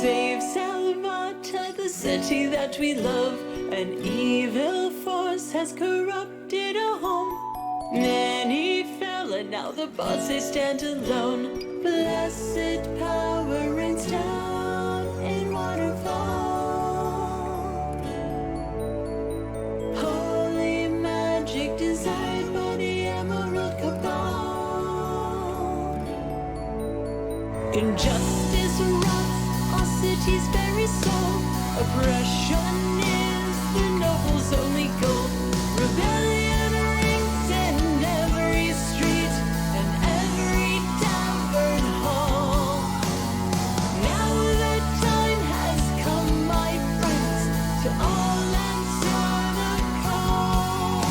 save Salvata, the city that we love. An evil force has corrupted our home. Many fell and now the boss they stand alone. Blessed power rains down in waterfall. Holy magic desired by the Emerald Cabal. Injustice rots our city's very soul. Oppression is the noble's only goal. Rebellion rings in every street and every tavern hall. Now the time has come, my friends, to all answer the call.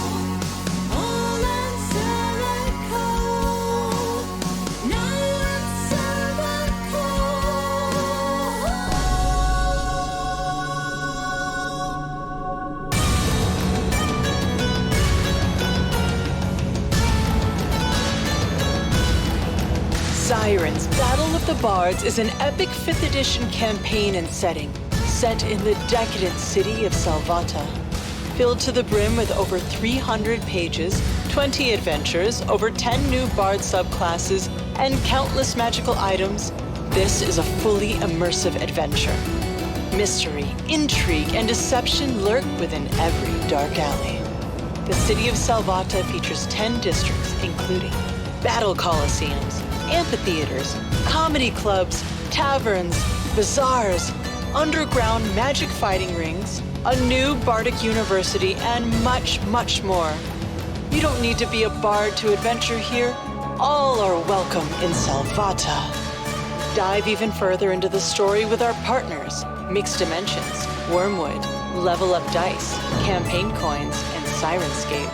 All answer the call. Now answer the call. Sirens, Battle of the Bards is an epic 5th edition campaign and setting, set in the decadent city of Salvata. Filled to the brim with over 300 pages, 20 adventures, over 10 new bard subclasses, and countless magical items, this is a fully immersive adventure. Mystery, intrigue, and deception lurk within every dark alley. The city of Salvata features 10 districts, including battle coliseums, amphitheaters, comedy clubs, taverns, bazaars, underground magic fighting rings, a new bardic university, and much, much more. You don't need to be a bard to adventure here. All are welcome in Salvata. Dive even further into the story with our partners, Mixed Dimensions, Wormwood, Level Up Dice, Campaign Coins, and Sirenscape.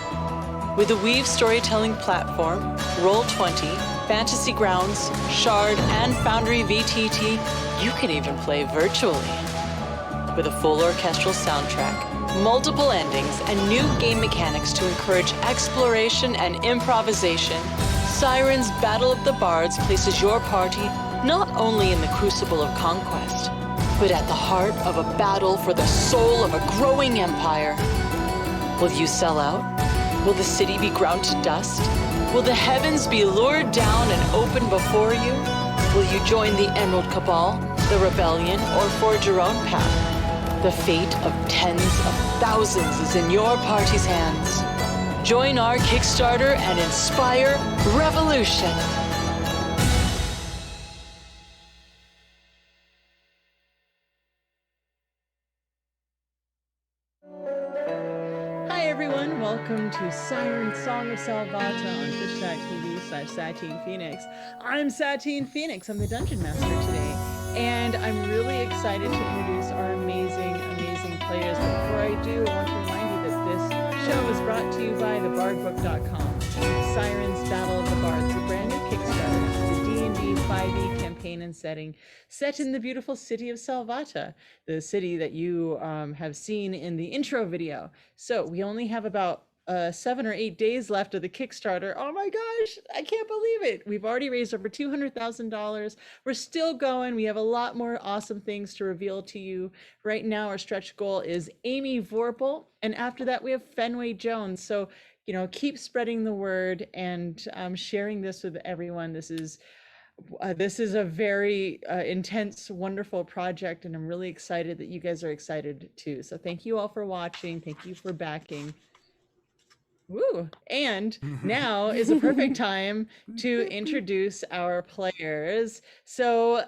With the Weave storytelling platform, Roll20, Fantasy Grounds, Shard, and Foundry VTT, you can even play virtually. With a full orchestral soundtrack, multiple endings, and new game mechanics to encourage exploration and improvisation, Sirens Battle of the Bards places your party not only in the crucible of conquest, but at the heart of a battle for the soul of a growing empire. Will you sell out? Will the city be ground to dust? Will the heavens be lured down and open before you? Will you join the Emerald Cabal, the Rebellion, or forge your own path? The fate of tens of thousands is in your party's hands. Join our Kickstarter and inspire revolution. Hi everyone, welcome to Siren Song of Salvata on twitch.tv/SateenPhoenix. I'm Satine Phoenix, I'm the Dungeon Master today, and I'm really excited to introduce our amazing players. But before I do, I want to remind you that this show is brought to you by thebardbook.com. Sirens Battle of the Bards, a brand new Kickstarter. It's a D&D 5e campaign and setting set in the beautiful city of Salvata, the city that you have seen in the intro video. So we only have about 7 or 8 days left of the Kickstarter. Oh my gosh, I can't believe it. We've already raised over $200,000. We're still going. We have a lot more awesome things to reveal to you. Right now, our stretch goal is Amy Vorpal, and after that, we have Fenway Jones. So, you know, keep spreading the word and sharing this with everyone. This is a very intense, wonderful project, and I'm really excited that you guys are excited too. So thank you all for watching. Thank you for backing. Woo! And now is a perfect time to introduce our players. So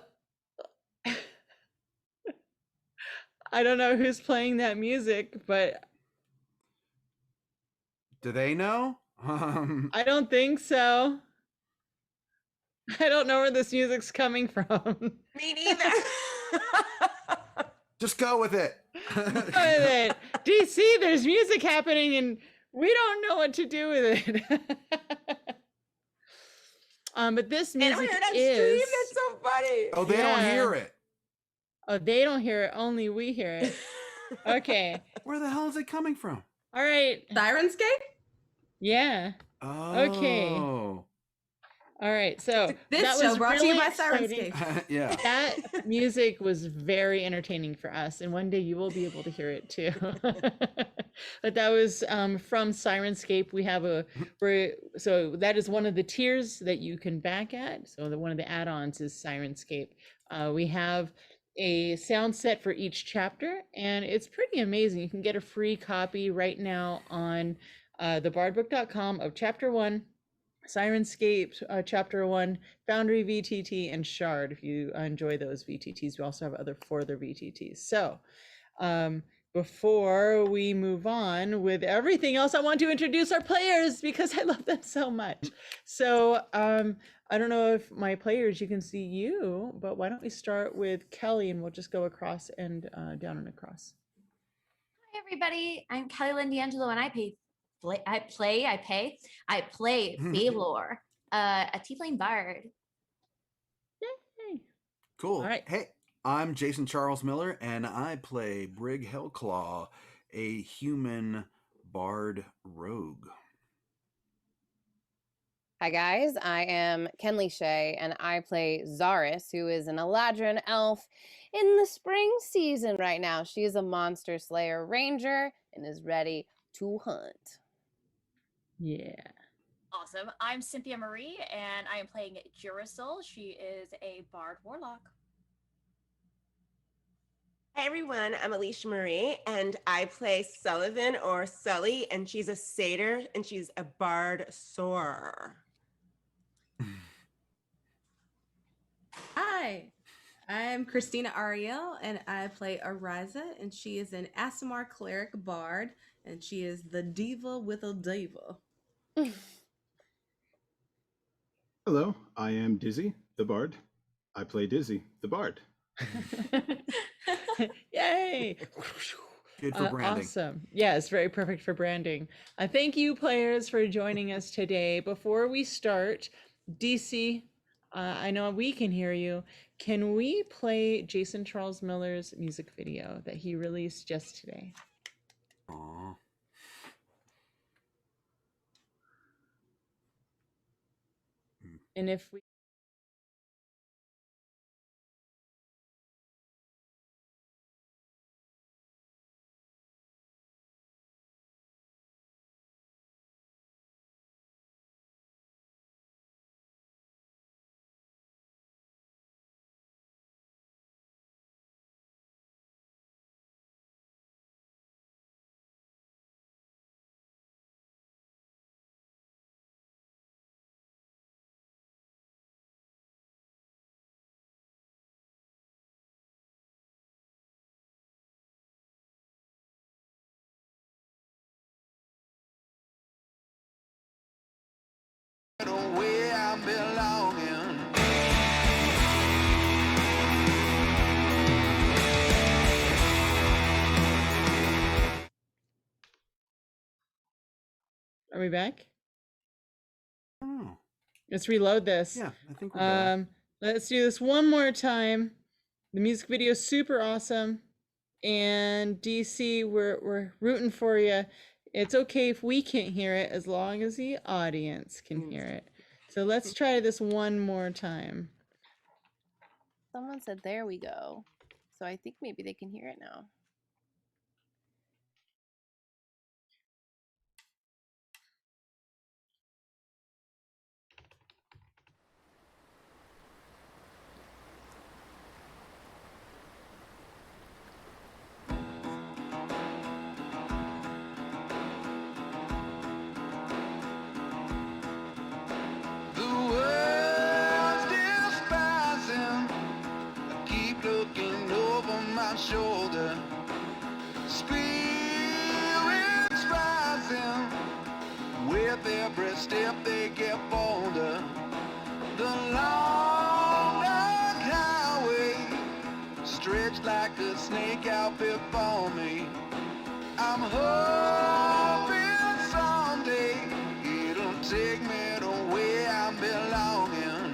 I don't know who's playing that music, but do they know? I don't think so. I don't know where this music's coming from. Me neither. Just go with it. Go with it. DC, there's music happening and we don't know what to do with it. But this music is... That's so funny. Oh, they don't hear it. Oh, they don't hear it. Only we hear it. Okay. Where the hell is it coming from? All right. Sirenscape? Yeah. Oh. Okay. All right, so This that show was brought to you really by exciting. Sirenscape. Yeah. That music was very entertaining for us, and one day you will be able to hear it too. But that was from Sirenscape. We have so that is one of the tiers that you can back at. So one of the add-ons is Sirenscape. We have a sound set for each chapter, and it's pretty amazing. You can get a free copy right now on thebardbook.com of Chapter 1. Sirenscape, Chapter 1, Foundry VTT, and Shard, if you enjoy those VTTs. We also have other VTTs. So before we move on with everything else, I want to introduce our players because I love them so much. So I don't know if my players, you can see you, but why don't we start with Kelly and we'll just go across and down and across. Hi, everybody. I'm Kelly Lynn D'Angelo, and I play Baylor, a tiefling bard. Yay! Cool. All right. Hey, I'm Jason Charles Miller, and I play Brig Hellclaw, a human bard rogue. Hi guys, I am Kenley Shea, and I play Zaris, who is an Eladrin elf in the spring season right now. She is a monster slayer ranger and is ready to hunt. Yeah. Awesome. I'm Cynthia Marie, and I am playing Jurasil. She is a bard warlock. Hi everyone, I'm Alicia Marie, and I play Sullivan or Sully, and she's a satyr, and she's a bard soarer. Hi, I'm Christina Ariel, and I play Ariza, and she is an Asimar cleric bard, and she is the diva with a diva. Hello, I am Dizzy, the bard. I play Dizzy, the bard. Yay! Good for branding. Awesome. Yeah, it's very perfect for branding. Thank you, players, for joining us today. Before we start, DC, I know we can hear you. Can we play Jason Charles Miller's music video that he released just today? Aww. And if we Where I'm belonging. are we back? Oh. Let's reload this. Yeah, I think we're back. Let's do this one more time. The music video is super awesome. And DC, we're rooting for you. It's okay if we can't hear it as long as the audience can hear it. So let's try this one more time. Someone said, there we go. So I think maybe they can hear it now. The world's despising. I keep looking over my shoulder. Spirits rising. With every step they get bolder. The long dark highway stretched like a snake out before me. I'm hoping someday it'll take me to where I'm belonging.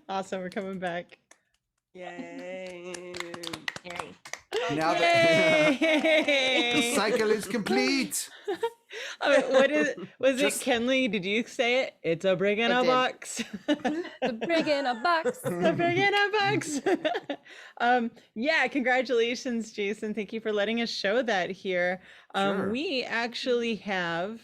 Awesome, we're coming back. Yay. Yay. Now that the Yay! cycle is complete. Was Just- it Kenley? Did you say it? It's a brig in I a did. box. The brig in a box. The brig in a box. Yeah, congratulations, Jason. Thank you for letting us show that here. Sure. We actually have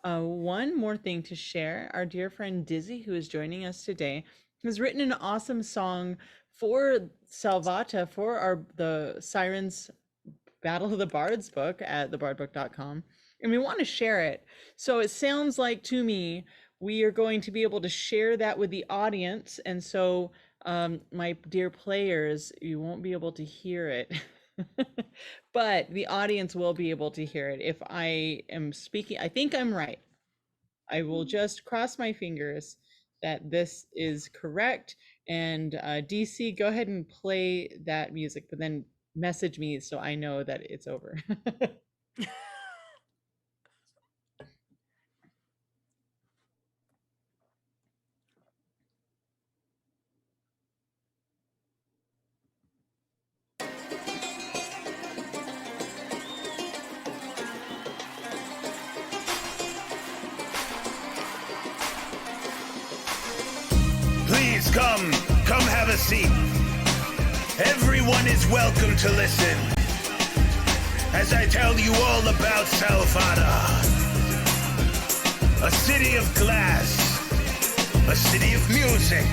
one more thing to share. Our dear friend Dizzy, who is joining us today, has written an awesome song for Salvata for the Sirens Battle of the Bards book at thebardbook.com, and we want to share it. So it sounds like to me we are going to be able to share that with the audience, and so my dear players, you won't be able to hear it. But the audience will be able to hear it. If I am speaking, I think I'm right. I will just cross my fingers that this is correct. And DC, go ahead and play that music, but then message me so I know that it's over. Please come have a seat. Everyone is welcome to listen as I tell you all about Salvata, a city of glass, a city of music,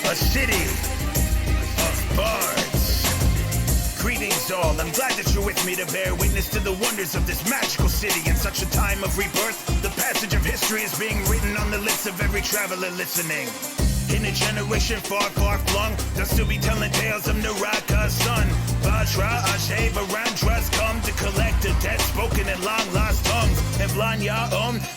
a city of bards. Greetings all, I'm glad that you're with me to bear witness to the wonders of this magical city in such a time of rebirth. The passage of history is being written on the lips of every traveler listening. In a generation far, far flung, they'll still be telling tales of Naraka's son. Vajra, Ajay, Varandras come to collect the dead spoken in long lost tongues. And Vlahnya,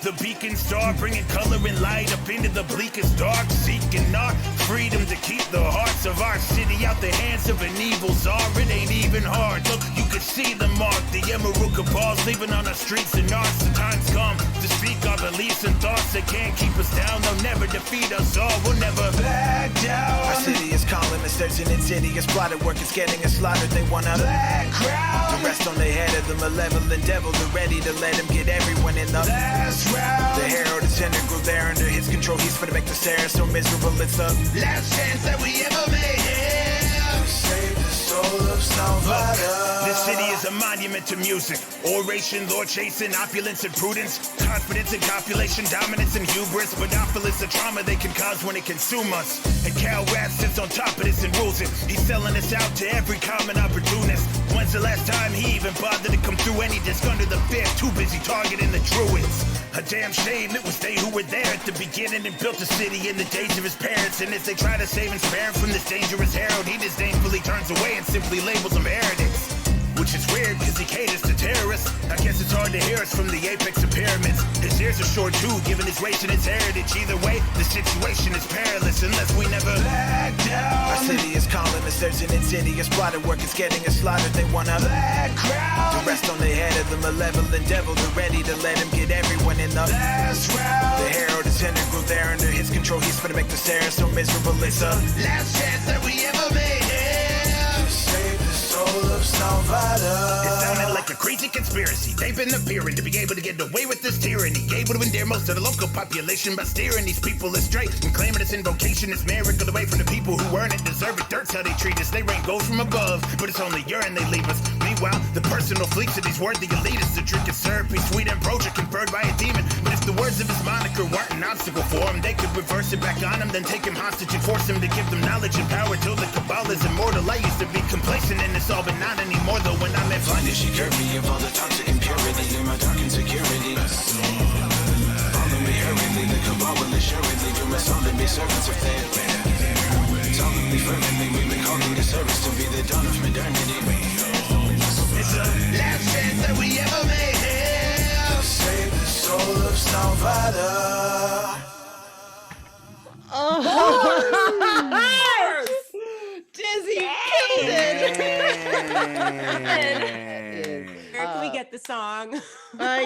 the beacon star, bringing color and light up into the bleakest dark, seeking our freedom to keep the hearts of our city out the hands of an evil czar. It ain't even hard. Look, you can see the mark, the Emerald cabals leaving on our streets and ours. The time's come to speak our beliefs and thoughts. They can't keep us down, they'll never defeat us all. We'll never back down. Our city is calling us, there's an insidious plotted work is getting us slaughtered. They want a black crowd to rest on the head of the malevolent devil. They're ready to let him get everyone in the last round. The herald is integral, they're under his control. He's finna make the Sirens so miserable. It's the last chance that we ever made. Yeah. Save the soul of Salvata. This city is a monument to music, oration, lore chasing, opulence and prudence, confidence and copulation, dominance and hubris, monopolies the trauma they can cause when it consume us. And Cal Rat sits on top of this and rules it. He's selling us out to every common opportunist. When's the last time he even bothered to come through any disc under the fifth? Too busy targeting the druids. A damn shame it was they who were there at the beginning and built the city in the days of his parents. And as they try to save and spare him from this dangerous herald, he disdainfully turns away and simply labels them heretics. Which is weird because he caters to terrorists. I guess it's hard to hear us from the apex of pyramids. His ears are short too, given his race and his heritage. Either way, the situation is perilous unless we never back down. Our city is calling us, there's an insidious plotted work is getting us slaughtered. They want a black crowd to rest on the head of the malevolent devil. They're ready to let him get everyone in the last round. The herald is integral, they're under his control. He's finna make the Sirens so miserable. It's a last chance that we ever made. Yeah. Save the soul of Salvata. It sounded like a crazy conspiracy. They've been appearing to be able to get away with this tyranny. Able to endear most of the local population by steering these people astray and claiming it's invocation, it's miracle away from the people who earn it, deserve it. Dirt's how they treat us. They rain gold from above, but it's only urine they leave us. Meanwhile, the personal fleets of these worthy elitists are drinking syrupy, sweet ambrosia conferred by a demon. But if the words of his moniker weren't an obstacle for him, they could reverse it back on him, then take him hostage and force him to give them knowledge and power till the cabal is immortal. I used to be complacent in this all, but not anymore though. When I'm at blinded, she cured me of all the toxic impurities in my dark insecurity. Follow me hurriedly, the cabal will assuredly do us all and be servants of their solemnly, fervently, we've been calling the service to be the dawn of modernity. It's the last chance that we ever made. To save the soul of Salvata. Dizzy killed it. can we get the song?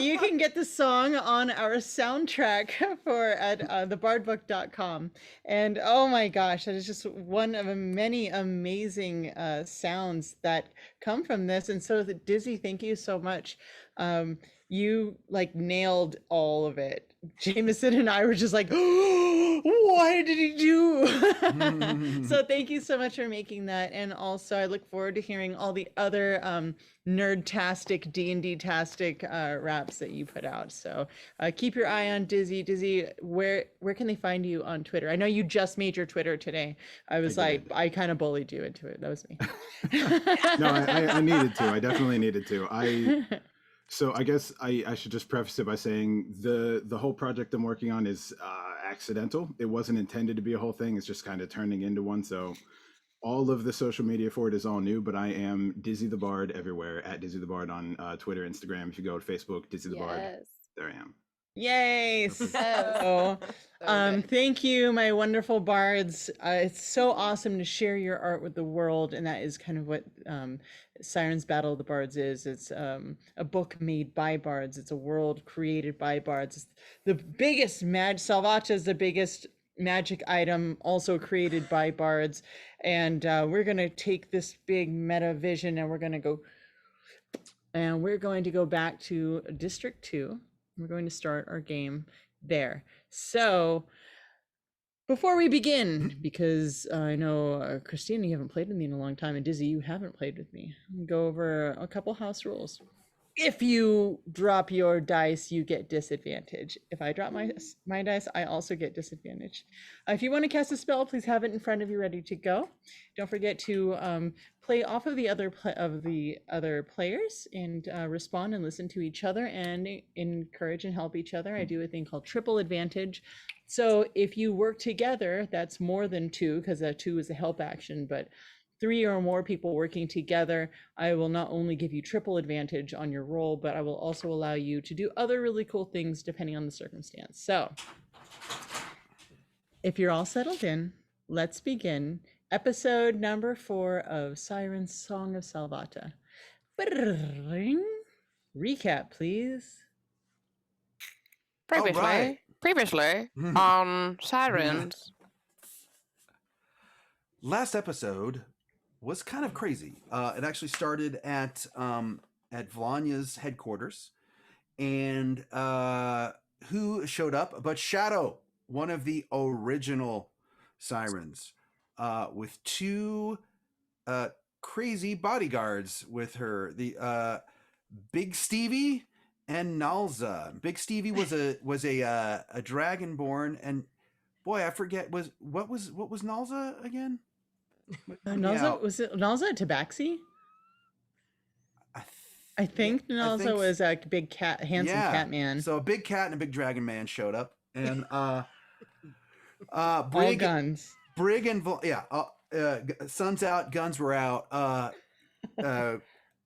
You can get the song on our soundtrack at thebardbook.com. And oh my gosh, that is just one of many amazing sounds that come from this. And so Dizzy, thank you so much. You like nailed all of it. Jameson and I were just like, oh, what did he do? So thank you so much for making that. And also I look forward to hearing all the other nerd-tastic, D&D-tastic raps that you put out. So keep your eye on Dizzy. Dizzy, where can they find you on Twitter? I know you just made your Twitter today. I kind of bullied you into it. That was me. No, I needed to. I definitely needed to. So I guess I should just preface it by saying the whole project I'm working on is accidental. It wasn't intended to be a whole thing. It's just kind of turning into one. So all of the social media for it is all new, but I am Dizzy the Bard everywhere, at Dizzy the Bard on Twitter, Instagram. If you go to Facebook, Dizzy the Bard, there I am. Yay! So, thank you, my wonderful bards. It's so awesome to share your art with the world, and that is kind of what Sirens Battle of the Bards is. It's a book made by bards. It's a world created by bards. It's the biggest Salvata is the biggest magic item, also created by bards. And we're gonna take this big meta vision, and we're going to go back to District 2. We're going to start our game there. So before we begin, because I know Christina, you haven't played with me in a long time, and Dizzy, you haven't played with me, I'll go over a couple house rules. If you drop your dice, you get disadvantage. If I drop my dice, I also get disadvantage. If you want to cast a spell, please have it in front of you ready to go. Don't forget to play off of the other players and respond and listen to each other and encourage and help each other. I do a thing called triple advantage. So if you work together, that's more than 2, because 2 is a help action, but 3 or more people working together, I will not only give you triple advantage on your roll, but I will also allow you to do other really cool things depending on the circumstance. So if you're all settled in, let's begin episode number 4 of Sirens Song of Salvata. Recap, please. Previously on Sirens. Last episode was kind of crazy. It actually started at Vlahna's headquarters, and who showed up but Shadow, one of the original Sirens, with 2 crazy bodyguards with her, the Big Stevie and Nalza. Big Stevie was a dragonborn, and boy, I forget what was Nalza again? Was it Nalza Tabaxi? I think Nalza was a big cat, handsome cat man. So a big cat and a big dragon man showed up, and Brig, guns. Brig and sun's out, guns were out.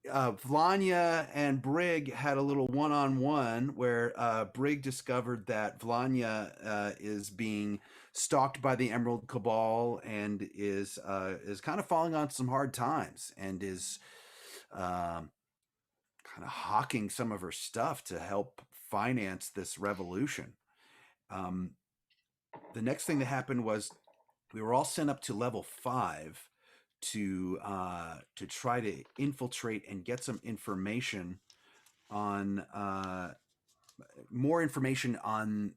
Vlahnya and Brig had a little one-on-one where Brig discovered that Vlahnya is being stalked by the Emerald Cabal and is kind of falling on some hard times, and is kind of hawking some of her stuff to help finance this revolution. The next thing that happened was we were all sent up to level 5 to try to infiltrate and get some information on more information on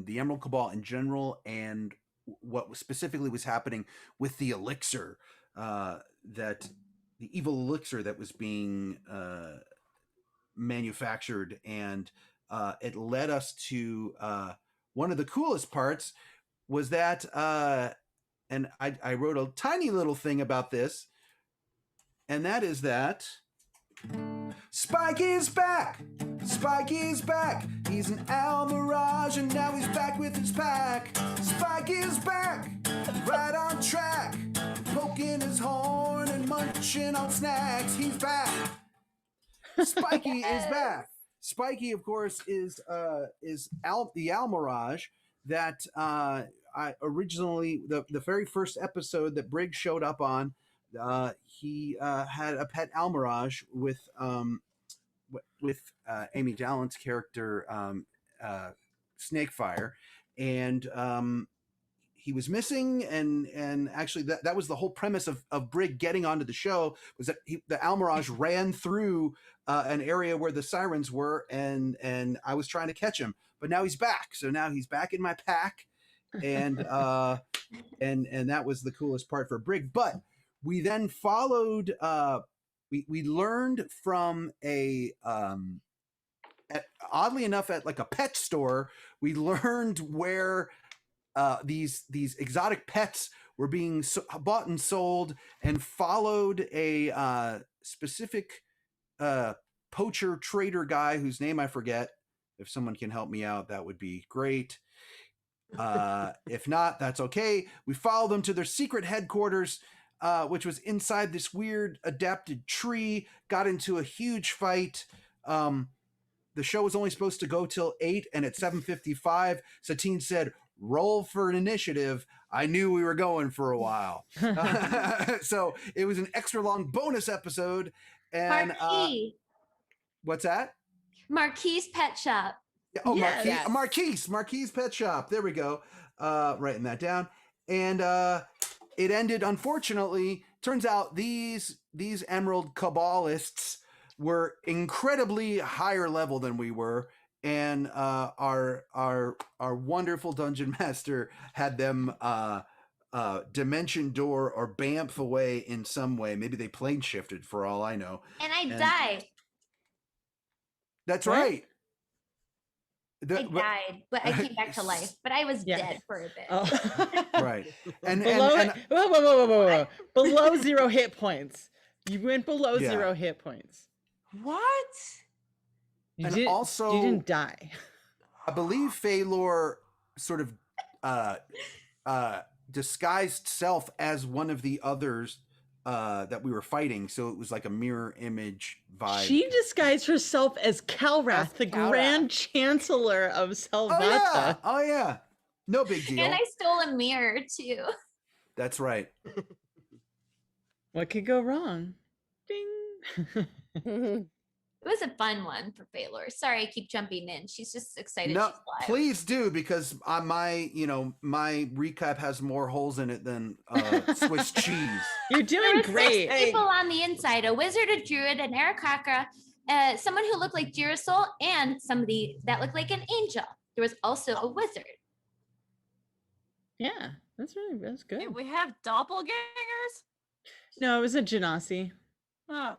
the Emerald Cabal in general, and what specifically was happening with the elixir, that the evil elixir that was being manufactured. And it led us to one of the coolest parts was that and I wrote a tiny little thing about this, and that is that Spikey is back! Spikey is back! He's an Al Mirage, and now he's back with his pack. Spikey is back! Right on track! Poking his horn and munching on snacks. He's back! Spikey is back! Spikey, of course, is the Al Mirage that I originally, the very first episode that Brig showed up on, he had a pet Almirage with with Amy Dallon's character Snakefire, and he was missing, and actually that was the whole premise of Brig getting onto the show, was that the Almirage ran through an area where the Sirens were, and I was trying to catch him, but now he's back. So now he's back in my pack, and and that was the coolest part for Brig. But we then followed. We learned from oddly enough, at like a pet store, we learned where these exotic pets were being bought and sold, and followed a specific poacher trader guy whose name I forget. If someone can help me out, that would be great. If not, that's okay. We followed them to their secret headquarters, which was inside this weird adapted tree. Got into a huge fight. The show was only supposed to go till 8, and at 7:55, Satine said, "Roll for an initiative." I knew we were going for a while. So it was an extra long bonus episode. And Marquis. What's that? Marquis Pet Shop. Oh, Yes. Marquis Pet Shop. There we go. Writing that down. And it ended, unfortunately. Turns out these Emerald Cabalists were incredibly higher level than we were, and our wonderful dungeon master had them dimension door or bamf away in some way. Maybe they plane shifted, for all I know. And I died. That's What? right. I died, but I came back to life. But I was Yeah. dead for a bit. Oh. Right. And Whoa. Below 0 hit points. You went below Yeah. 0 hit points. What? You And didn't, also- you didn't die. I believe Phalor sort of disguised self as one of the others that we were fighting, so it was like a mirror image vibe. She disguised herself as Calrath, the Calrath. Grand Chancellor of Salvata. Oh yeah, no big deal. And I stole a mirror too. That's right. What could go wrong? Ding. It was a fun one for Baylor. Sorry, I keep jumping in. She's just excited No, she's live. please do, because my recap has more holes in it than Swiss cheese. You're There doing were great. 6 people on the inside: a wizard, a druid, an Arakakra, someone who looked like Girasol, and somebody that looked like an angel. There was also a wizard. Yeah, that's good. Do we have doppelgangers? No, it was a Genasi. Oh.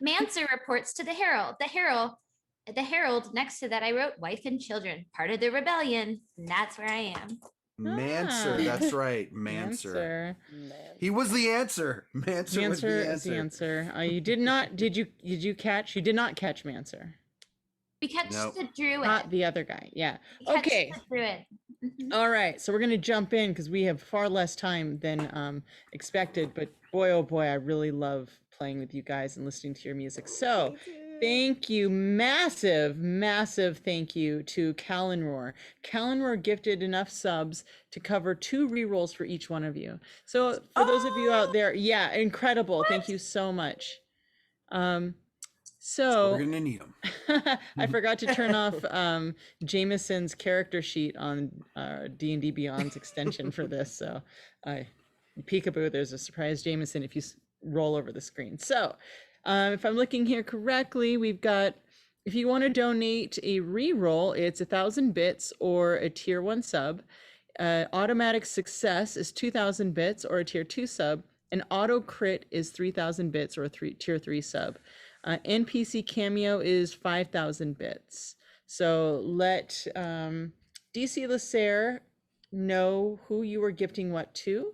Mancer reports to the herald. The herald next to that I wrote wife and children, part of the rebellion. And that's where I am. Mancer, Ah. that's right, Mancer. He was the answer. Mancer was the Is the answer. answer. You did not. Did you catch? You did not catch Mancer. We catch Nope. the druid. Not the other guy. Yeah. We catch Okay. the druid. Mhm. All right. So we're gonna jump in because we have far less time than expected. But boy, oh boy, I really love playing with you guys and listening to your music. So thank you, massive thank you to Kalinroar. Kalinroar gifted enough subs to cover 2 rerolls for each one of you. So for those of you out there, yeah, incredible. Thank you so much. So We're gonna need them. I forgot to turn off Jameson's character sheet on D&D Beyond's extension for this. So peekaboo, there's a surprise Jameson if you roll over the screen. So if I'm looking here correctly, we've got, if you want to donate a reroll, it's 1,000 bits or a tier 1 sub. Automatic success is 2,000 bits or a tier 2 sub. An auto crit is 3,000 bits or a tier 3 sub. NPC cameo is 5,000 bits. So let DC Lacer know who you were gifting what to.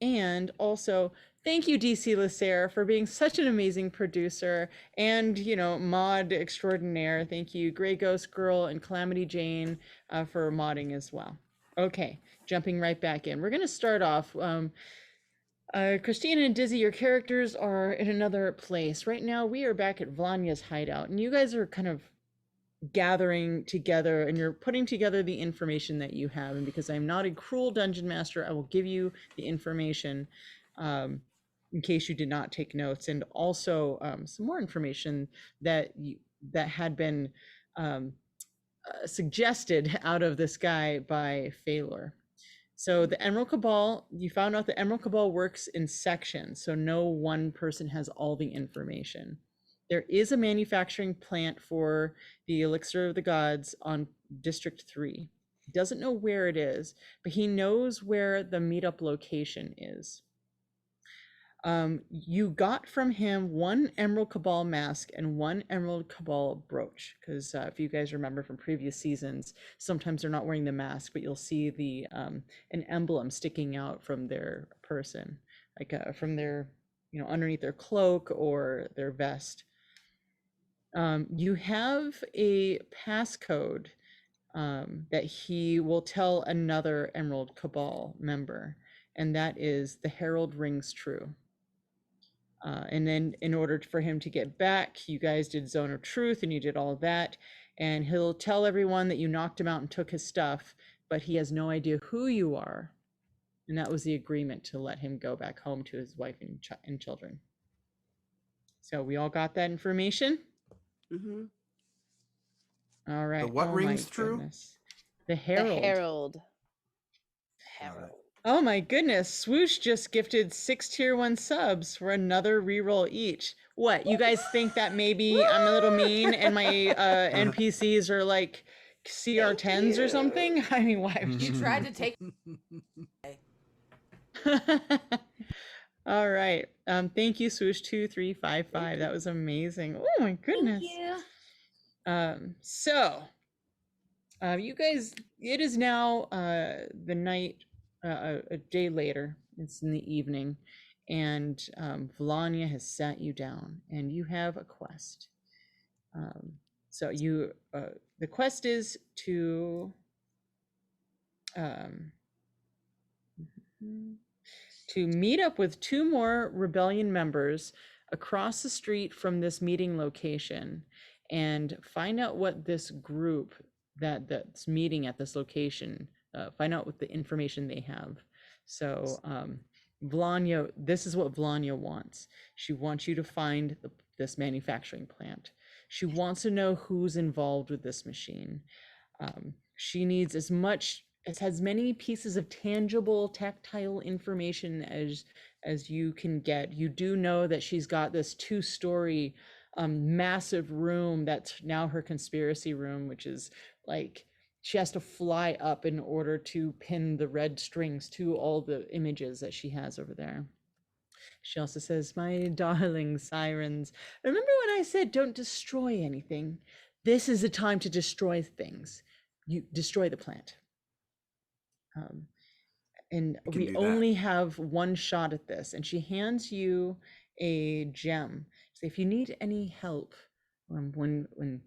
And also, thank you, DC Lacer, for being such an amazing producer and, mod extraordinaire. Thank you, Grey Ghost Girl and Calamity Jane for modding as well. Okay, jumping right back in. We're going to start off. Christina and Dizzy, your characters are in another place. Right now, we are back at Vlahnia's hideout, and you guys are kind of gathering together, and you're putting together the information that you have. And because I'm not a cruel dungeon master, I will give you the information. in case you did not take notes, and also some more information that had been suggested out of the sky by Phalor. So the Emerald Cabal, you found out the Emerald Cabal works in sections, so no one person has all the information. There is a manufacturing plant for the Elixir of the Gods on District 3. He doesn't know where it is, but he knows where the meetup location is. You got from him 1 Emerald Cabal mask and 1 Emerald Cabal brooch, because if you guys remember from previous seasons, sometimes they're not wearing the mask, but you'll see the an emblem sticking out from their person, like from their, underneath their cloak or their vest. You have a passcode that he will tell another Emerald Cabal member, and that is the Herald rings true. And then in order for him to get back, you guys did Zone of Truth and you did all of that. And he'll tell everyone that you knocked him out and took his stuff, but he has no idea who you are. And that was the agreement to let him go back home to his wife and children. So we all got that information? Mm-hmm. All right. The what rings true? The Herald. The Herald. Herald. Oh my goodness, Swoosh just gifted 6 tier 1 subs for another reroll each. What, you guys think that maybe I'm a little mean and my NPCs are like CR10s or something? I mean, why would You tried to take. All right. Thank you, Swoosh2355. That was amazing. Oh my goodness. Thank you. So you guys, it is now the night, a day later. It's in the evening, and Vlahnya has sat you down, and you have a quest. So you, the quest is to meet up with 2 more rebellion members across the street from this meeting location, and find out what this group that's meeting at this location, find out what the information they have. So Vlahnya, this is what Vlahnya wants. She wants you to find this manufacturing plant. She wants to know who's involved with this machine. She needs as many pieces of tangible, tactile information as you can get. You do know that she's got this 2-story massive room that's now her conspiracy room, which is like she has to fly up in order to pin the red strings to all the images that she has over there. She also says, "My darling Sirens, remember when I said don't destroy anything? This is the time to destroy things. You destroy the plant. And we only have 1 shot at this." And she hands you a gem. So if you need any help when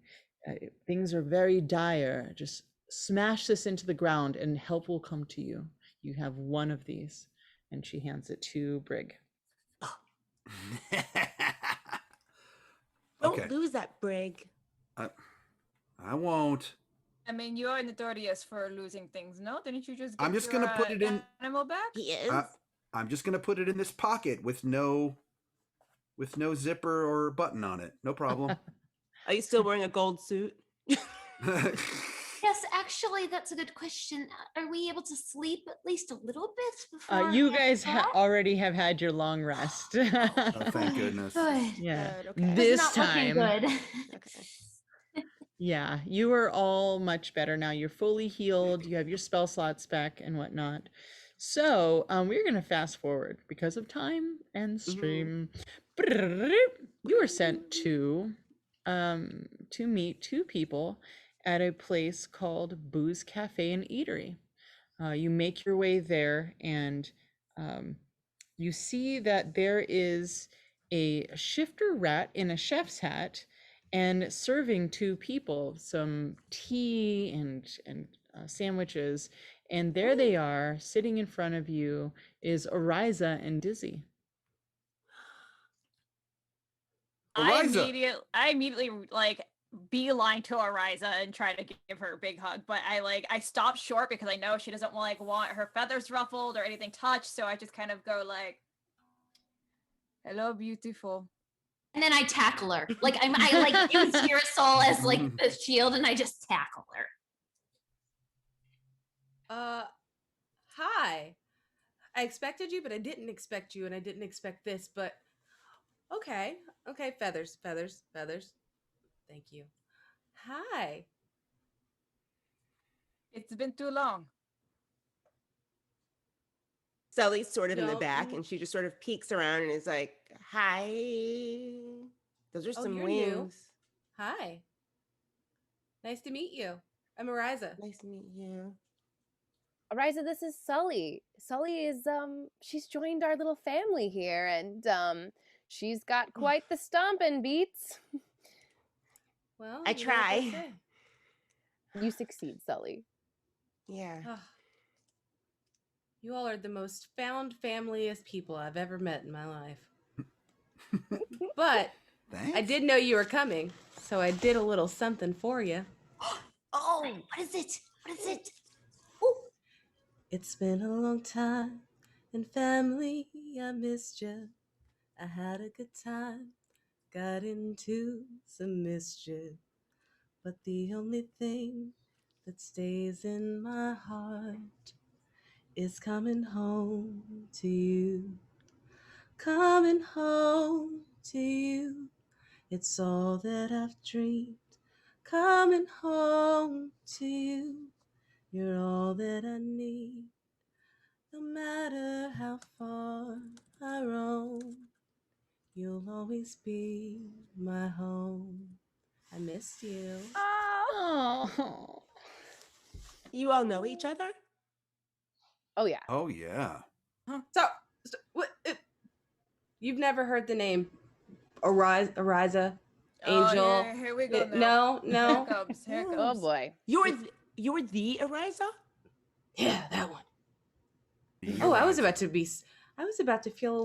things are very dire, just smash this into the ground and help will come to you. You have 1 of these. And she hands it to Brig. Don't lose that, Brig. I won't. I mean, you are notorious for losing things, no? Didn't you just? I'm just gonna put it in. Animal back. He is. I'm just gonna put it in this pocket with no zipper or button on it. No problem. Are you still wearing a gold suit? Yes, actually, that's a good question. Are we able to sleep at least a little bit before? You guys already have had your long rest. Oh, thank goodness. Good. Yeah. Good, okay. This It's not looking time. good. Okay. Yeah, you are all much better now. You're fully healed. You have your spell slots back and whatnot. So we're gonna fast forward because of time and stream. You were sent to meet 2 people at a place called Booze Cafe and Eatery. You make your way there, and you see that there is a shifter rat in a chef's hat and serving 2 people some tea and sandwiches. And there they are, sitting in front of you is Ariza and Dizzy. I immediately like beeline to Ariza and try to give her a big hug, but I stop short because I know she doesn't want her feathers ruffled or anything touched, so I just kind of go like, Hello, beautiful. And then I tackle her. Like I like use Girasol as like the shield, and I just tackle her. Hi. I expected you, but I didn't expect you, and I didn't expect this, but okay. Okay, feathers. Thank you. Hi. It's been too long. Sully's sort of in the No, back, and she just sort of peeks around and is like, "Hi, those are some you're wings. new. Hi. Nice to meet you. I'm Ariza. Nice to meet you." Ariza, this is Sully. Sully is she's joined our little family here, and she's got quite the stomping beats. Well, I you know what they try. say. You succeed, Sully. Yeah. You all are the most found familiest people I've ever met in my life. But Thanks. I did know you were coming, so I did a little something for you. Oh, what is it? What is it? It's been a long time, and family, I missed you. I had a good time, got into some mischief. But the only thing that stays in my heart is coming home to you. Coming home to you. It's all that I've dreamed. Coming home to you. You're all that I need. No matter how far I roam, you'll always be my home. I missed you. Oh. You all know each other? Oh yeah. Oh yeah. So what? You've never heard the name Ariza, Angel? Oh, here we go now. No. Here comes. Oh boy. You're the Ariza? Yeah, that one. You're Oh, I right. was about to feel a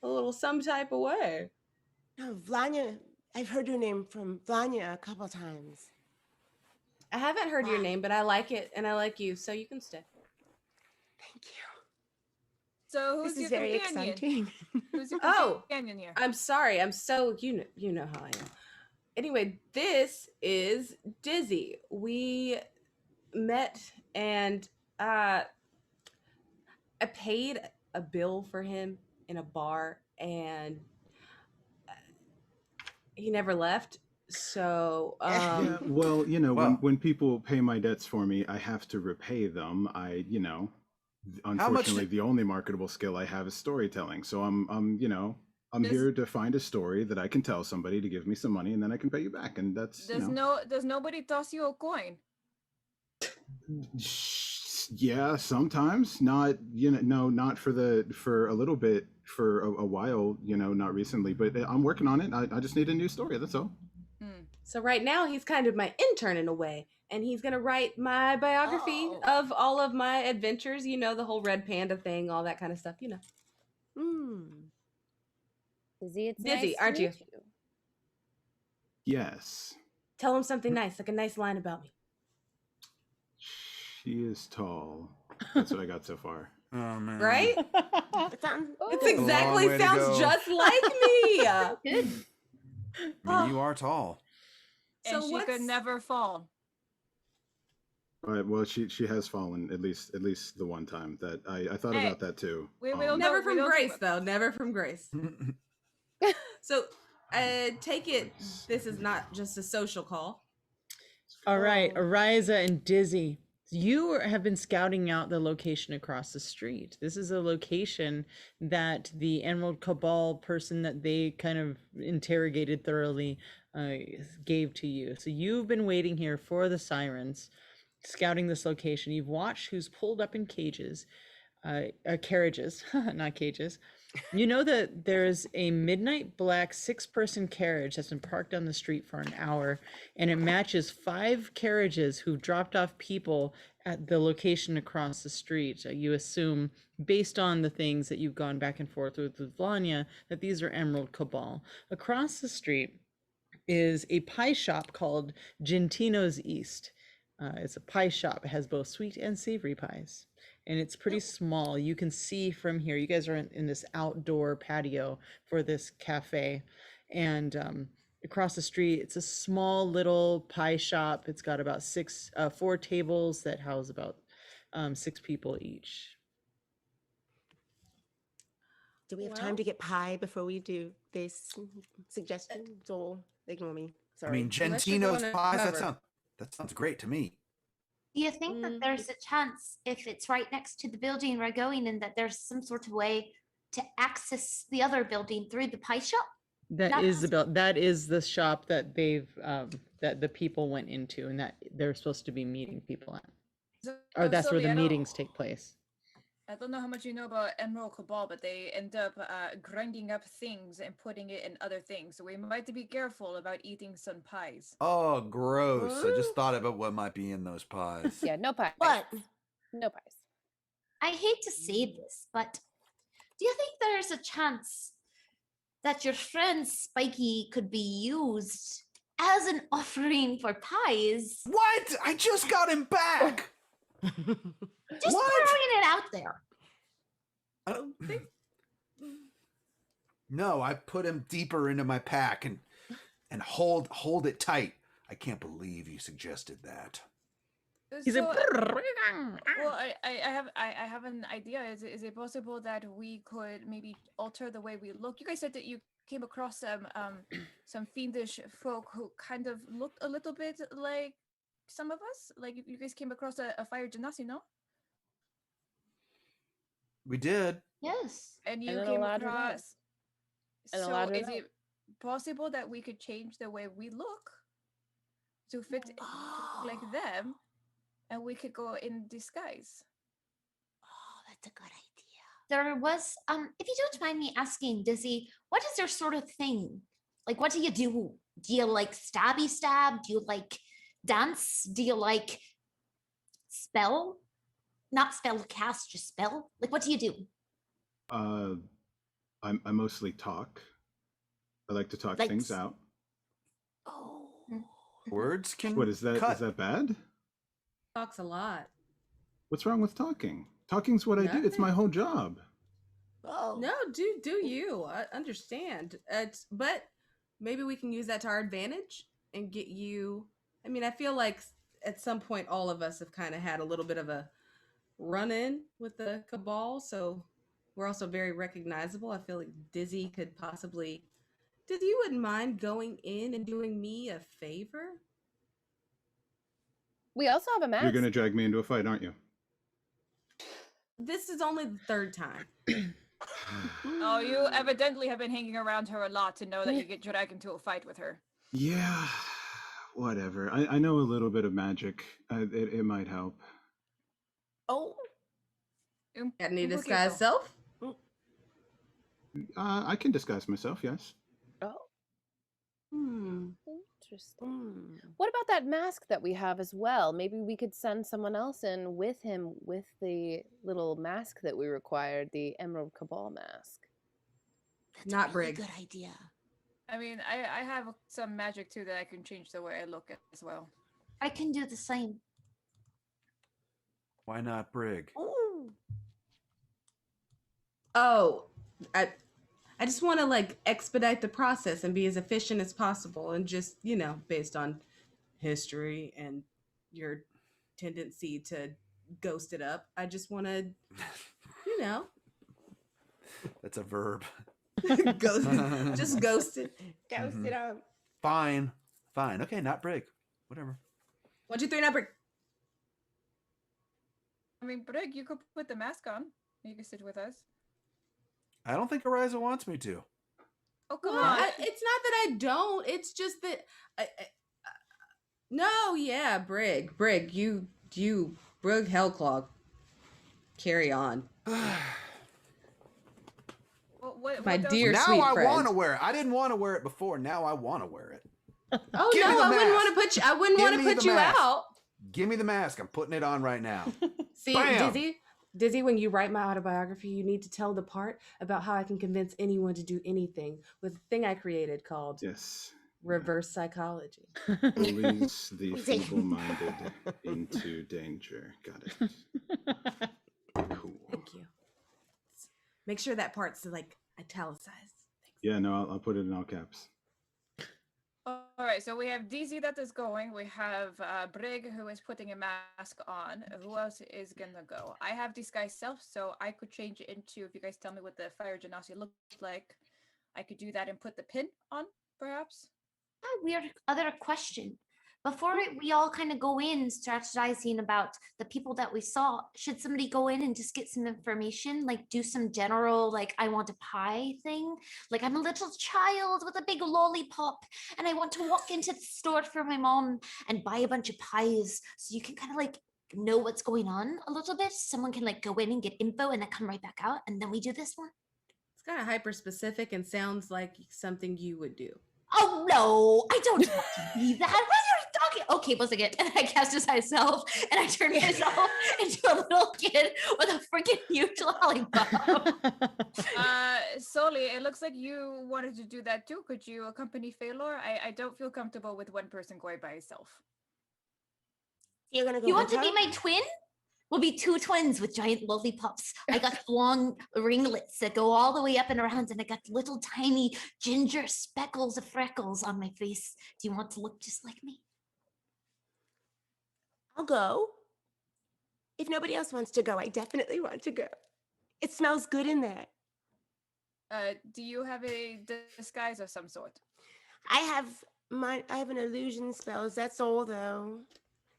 little some type of way. No, Vlahnya. I've heard your name from Vlahnya a couple times. I haven't heard your name, but I like it, and I like you, so you can stay. Thank you. So who's This is your very companion? exciting. Who's your Oh, companion here? I'm sorry. I'm so you know how I am. Anyway, this is Dizzy. We met, and I paid a bill for him in a bar, and he never left. So Yeah, well, you know, Well- when people pay my debts for me, I have to repay them. Unfortunately, the only marketable skill I have is storytelling. So I'm here to find a story that I can tell somebody to give me some money, and then I can pay you back. And that's Does nobody toss you a coin? Yeah, sometimes. Not not for a little bit, for a while, not recently, but I'm working on it. I just need a new story, that's all. So right now he's kind of my intern in a way, and he's gonna write my biography of all of my adventures. The whole red panda thing, all that kind of stuff. Dizzy, it's Dizzy, nice aren't to you? meet you. Yes. Tell him something nice, like a nice line about me. She is tall. That's what I got so far. Oh man. Right? It's exactly way to sounds go. just like me. Good. I mean, you are tall. And she could never fall. All right, well, she has fallen at least the one time that I thought Hey, about that too. we don't Never we from don't- Grace, though. Never from Grace. So, take it this is not just a social call. All right, Ariza and Dizzy, you have been scouting out the location across the street. This is a location that the Emerald Cabal person that they kind of interrogated thoroughly gave to you. So you've been waiting here for the Sirens, scouting this location. You've watched who's pulled up in carriages, not cages. You know that there's a midnight black 6-person carriage that's been parked on the street for an hour, and it matches 5 carriages who've dropped off people at the location across the street. You assume, based on the things that you've gone back and forth with Vlahnya, that these are Emerald Cabal. Across the street is a pie shop called Gentino's East. It's a pie shop. It has both sweet and savory pies, and it's pretty small. You can see from here. You guys are in this outdoor patio for this cafe, and across the street, it's a small little pie shop. It's got about 4 tables that house about 6 people each. Do we have time to get pie before we do this suggestion? So ignore me. I Sorry. mean, Gentino's pies. That sounds great to me. Do you think that there's a chance, if it's right next to the building we're going in, that there's some sort of way to access the other building through the pie shop? That is the shop that they've that the people went into, and that they're supposed to be meeting people at. Or that's where the meetings take place. I don't know how much you know about Emerald Cabal, but they end up grinding up things and putting it in other things. So we might be careful about eating some pies. Oh, gross. I just thought about what might be in those pies. Yeah, no pies. What? No pies. I hate to say this, but do you think there's a chance that your friend Spiky could be used as an offering for pies? What? I just got him back. Just throwing it out there. I don't think. No, I put him deeper into my pack and hold it tight. I can't believe you suggested that. He's well, I have an idea. Is it possible that we could maybe alter the way we look? You guys said that you came across some fiendish folk who kind of looked a little bit like some of us. Like you guys came across a fire genasi, no? We did. Yes. And you came across. So is it possible that we could change the way we look to fit like them, and we could go in disguise? Oh, that's a good idea. There was, if you don't mind me asking, Dizzy, what is your sort of thing? Like, what do you do? Do you like stabby stab? Do you like dance? Do you like spell? Not spell cast, just spell? Like, what do you do? I mostly talk. I like to talk things out. Oh. Words can. What is that? Cut. Is that bad? Talks a lot. What's wrong with talking? Talking's what I do. It's my whole job. Oh. No, do you? I understand. But maybe we can use that to our advantage and get you. I mean, I feel like at some point all of us have kind of had a little bit of a run-in with the Cabal, so we're also very recognizable. I feel like Dizzy could possibly... Dizzy, you wouldn't mind going in and doing me a favor? We also have a mask. You're going to drag me into a fight, aren't you? This is only the 3rd time. Oh, you evidently have been hanging around her a lot to know that you get dragged into a fight with her. Yeah, whatever. I know a little bit of magic. It might help. Oh. Got any disguise self? I can disguise myself, yes. Oh. Interesting. What about that mask that we have as well? Maybe we could send someone else in with him with the little mask that we required, the Emerald Cabal mask. That's Not a really Brig. good idea. I mean, I have some magic too that I can change the way I look as well. I can do the same. Why not Brig? Ooh. Oh, I just want to like expedite the process and be as efficient as possible, and just, you know, based on history and your tendency to ghost it up, I just want to, you know, That's a verb. ghost, just ghost it. Ghost it up. Fine. Okay, not Brig. Whatever. 1, 2, 3, not Brig. I mean, Brig, you could put the mask on. You can sit with us. I don't think Ariza wants me to. Oh, come Well, on. it's not that I don't. It's just that no, yeah, Brig, you, Brig Hellclaw. Carry on. My dear now sweet I friend. want to wear it. I didn't want to wear it before. Now I want to wear it. Oh Give me no, the I wouldn't mask. want to put you. I wouldn't Give want to me put the you mask. out. Give me the mask. I'm putting it on right now. See, Bam! Dizzy, when you write my autobiography, you need to tell the part about how I can convince anyone to do anything with the thing I created called Yes. Reverse psychology. Bullies the We take- feeble-minded into danger. Got it. Cool. Thank you. Make sure that part's like italicized. Yeah, no, I'll put it in all caps. All right, so we have DZ that is going. We have Brig who is putting a mask on. Who else is gonna go? I have disguise self, so I could change it into, if you guys tell me what the fire genasi looks like, I could do that and put the pin on, perhaps. Weird other question. Before we all kind of go in strategizing about the people that we saw, should somebody go in and just get some information, like do some general, like I want a pie thing? Like I'm a little child with a big lollipop and I want to walk into the store for my mom and buy a bunch of pies. So you can kind of like know what's going on a little bit. Someone can like go in and get info and then come right back out. And then we do this one. It's kind of hyper specific and sounds like something you would do. Oh no, I don't want to be that. What are you talking? Okay, once again, and I cast Disguise Self, and I turn myself into a little kid with a freaking huge lollipop. Soli, it looks like you wanted to do that too. Could you accompany Phalor? I don't feel comfortable with one person going by himself. You're gonna go. You want to with be her? my twin? We'll be two twins with giant lollipops. I got long ringlets that go all the way up and around, and I got little tiny ginger speckles of freckles on my face. Do you want to look just like me? I'll go. If nobody else wants to go, I definitely want to go. It smells good in there. Do you have a disguise of some sort? I have an illusion spells. That's all though.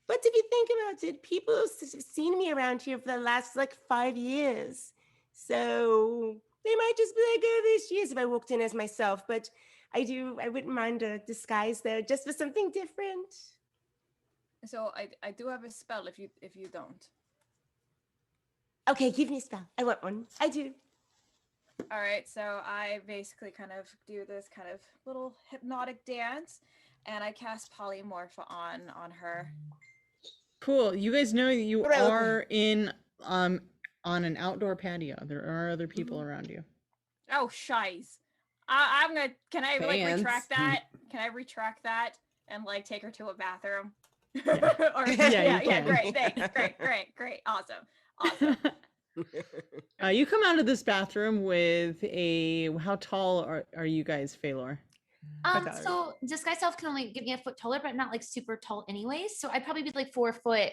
But if you think about it, people have seen me around here for the last like 5 years, so they might just be like, "Oh, there she is," if I walked in as myself. But I wouldn't mind a disguise though, just for something different. So I do have a spell if you don't. Okay, give me a spell. I want one. I do. All right, so I basically kind of do this kind of little hypnotic dance, and I cast polymorph on her. Cool. You guys know you Right. are in on an outdoor patio. There are other people around you. Oh, shies. I'm gonna. Can I like Fans. retract that? Can I retract that and like take her to a bathroom? Yeah. Or, Yeah, you yeah, can. great, thanks, great, awesome. You come out of this bathroom with how tall are you guys, Phalor? So Disguise Self can only give me a foot taller, but not like super tall anyways. So I'd probably be like 4 foot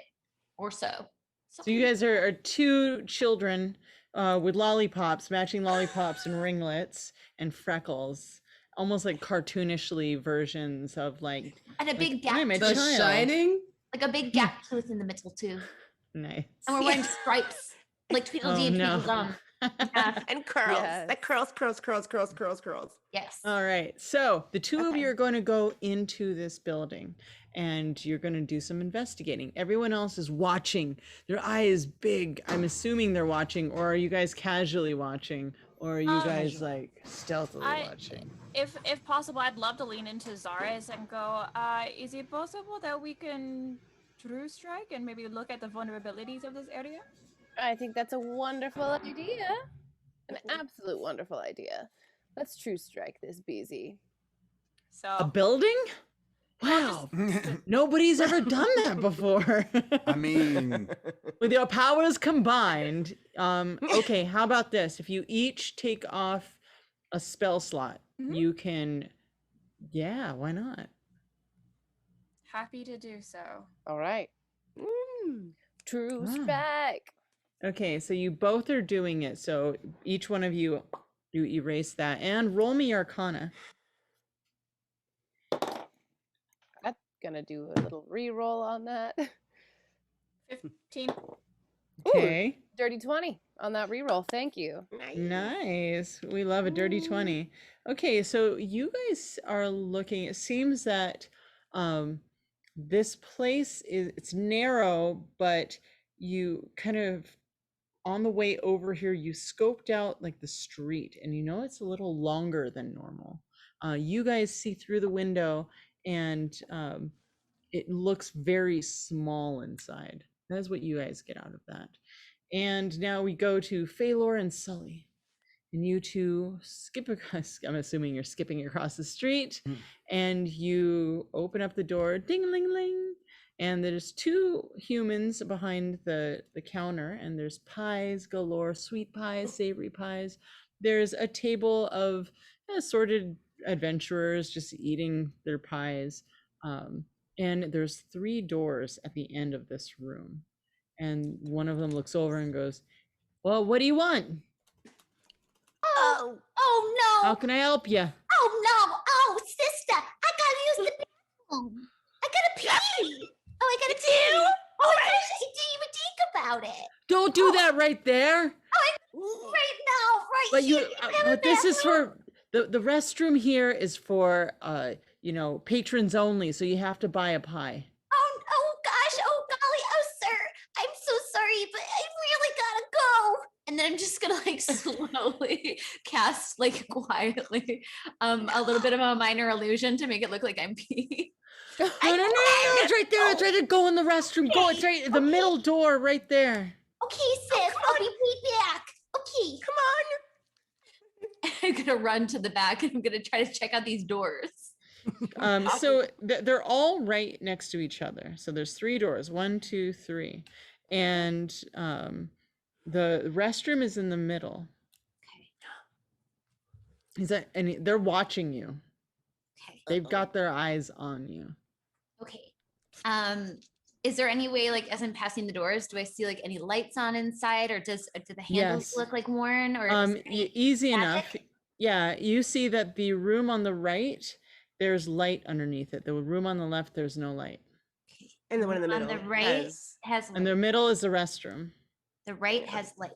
or so. So you guys are two children with lollipops, matching lollipops and ringlets and freckles, almost like cartoonishly versions of like. And a big gap I'm a The child. Shining? like a big gap tooth in the middle too. Nice. And we're wearing stripes, like Tweedledee and no. Tweedledum. Yeah. And curls. Yes. That curls. Yes. All right. So the two of you are going to go into this building and you're going to do some investigating. Everyone else is watching. Their eye is big. I'm assuming they're watching, or are you guys casually watching? Or are you guys like stealthily watching? If possible, I'd love to lean into Zaris and go, is it possible that we can true strike and maybe look at the vulnerabilities of this area? I think that's a wonderful idea. An absolute wonderful idea. Let's true strike this, BZ. So A building? Wow. Nobody's ever done that before. I mean, With your powers combined, okay, how about this? If you each take off a spell slot, you can, yeah, why not? happy to do so. All right. True Ah. strike. Okay, so you both are doing it. So each one of you erase that and roll me Arcana. I'm gonna do a little re-roll on that. 15. Okay. Dirty 20 on that re-roll. Thank you. Nice. We love a dirty 20. Okay, so you guys are looking, it seems that this place it's narrow, but you kind of on the way over here, you scoped out like the street and you know it's a little longer than normal. You guys see through the window and it looks very small inside. That's what you guys get out of that. And now we go to Phalor and Sully. and you two skip across. I'm assuming you're skipping across the street, and you open up the door, ding-a-ling-ling, and there's two humans behind the counter, and there's pies galore, sweet pies, savory pies. There's a table of assorted adventurers just eating their pies, and there's 3 doors at the end of this room, and one of them looks over and goes, "Well, what do you want? Oh, Oh How no! can I help you?" Oh no! Oh, sister, I gotta use the bathroom. I gotta pee. Oh, I gotta pee. Oh my gosh, I didn't even think about it. Don't do that right there. Right now, right But here. you, You have a but this is bathroom? for the restroom here is for patrons only. So you have to buy a pie. Oh gosh, oh golly, oh sir, I'm so sorry, but I really gotta go. And then I'm just gonna like slowly cast like quietly a little bit of a minor illusion to make it look like I'm peeing. No, it's right there. It's right there. Go in the restroom. Go. It's right the middle door right there. Okay, sis, I'll be right back. Okay, come on. I'm gonna run to the back and I'm gonna try to check out these doors. So they're all right next to each other. So there's 3 doors, 1, 2, 3, and the restroom is in the middle. And they're watching you. Okay. They've got their eyes on you. Okay. Is there any way, like, as I'm passing the doors, do I see like any lights on inside, or do the handles Yes. look like worn? Or Easy static? enough. Yeah, you see that the room on the right, there's light underneath it. The room on the left, there's no light. And the one in the On middle the right has And light. the middle is the restroom. The right has light.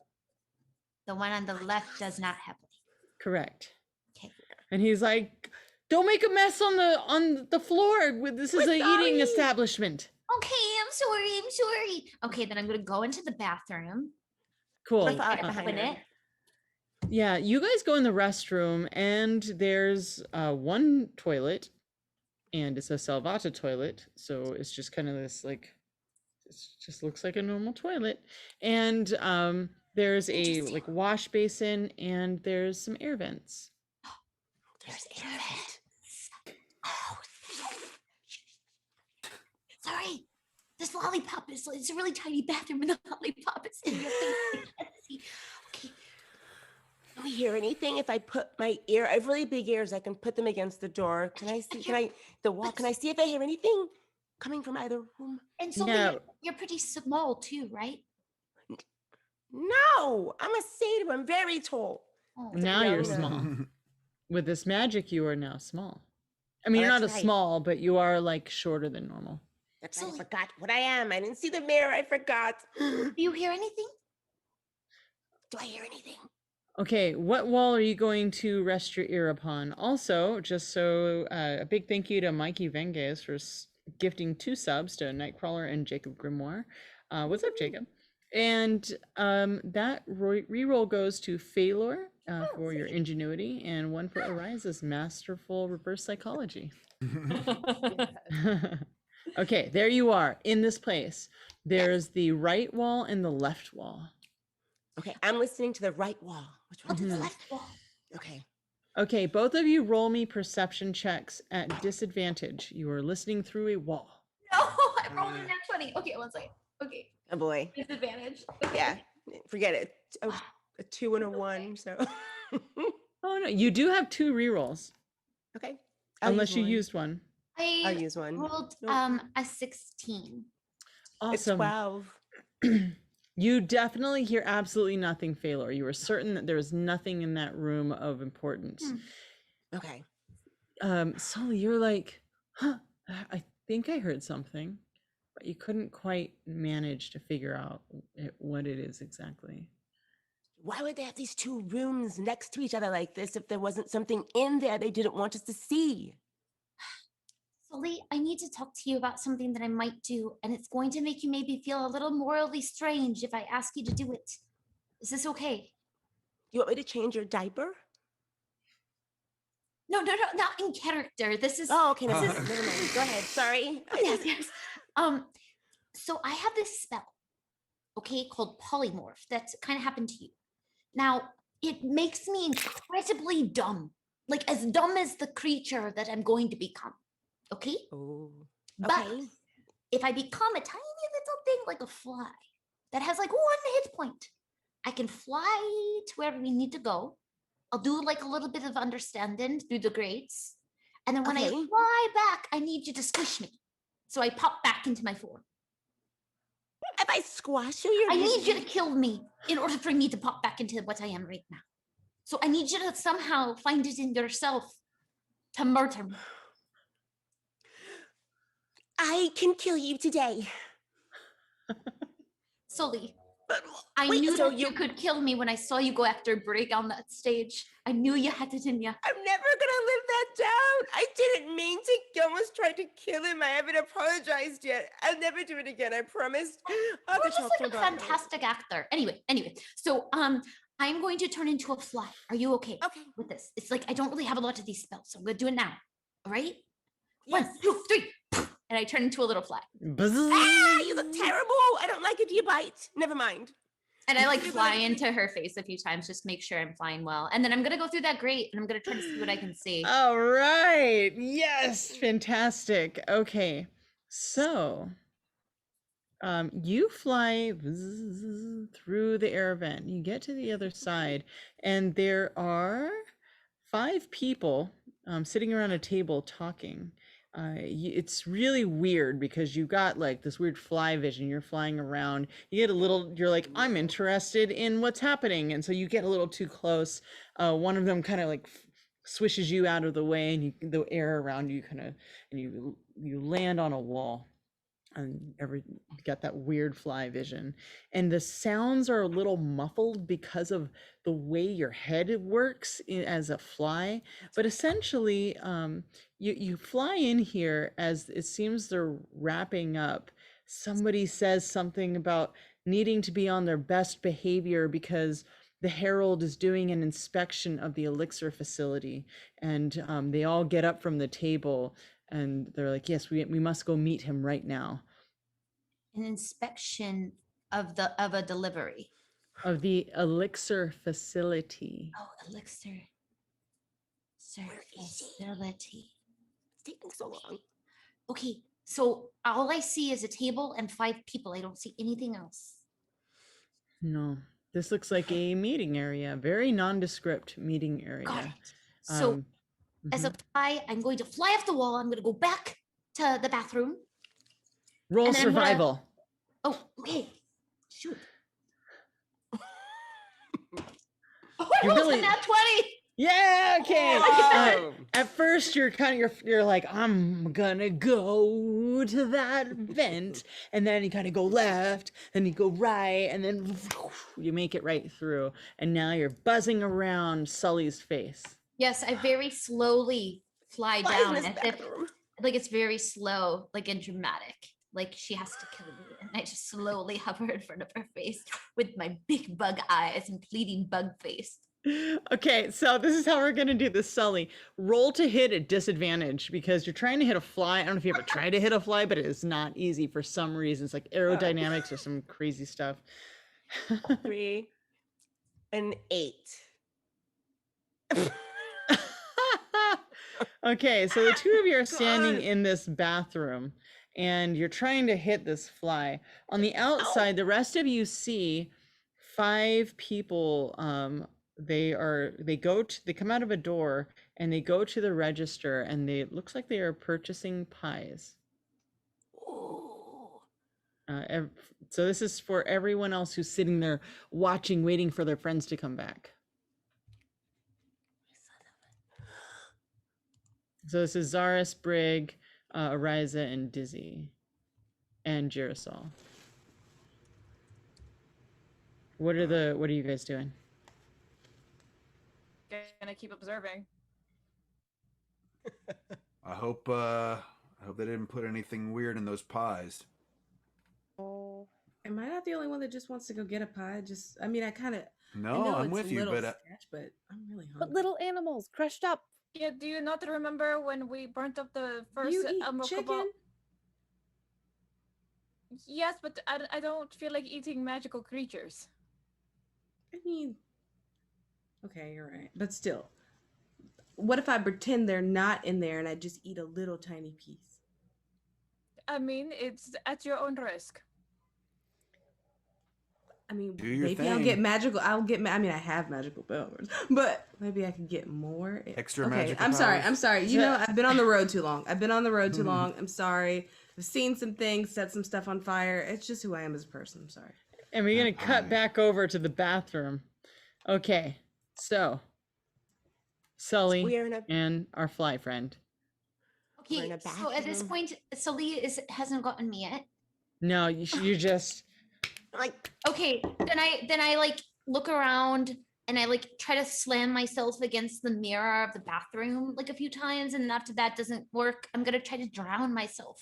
The one on the left does not have light. Correct. Okay. And he's like, "Don't make a mess on the floor. This is We're a sorry." eating establishment." Okay, I'm sorry. Okay, then I'm gonna go into the bathroom. Cool. We're fine behind Open her. it. Yeah, you guys go in the restroom, and there's one toilet, and it's a Salvata toilet, so it's just kind of this like, it just looks like a normal toilet, and there's a like wash basin, and there's some air vents. There's air vent. Oh, sorry. This lollipop it's a really tiny bathroom, and the lollipop is in your face. I can't see. Okay. Do we hear anything if I put my ear? I have really big ears. I can put them against the door. Can I see? Can I the wall? Can I see if I hear anything coming from either room? And so No. you're pretty small too, right? No, I'm a satyr. I'm very tall. Oh, Now No, you're no. small. With this magic, you are now small. I mean, Oh, you're not that's a right. small, but you are like shorter than normal. That's right. I forgot what I am. I didn't see the mirror. I forgot. do you hear anything? Do I hear anything? Okay, what wall are you going to rest your ear upon? Also, just so a big thank you to Mikey Venges for gifting 2 subs to Nightcrawler and Jacob Grimoire. What's up, Jacob? And that reroll goes to Phalor for your ingenuity, and 1 for Ariza's masterful reverse psychology. Okay, there you are in this place. There's the right wall and the left wall. Okay, I'm listening to the right wall. Which I'll one? do the left wall. Okay. Okay, both of you roll me perception checks at disadvantage. You are listening through a wall. No, I rolled a nat 20. Okay, one second. Okay, Oh boy. disadvantage. Okay. Yeah. Forget it. A 2 and a 1. So. Oh no, you do have 2 rerolls, Okay. I'll unless use you one. used one. I I'll use one. rolled Nope. a 16. It's Awesome. 12. You definitely hear absolutely nothing, Phalor. You were certain that there was nothing in that room of importance. Okay. Sully, you're like, huh, I think I heard something, but you couldn't quite manage to figure out what it is exactly. Why would they have these 2 rooms next to each other like this if there wasn't something in there they didn't want us to see? Sully, I need to talk to you about something that I might do, and it's going to make you maybe feel a little morally strange if I ask you to do it. Is this okay? You want me to change your diaper? No, not in character. This is Oh, okay. Never mind. Go ahead. Sorry. yes. So I have this spell, okay, called polymorph that kind of happened to you. Now, it makes me incredibly dumb. Like as dumb as the creature that I'm going to become. Okay? Oh. But Okay. if I become a tiny little thing like a fly that has like 1 hit point, I can fly to where we need to go. I'll do like a little bit of understanding through the grates. And then when I Okay. fly back, I need you to squish me. So I pop back into my form. If I squash you, you're I need you to kill me in order for me to pop back into what I am right now. So I need you to somehow find it in yourself to murder me. I can kill you today. Sully, But I wait, knew so that you could kill me when I saw you go after Brig on that stage. I knew you had it in you. I'm never gonna live that down. I didn't mean to. I almost tried to kill him. I haven't apologized yet. I'll never do it again. I promised. I'll You're have to just talk like to a him about it. fantastic actor. Anyway, so I'm going to turn into a fly. Are you okay Okay. with this? It's like I don't really have a lot of these spells, so I'm gonna do it now. All right? Yes. 1, 2, 3. And I turn into a little fly. Ah, you look terrible. I don't like it. Do you bite? Never mind. And I like You're fly gonna- into her face a few times just to make sure I'm flying well. And then I'm gonna go through that grate and I'm gonna try to see what I can see. All right. Yes. Fantastic. Okay. So you fly through the air vent. You get to the other side, and there are 5 people sitting around a table talking. It's really weird because you got like this weird fly vision. You're flying around. You get a little. You're like, I'm interested in what's happening, and so you get a little too close. One of them kind of like swishes you out of the way, and the air around you kind of, and you land on a wall. And got that weird fly vision, and the sounds are a little muffled because of the way your head works as a fly. But essentially, you fly in here as it seems they're wrapping up. Somebody says something about needing to be on their best behavior because the Herald is doing an inspection of the Elixir facility, and they all get up from the table. And they're like, yes, we must go meet him right now. An inspection of a delivery. Of the Elixir facility. Oh, Elixir. Where is he? Facility. It's taking so long. Okay, so all I see is a table and 5 people. I don't see anything else. No, this looks like a meeting area, very nondescript meeting area. Got it. So as a fly, I'm going to fly off the wall. I'm going to go back to the bathroom. Roll and then I'm gonna- survival. Oh, okay. Shoot. Oh, I You rolled really- a nat 20. Yeah, okay. Whoa. At first you're like, I'm gonna go to that vent, and then you kind of go left, then you go right, and then you make it right through, and now you're buzzing around Sully's face. Yes, I very slowly fly Why is down this as if bathroom? like it's very slow, like and dramatic. Like she has to kill me. And I just slowly hover in front of her face with my big bug eyes and pleading bug face. Okay, so this is how we're gonna do this, Sully. Roll to hit at disadvantage because you're trying to hit a fly. I don't know if you ever tried to hit a fly, but it is not easy for some reasons, like aerodynamics or some crazy stuff. 3 and 8. Okay, so the two of you are standing in this bathroom and you're trying to hit this fly. On the outside, the rest of you see 5 people. They come out of a door and they go to the register, and it looks like they are purchasing pies. Ooh. So this is for everyone else who's sitting there watching, waiting for their friends to come back. So this is Zaris, Brig, Ariza, and Dizzy, and Girasol. What are you guys doing? Gonna keep observing. I hope they didn't put anything weird in those pies. Oh, am I not the only one that just wants to go get a pie? I mean, I No, know I'm it's with a you, little but sketch, but I'm really hungry. But little animals crushed up. Yeah, do you not remember when we burnt up the first You eat Elmo chicken? kebab? Yes, but I don't feel like eating magical creatures. I mean, Okay, you're right. But still, what if I pretend they're not in there and I just eat a little tiny piece? I mean, it's at your own risk. I mean, Do your maybe I'll get thing. magical. I mean, I have magical powers, but maybe I can get more. Extra Okay, magical I'm sorry. powers. I'm sorry. You know, I've been on the road too long. I'm sorry. I've seen some things, set some stuff on fire. It's just who I am as a person. I'm sorry. And we're going to cut back over to the bathroom. Okay, so Sully We're in a and our fly friend. We're in Okay, a so at this bathroom. point, Sully hasn't gotten me yet. No, you just like Okay, then I like look around and I like try to slam myself against the mirror of the bathroom like a few times, and after that doesn't work, I'm gonna try to drown myself.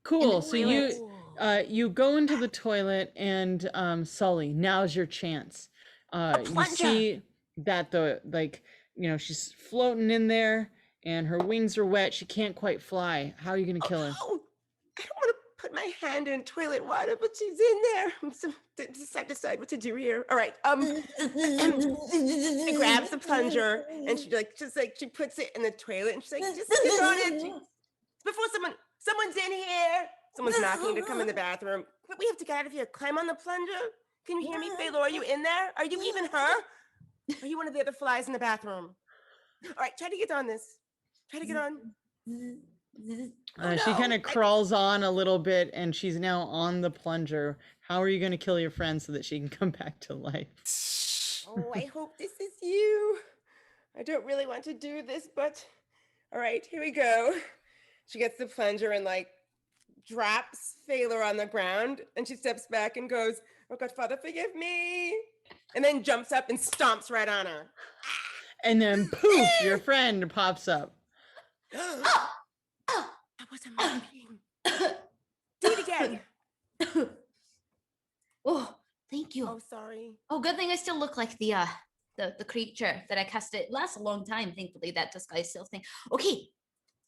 cool. So toilet. you go into the toilet and Sully, now's your chance. You plunger. see that she's floating in there and her wings are wet. She can't quite fly. How are you gonna kill her? Oh, I don't want to put my hand in toilet water, but she's in there. So decide what to do here. All right. She grabs the plunger and she she puts it in the toilet and she's like, just get on it. Before someone's in here. Someone's knocking to come in the bathroom. We have to get out of here. Climb on the plunger. Can you hear me, Phaelor? Are you in there? Are you even her? Are you one of the other flies in the bathroom? All right, try to get on this. Try to get on. She kind of crawls on a little bit and she's now on the plunger. How are you going to kill your friend so that she can come back to life? Oh, I hope this is you. I don't really want to do this, but all right, here we go. She gets the plunger and drops Phaelor on the ground and she steps back and goes, "Oh God, Father, forgive me." And then jumps up and stomps right on her. And then poof, your friend pops up. That was amazing. Do it again. Oh, thank you. Oh, sorry. Oh, good thing I still look like the creature that I cast. It lasts a long time, thankfully, that disguise self thing. Okay,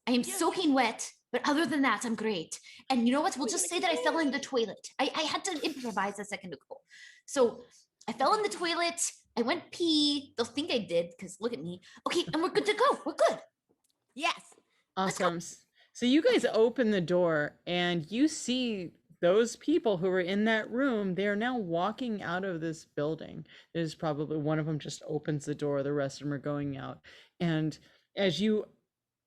I am soaking wet, but other than that, I'm great. And you know what? We'll just say that I fell in the toilet. I had to improvise a second ago. So I fell in the toilet. I went pee. They'll think I did because look at me. Okay, and we're good to go. We're good. Yes. Awesome. So you guys open the door and you see those people who were in that room. They are now walking out of this building. There's probably one of them just opens the door. The rest of them are going out. And as you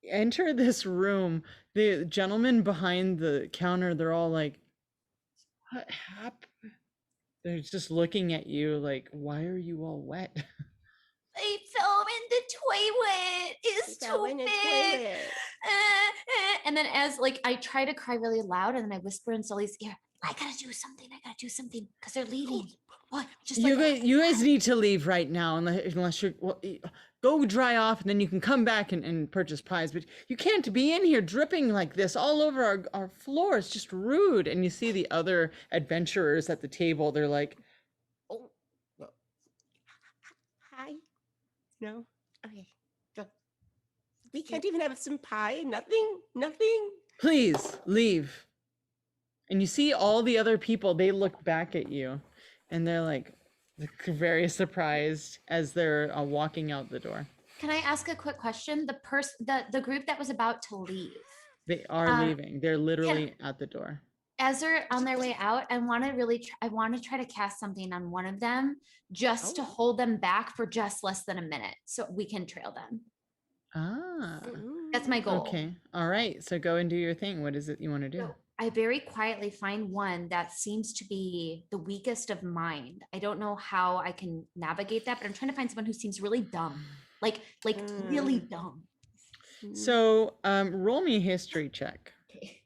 enter this room, the gentlemen behind the counter, they're all like, "What happened?" They're just looking at you like, "Why are you all wet?" I fell in the toilet. It's too big. And then as I try to cry really loud, and then I whisper in Sully's ear, I gotta do something because they're leaving. What? Just you guys need to leave right now unless you're go dry off and then you can come back and purchase pies, but you can't be in here dripping like this all over our floor. It's just rude. And you see the other adventurers at the table. They're like, "Oh, hi." No. Okay. Go. We can't even have some pie. Nothing. "Please leave." And you see all the other people, they look back at you and they're like very surprised as they're walking out the door. Can I ask a quick question? The group that was about to leave. They are leaving. They're literally at the door. As they're on their way out, I want to try to cast something on one of them just to hold them back for just less than a minute so we can trail them. That's my goal. Okay. All right. So go and do your thing. What is it you want to do? So I very quietly find one that seems to be the weakest of mind. I don't know how I can navigate that, but I'm trying to find someone who seems really dumb, like really dumb. So roll me a history check. Okay.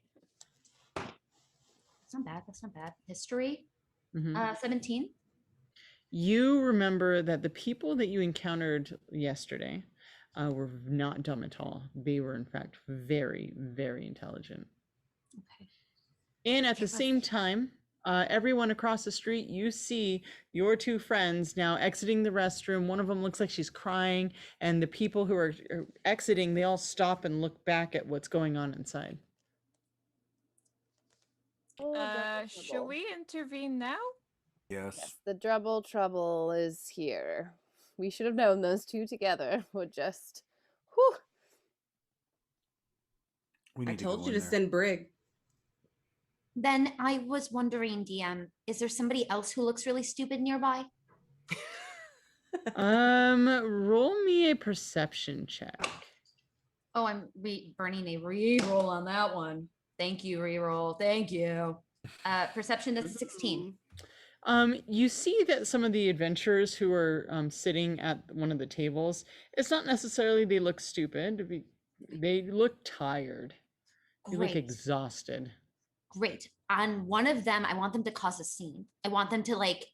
That's not bad. History, 17. You remember that the people that you encountered yesterday were not dumb at all. They were, in fact, very, very intelligent. Okay. And at the same time, everyone across the street, you see your two friends now exiting the restroom. One of them looks like she's crying, and the people who are exiting, they all stop and look back at what's going on inside. Should we intervene now? Yes. The trouble is here. We should have known those two together would just, whew. We I need told go you in to there. send Brig. Then I was wondering, DM, is there somebody else who looks really stupid nearby? Roll me a perception check. Oh, I'm burning a re-roll on that one. Thank you, re-roll. Thank you. Perception is 16. You see that some of the adventurers who are sitting at one of the tables, it's not necessarily they look stupid. They look tired. They look Great. exhausted. Great. On one of them, I want them to cause a scene. I want them to like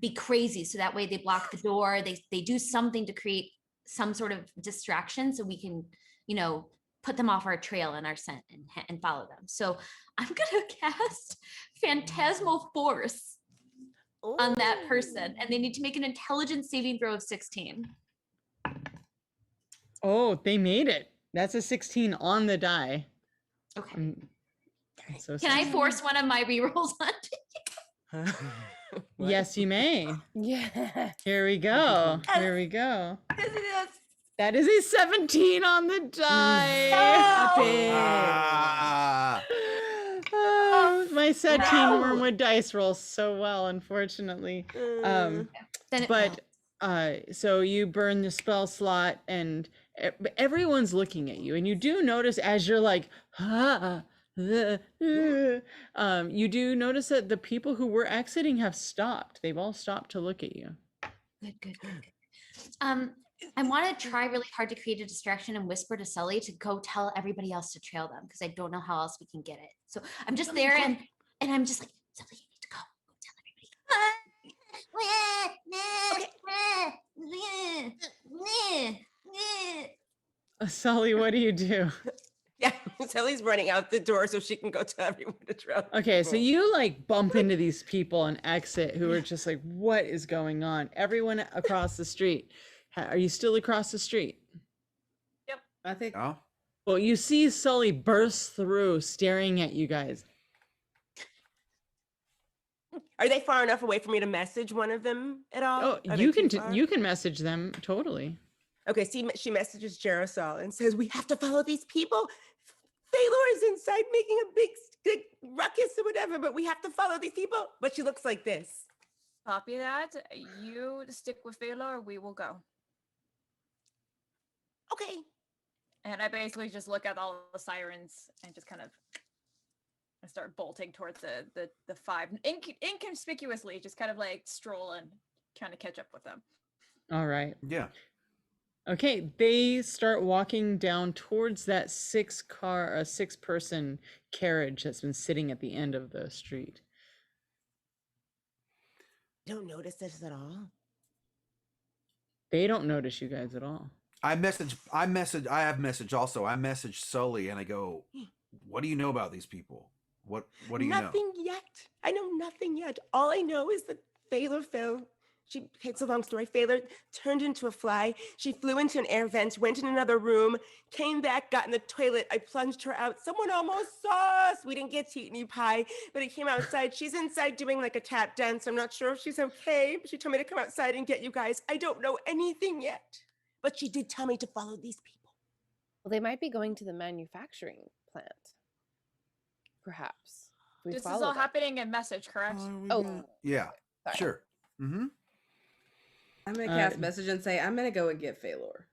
be crazy. So that way they block the door. They do something to create some sort of distraction so we can, you know, put them off our trail and our scent and follow them. So I'm gonna cast Phantasmal Force on that person, and they need to make an intelligence saving throw of 16. Oh, they made it. That's a 16 on the die. Okay. I'm so Can I sorry. force one of my rerolls onto Yes, you may. Yeah. Here we go. Here we go. That is a 17 on the die. Ah. Oh, my sad teen wormwood dice rolls so well, unfortunately. Then it But so you burn the spell slot, and everyone's looking at you, and you do notice as you're like, you do notice that the people who were exiting have stopped. They've all stopped to look at you. Good. I want to try really hard to create a distraction and whisper to Sully to go tell everybody else to trail them because I don't know how else we can get it. So I'm just there and I'm just like, Sully, you need to go tell everybody. Sully, what do you do? Yeah, Sally's running out the door so she can go tell everyone to trail. Okay, so you like bump into these people and exit who are just like, what is going on? Everyone across the street. Are you still across the street? Yep. I think. Oh. Well, you see Sully burst through, staring at you guys. Are they far enough away for me to message one of them at all? Oh, Are they you too can far? you can message them totally. Okay, see, she messages Jarosol and says, we have to follow these people. Thaylor is inside making a big ruckus or whatever, but we have to follow these people. But she looks like this. Copy that. You stick with Thaylor, we will go. Okay. And I basically just look at all the sirens and just kind of start bolting towards the five, inconspicuously, just kind of like strolling, trying to catch up with them. All right. Yeah. Okay, they start walking down towards that six-person carriage that's been sitting at the end of the street. Don't notice this at all. They don't notice you guys at all. I have message also. I message Sully and I go, what do you know about these people? What do you know? Nothing yet. I know nothing yet. All I know is that Thaylor fell. It's a long story. Thaylor turned into a fly. She flew into an air vent, went in another room, came back, got in the toilet. I plunged her out. Someone almost saw us. We didn't get to eat any pie, but it came outside. She's inside doing like a tap dance. I'm not sure if she's okay. She told me to come outside and get you guys. I don't know anything yet, but she did tell me to follow these people. Well, they might be going to the manufacturing plant. Perhaps. This is all happening in message, correct? Yeah. Sorry. Sure. Mm-hmm. I'm gonna cast message and say I'm gonna go and get Phaelor.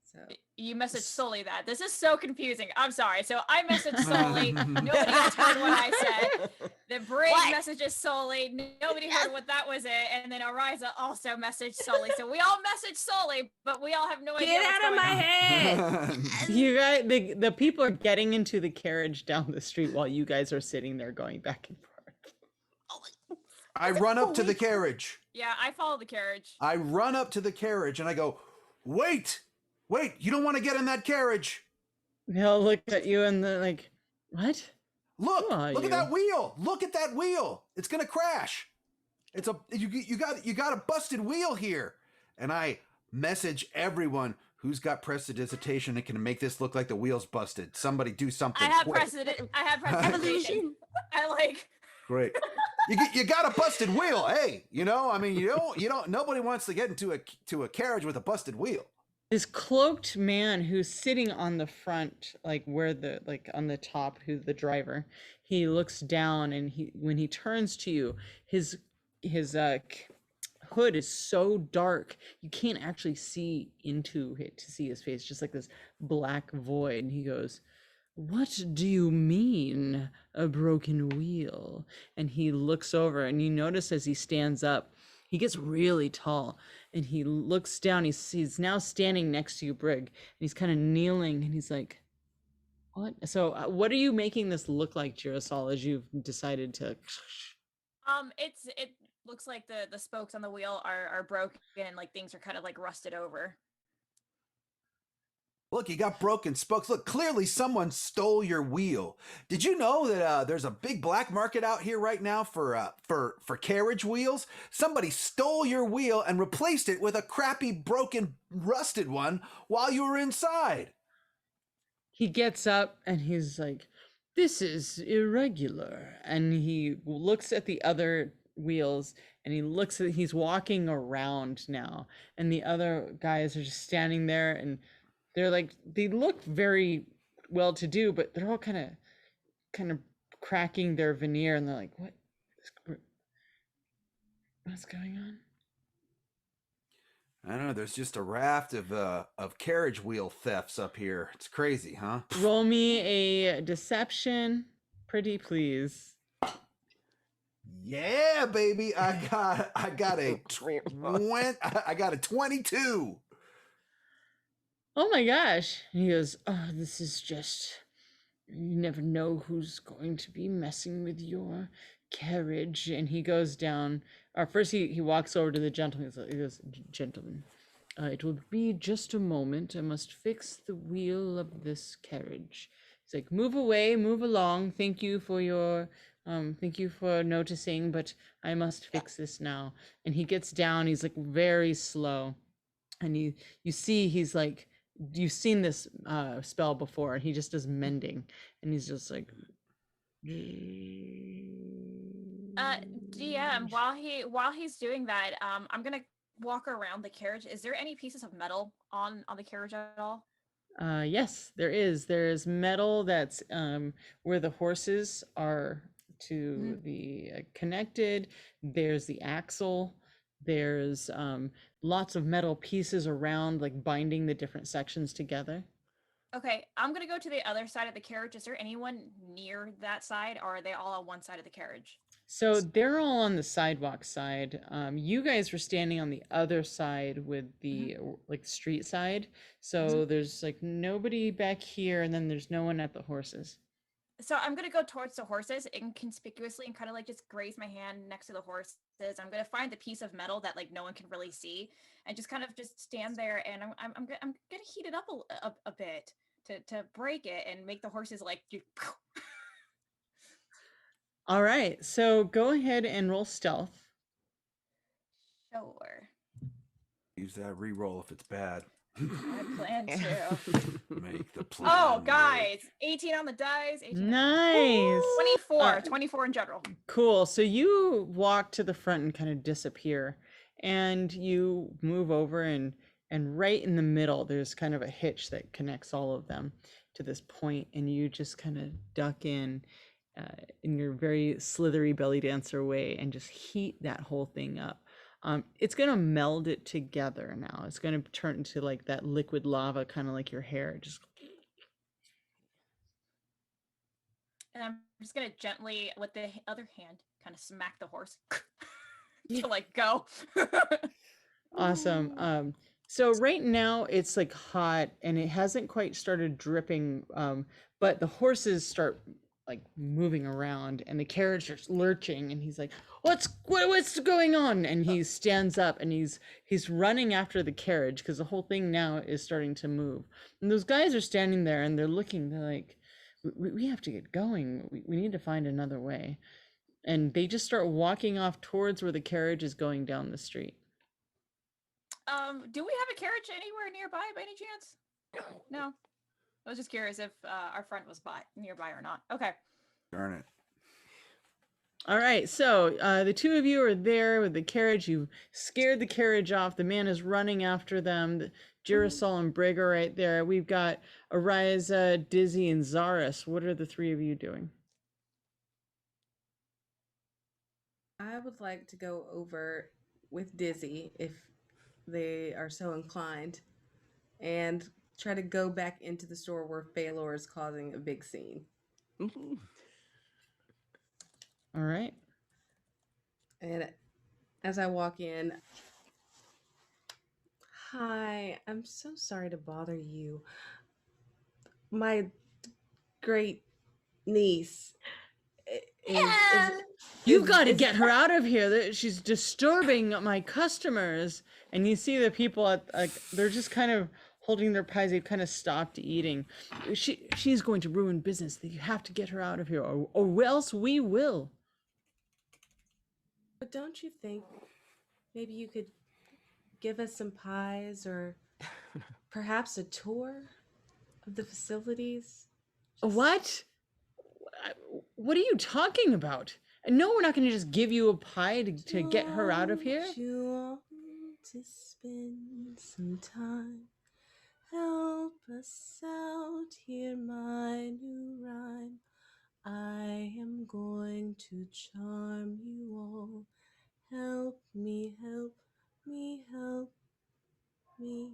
So You messaged Sully that. This is so confusing. I'm sorry. So I messaged Sully. Nobody else heard what I said. The Brig messages Sully. Nobody heard what that was it. And then Ariza also messaged Sully. So we all messaged Sully, but we all have no idea. Get out of my head! You guys, the people are getting into the carriage down the street while you guys are sitting there going back and forth. I run up to the carriage. Yeah, I follow the carriage. I run up to the carriage and I go, wait, you don't want to get in that carriage. They'll look at you and they're like, what? Look at that wheel. Look at that wheel. It's going to crash. You got a busted wheel here. And I message everyone who's got prestidigitation and can make this look like the wheel's busted. Somebody do something. I have quick. prestidigitation. I like Great. You got a busted wheel. Hey, I mean, you don't. Nobody wants to get into a carriage with a busted wheel. This cloaked man who's sitting on the front, like on the top, who's the driver. He looks down, and when he turns to you, his hood is so dark you can't actually see into it to see his face, just like this black void. And he goes, "What do you mean, a broken wheel?" And he looks over, and you notice as he stands up, he gets really tall, and he looks down. He's now standing next to you, Brig, and he's kind of kneeling, and he's like, "What?" So, what are you making this look like, Girasol, as you've decided to? It looks like the spokes on the wheel are broken, like things are kind of like rusted over. Look, you got broken spokes. Look, clearly someone stole your wheel. Did you know that there's a big black market out here right now for carriage wheels? Somebody stole your wheel and replaced it with a crappy, broken, rusted one while you were inside. He gets up and he's like, "This is irregular." And he looks at the other wheels, and he's walking around now, and the other guys are just standing there, and they look very well to do, but they're all kind of cracking their veneer, and they're like, what's going on? I don't know. There's just a raft of carriage wheel thefts up here. It's crazy, huh? Roll me a deception, pretty please. Yeah, baby. I got a 22. Oh my gosh. And he goes, "Oh, this is just, you never know who's going to be messing with your carriage." And he goes down. First, he walks over to the gentleman. He goes, "Gentlemen, it will be just a moment. I must fix the wheel of this carriage." He's like, "Move away, move along. Thank you for noticing, but I must fix this now." And he gets down. He's like very slow, and you see he's like, you've seen this spell before, and he just does mending, and he's just like, DM, while he's doing that, I'm gonna walk around the carriage. Is there any pieces of metal on the carriage at all? Yes, there's metal that's where the horses are to be connected. There's the axle. There's lots of metal pieces around, like binding the different sections together. Okay, I'm gonna go to the other side of the carriage. Is there anyone near that side, or are they all on one side of the carriage? So they're all on the sidewalk side. You guys were standing on the other side with the like street side. So there's like nobody back here, and then there's no one at the horses. So I'm gonna go towards the horses inconspicuously and kind of like just graze my hand next to the horses. I'm gonna find the piece of metal that like no one can really see, and just kind of just stand there, and I'm gonna heat it up a bit to break it and make the horses like. All right, so go ahead and roll stealth. Sure. Use that reroll if it's bad. I plan to. Make the plan. Oh, guys, 18 on the dice. 18 Nice. 24 in general. Cool. So you walk to the front and kind of disappear, and you move over, and right in the middle there's kind of a hitch that connects all of them to this point, and you just kind of duck in your very slithery belly dancer way and just heat that whole thing up. It's going to meld it together now. It's going to turn into like that liquid lava, kind of like your hair. And I'm just going to gently, with the other hand, kind of smack the horse to like go. Awesome. So right now it's like hot, and it hasn't quite started dripping, but the horses start like moving around, and the carriage starts lurching, and he's like, what's going on? And he stands up, and he's running after the carriage because the whole thing now is starting to move. And those guys are standing there, and they're looking, they're like, we have to get going. We need to find another way. And they just start walking off towards where the carriage is going down the street. Do we have a carriage anywhere nearby by any chance? No. I was just curious if our friend was nearby or not. Okay. Darn it. All right, so the two of you are there with the carriage. You scared the carriage off. The man is running after them. Girasol and Brig are right there. We've got Ariza, Dizzy, and Zaris. What are the three of you doing? I would like to go over with Dizzy if they are so inclined and try to go back into the store where Phalor is causing a big scene. All right. And as I walk in, hi, I'm so sorry to bother you. My great niece is You've got to get her out of here. She's disturbing my customers. And you see the people at they're just kind of holding their pies. They've kind of stopped eating. She's going to ruin business. You have to get her out of here, or else we will. But don't you think maybe you could give us some pies or perhaps a tour of the facilities? What? What are you talking about? No, we're not going to just give you a pie to get her out of here. Don't you want to spend some time? Help us out, hear my new rhyme. I am going to charm you all. Help me, help me, help me.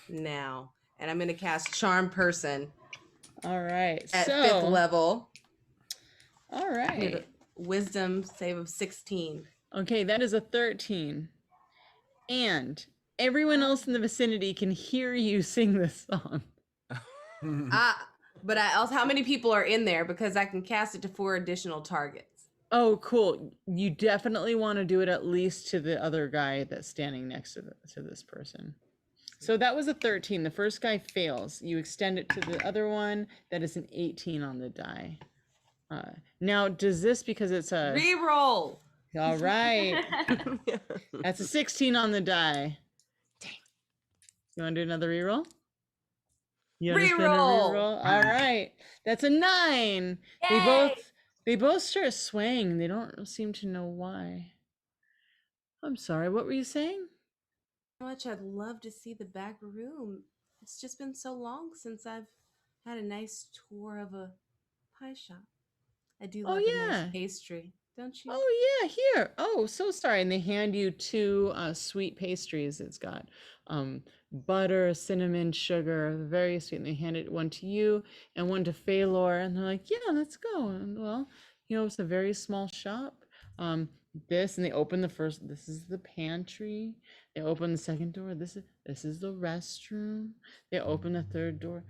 Now. And I'm going to cast Charm Person. All right. At 5th level. All right. Wisdom save of 16. Okay, that is a 13. And everyone else in the vicinity can hear you sing this song. But I also, how many people are in there? Because I can cast it to 4 additional targets. Oh, cool. You definitely want to do it at least to the other guy that's standing next to this person. So that was a 13. The first guy fails. You extend it to the other one. That is an 18 on the die. Now, does this, because it's a... Reroll! All right. That's a 16 on the die. Dang. You want to do another reroll? Reroll! All right. That's a 9. Yay! They both start swaying. They don't seem to know why. I'm sorry. What were you saying? How much I'd love to see the back room. It's just been so long since I've had a nice tour of a pie shop. I do love a nice pastry, don't you? Oh yeah, here. Oh, so sorry. And they hand you 2 sweet pastries. It's got butter, cinnamon, sugar, very sweet. And they handed one to you and one to Phalor. And they're like, yeah, let's go. And well, it's a very small shop. And they open the first, this is the pantry. They open the second door. This is the restroom. They open the third door.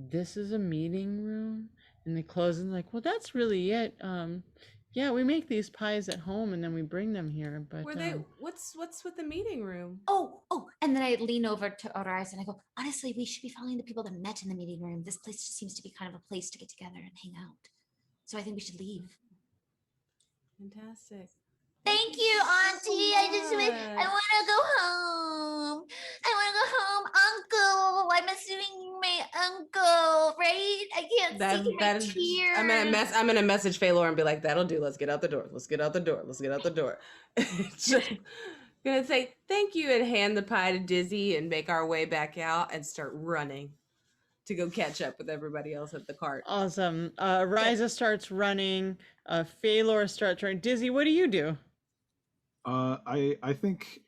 This is a meeting room. And they close and like, well, that's really it. Yeah, we make these pies at home and then we bring them here. But what's with the meeting room? Oh, and then I lean over to Arise and I go, honestly, we should be following the people that met in the meeting room. This place just seems to be kind of a place to get together and hang out. So I think we should leave. Fantastic. Thank you, Auntie. I want to go home. I want to go home, Uncle. I'm assuming my uncle, right? I can't see my tears. I'm gonna message Phalor and be like, "That'll do. Let's get out the door. Let's get out the door. Let's get out the door." Just gonna say thank you and hand the pie to Dizzy and make our way back out and start running to go catch up with everybody else at the cart. Awesome. Riza starts running. Phalor starts running. Dizzy, what do you do? I think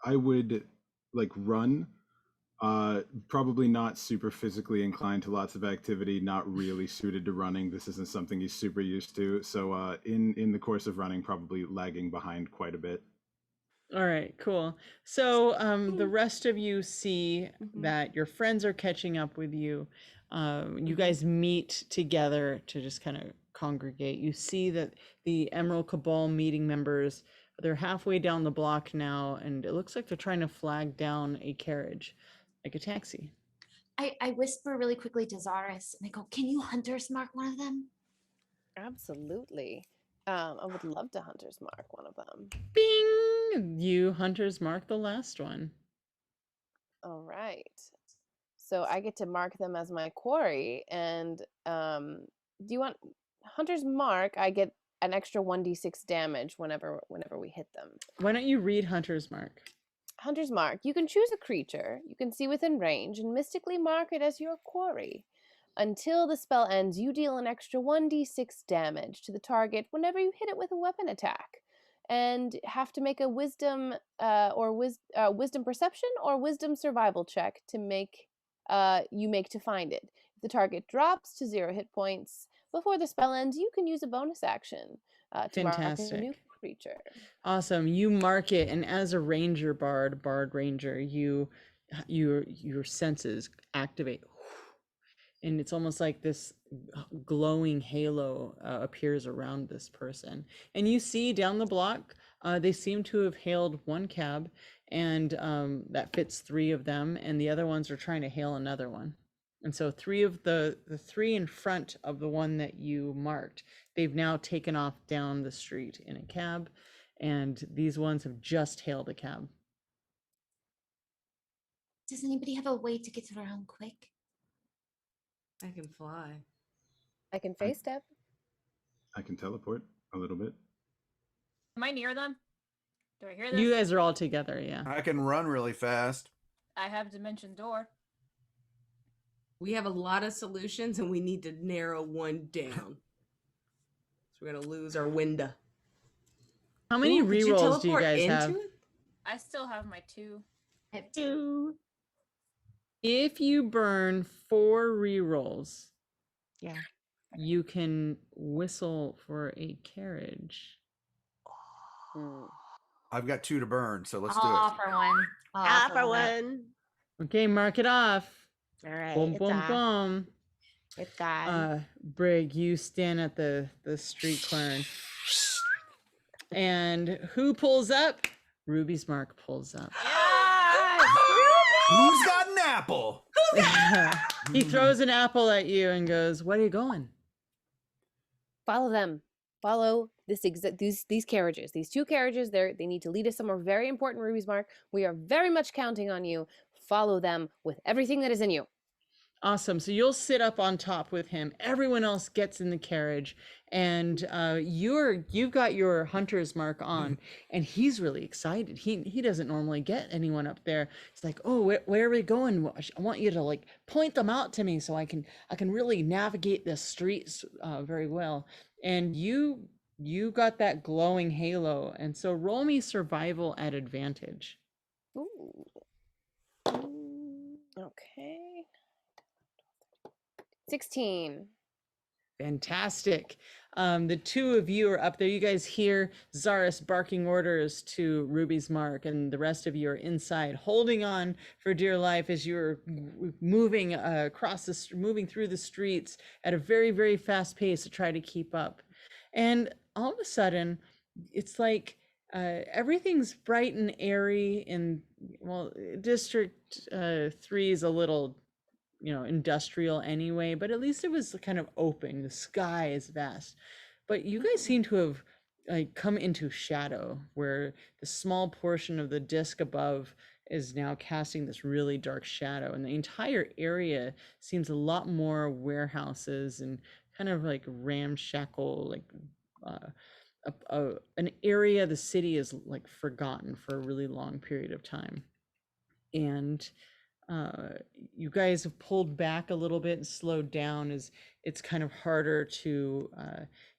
I would run. Probably not super physically inclined to lots of activity, not really suited to running. This isn't something he's super used to. So in the course of running, probably lagging behind quite a bit. All right, cool. So the rest of you see that your friends are catching up with you. You guys meet together to just kind of congregate. You see that the Emerald Cabal meeting members, they're halfway down the block now, and it looks like they're trying to flag down a carriage, like a taxi. I whisper really quickly to Zaris and I go, can you hunter's mark one of them? Absolutely. I would love to hunter's mark one of them. Bing! You hunters mark the last one. All right. So I get to mark them as my quarry. And do you want hunter's mark? I get an extra 1d6 damage whenever we hit them. Why don't you read Hunter's Mark? Hunter's Mark. You can choose a creature you can see within range and mystically mark it as your quarry. Until the spell ends, you deal an extra 1d6 damage to the target whenever you hit it with a weapon attack, and have to make a wisdom wisdom perception or wisdom survival check to make to find it. If the target drops to 0 hit points before the spell ends, you can use a bonus action to mark a new creature. Awesome. You mark it, and as a ranger bard ranger, your senses activate, and it's almost like this glowing halo appears around this person. And you see down the block, they seem to have hailed one cab, and that fits 3 of them, and the other ones are trying to hail another one. And so 3 of the 3 in front of the one that you marked, they've now taken off down the street in a cab, and these ones have just hailed a cab. Does anybody have a way to get around quick? I can fly. I can face step. I can teleport a little bit. Am I near them? Do I hear this? You guys are all together, yeah. I can run really fast. I have Dimension Door. We have a lot of solutions and we need to narrow one down. So we're gonna lose our window. How many rerolls do you guys have? I still have my 2. I have 2. If you burn 4 rerolls, Yeah, you can whistle for a carriage. I've got 2 to burn, so let's I'll do it. offer one. I'll offer one. Okay, mark it off. All right. Boom, it's boom, off. boom. It's gone. Brig, you stand at the street corner. And who pulls up? Ruby's Mark pulls up. Who's got an apple? He throws an apple at you and goes, "Where are you going?" Follow them. Follow these carriages. These 2 carriages. They need to lead us somewhere very important, Ruby's Mark. We are very much counting on you. Follow them with everything that is in you. Awesome. So you'll sit up on top with him. Everyone else gets in the carriage, and you've got your Hunter's Mark on, and he's really excited. He doesn't normally get anyone up there. It's like, "Oh, where are we going? I want you to like point them out to me so I can really navigate the streets very well." And you got that glowing halo, and so roll me survival at advantage. Ooh. Okay. 16. Fantastic. The 2 of you are up there. You guys hear Zaris barking orders to Ruby's Mark, and the rest of you are inside, holding on for dear life as you're moving moving through the streets at a very, very fast pace to try to keep up. And all of a sudden, it's like everything's bright and airy. And well, District 3 is a little industrial anyway, but at least it was kind of open. The sky is vast, but you guys seem to have like come into shadow, where the small portion of the disc above is now casting this really dark shadow, and the entire area seems a lot more warehouses and kind of like ramshackle, like an area the city is like forgotten for a really long period of time. And you guys have pulled back a little bit and slowed down, as it's kind of harder to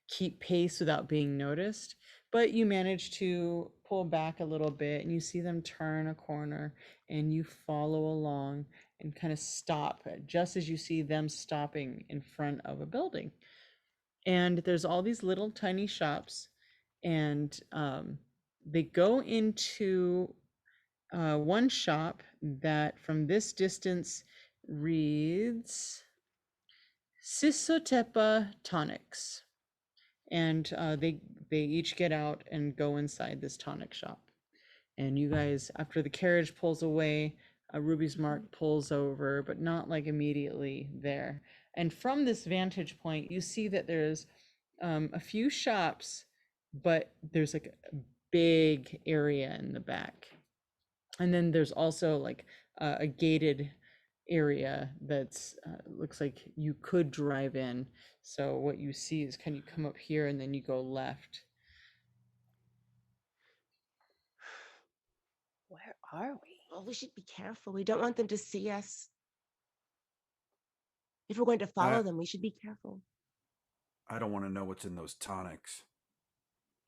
keep pace without being noticed, but you manage to pull back a little bit, and you see them turn a corner, and you follow along and kind of stop just as you see them stopping in front of a building. And there's all these little tiny shops, and they go into one shop that from this distance reads Sisotepa Tonics, and they each get out and go inside this tonic shop. And you guys, after the carriage pulls away, Ruby's Mark pulls over, but not like immediately there. And from this vantage point, you see that there's a few shops, but there's like a big area in the back. And then there's also like a gated area that's looks like you could drive in. So what you see is kind of you come up here and then you go left. Where are we? Well, we should be careful. We don't want them to see us. If we're going to follow them, we should be careful. I don't want to know what's in those tonics.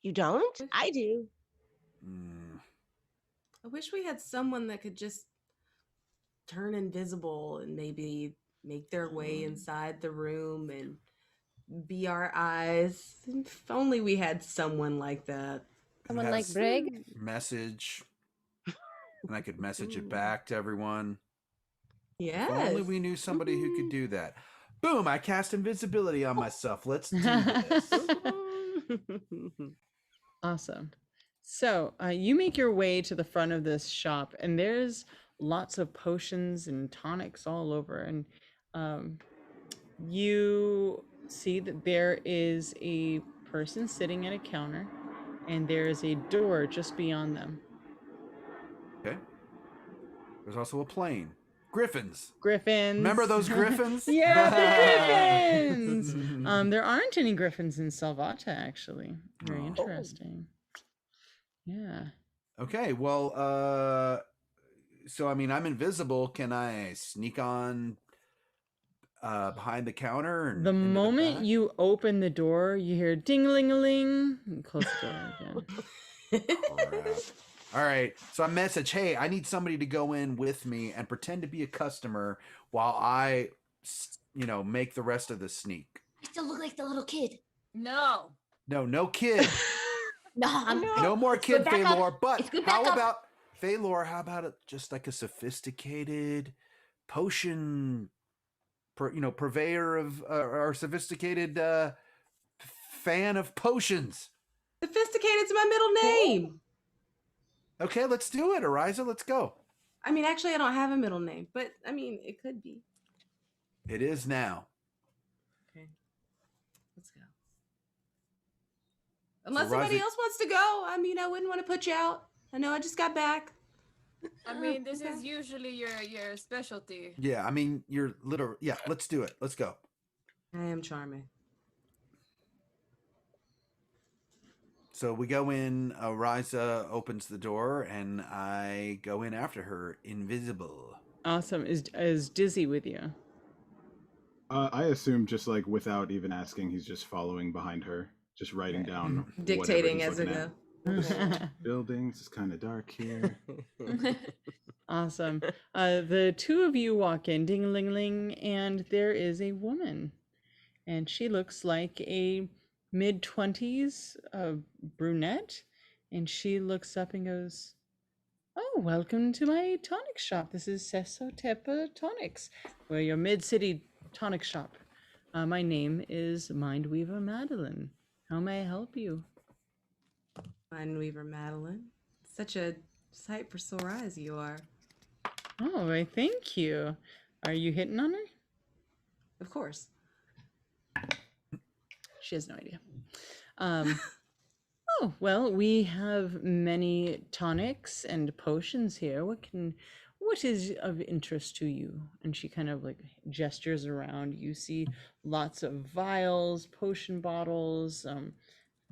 You don't? I do. I wish we had someone that could just turn invisible and maybe make their way inside the room and be our eyes. If only we had someone like that. Someone like Brig? Message. And I could message it back to everyone. Yes. If only we knew somebody who could do that. Boom, I cast invisibility on myself. Let's do this. Awesome. So you make your way to the front of this shop, and there's lots of potions and tonics all over. And you see that there is a person sitting at a counter, and there is a door just beyond them. Okay. There's also a plane. Griffins. Remember those griffins? Yeah, the griffins. There aren't any griffins in Salvata, actually. Very interesting. Yeah. Okay, well, so I mean, I'm invisible. Can I sneak on behind the counter? And the moment you open the door, you hear ding-a-ling-a-ling, and close the door again. Crap. All right, so I message, hey, I need somebody to go in with me and pretend to be a customer while I, make the rest of the sneak. I still look like the little kid. No. No kid. No more kid, Phaelor. But how about Phaelor? How about just like a sophisticated potion, purveyor of or sophisticated fan of potions? Sophisticated's my middle name. Okay, let's do it, Ariza. Let's go. I mean, actually, I don't have a middle name, but I mean, it could be. It is now. Okay, let's go. Unless somebody else wants to go, I mean, I wouldn't want to put you out. I know I just got back. I mean, this is usually your specialty. Yeah, I mean, you're literal. Yeah, let's do it. Let's go. I am charming. So we go in, Ariza opens the door, and I go in after her, invisible. Awesome. Is Dizzy with you? I assume just like without even asking, he's just following behind her, just writing down, dictating as we go. Buildings, it's kind of dark here. Awesome. The two of you walk in, ding-a-ling-ling, and there is a woman, and she looks like a mid-20s brunette, and she looks up and goes, "Oh, welcome to my tonic shop. This is Sesotepa Tonics. We're your mid-city tonic shop. My name is Mindweaver Madeline. How may I help you?" Mindweaver Madeline. Such a sight for sore eyes you are. Oh, I thank you. Are you hitting on her? Of course. She has no idea. Oh, well, we have many tonics and potions here. What is of interest to you? And she kind of like gestures around. You see lots of vials, potion bottles,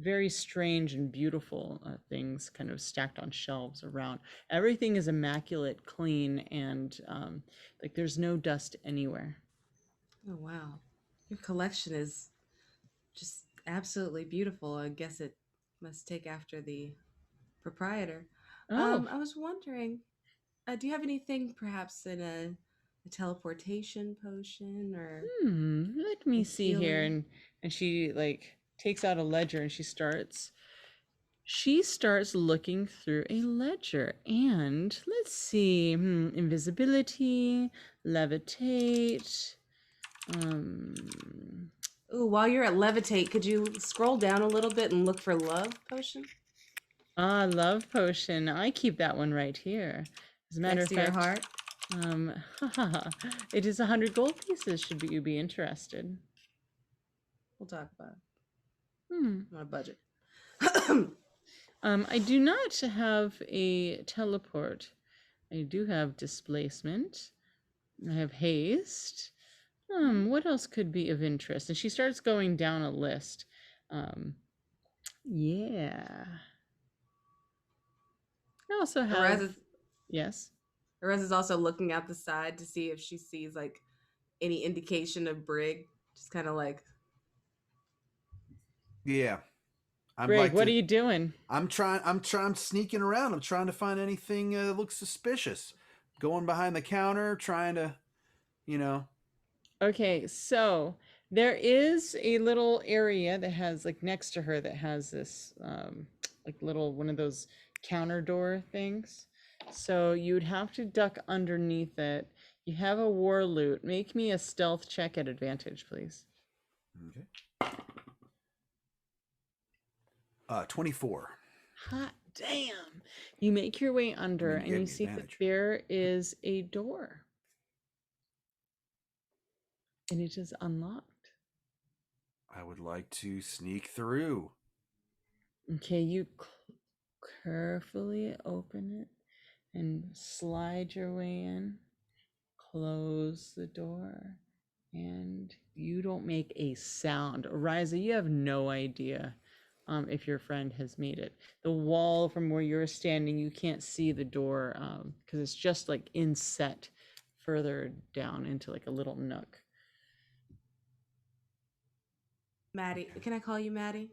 very strange and beautiful things kind of stacked on shelves around. Everything is immaculate, clean, and like there's no dust anywhere. Oh, wow. Your collection is just absolutely beautiful. I guess it must take after the proprietor. Oh. I was wondering, do you have anything perhaps in a teleportation potion or Let me see here. And she like takes out a ledger and she starts looking through a ledger. And let's see, invisibility, levitate. Ooh, while you're at levitate, could you scroll down a little bit and look for love potion? Love potion. I keep that one right here. As a matter Next of to fact, your heart? it is 100 gold pieces. Should you be interested? We'll talk about it. Hmm. On a budget. I do not have a teleport. I do have displacement. I have haste. What else could be of interest? And she starts going down a list. Yeah. I also Erez have, is, yes. Erez is also looking out the side to see if she sees like any indication of Brig. Just kind of like, Yeah. Brig, what are you doing? I'm sneaking around. I'm trying to find anything that looks suspicious. Going behind the counter, trying to, Okay, so there is a little area that has like next to her that has this like little one of those counter door things. So you'd have to duck underneath it. You have a war loot. Make me a stealth check at advantage, please. Okay. 24. Hot damn. You make your way under you and gave you me see that advantage. there is a door. And it is unlocked. I would like to sneak through. Okay, you carefully open it and slide your way in, close the door, and you don't make a sound. Riza, you have no idea if your friend has made it. The wall from where you're standing, you can't see the door because it's just like inset further down into like a little nook. Maddie, can I call you Maddie?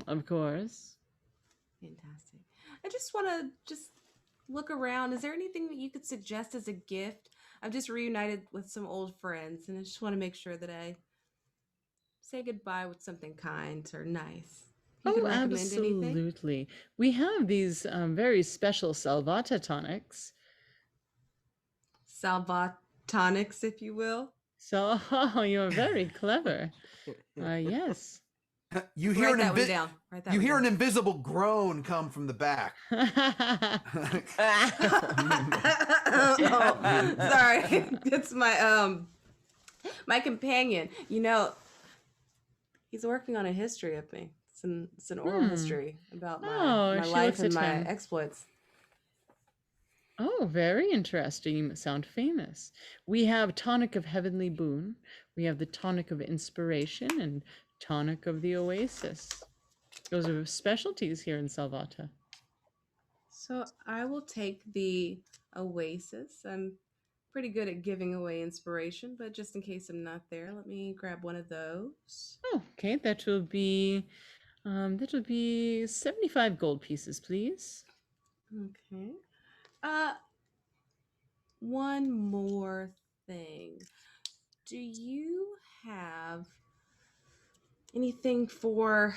Of course. Fantastic. I just want to just look around. Is there anything that you could suggest as a gift? I've just reunited with some old friends, and I just want to make sure that I say goodbye with something kind or nice. You could recommend anything? Absolutely. We have these very special Salvata tonics. Salvatonics, if you will. So, you're very clever. Yes. You hear Write that one down. Write that you one hear down. an invisible groan come from the back. Oh, sorry. It's my my companion. You know, he's working on a history of me. It's an oral history about my she life looks and at my him. exploits. Oh, very interesting. You sound famous. We have Tonic of Heavenly Boon. We have the Tonic of Inspiration and Tonic of the Oasis. Those are specialties here in Salvata. So I will take the Oasis. I'm pretty good at giving away inspiration, but just in case I'm not there, let me grab one of those. Oh, okay. That will be 75 gold pieces, please. Okay. One more thing. Do you have anything for,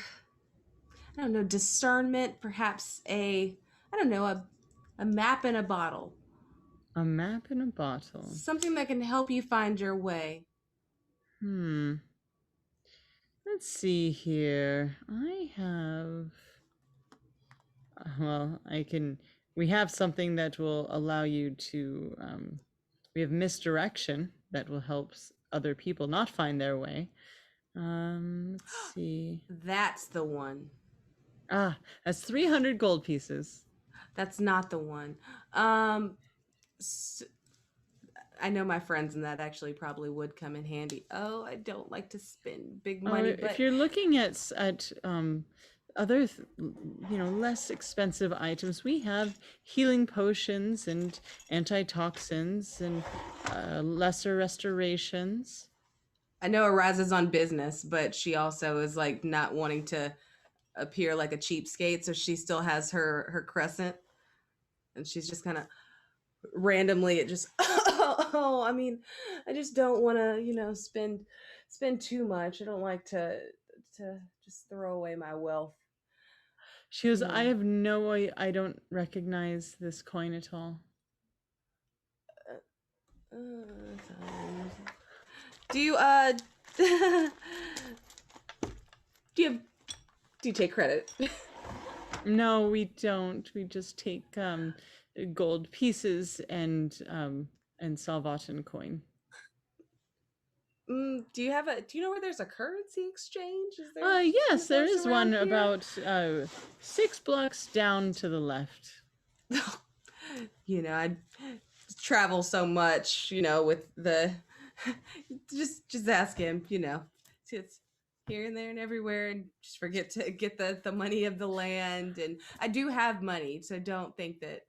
I don't know, discernment? Perhaps a map in a bottle. A map in a bottle. Something that can help you find your way. Let's see here. I have, we have something that will allow you to, we have misdirection that will help other people not find their way. Let's see. That's the one. That's 300 gold pieces. That's not the one. I know my friends and that actually probably would come in handy. Oh, I don't like to spend big money. But If you're looking at other, less expensive items, we have healing potions and antitoxins and lesser restorations. I know Araz is on business, but she also is like not wanting to appear like a cheapskate, so she still has her crescent, and she's just kind of randomly it just I mean, I just don't want to spend too much. I don't like to just throw away my wealth. She goes, I have no way. I don't recognize this coin at all. Do you do you take credit? No, we don't. We just take gold pieces and Salvatan coin. Do you know where there's a currency exchange? Is there? Yes, there is one here? about 6 blocks down to the left. I'd travel so much, with the just ask him, it's here and there and everywhere, and just forget to get the money of the land. And I do have money, so don't think that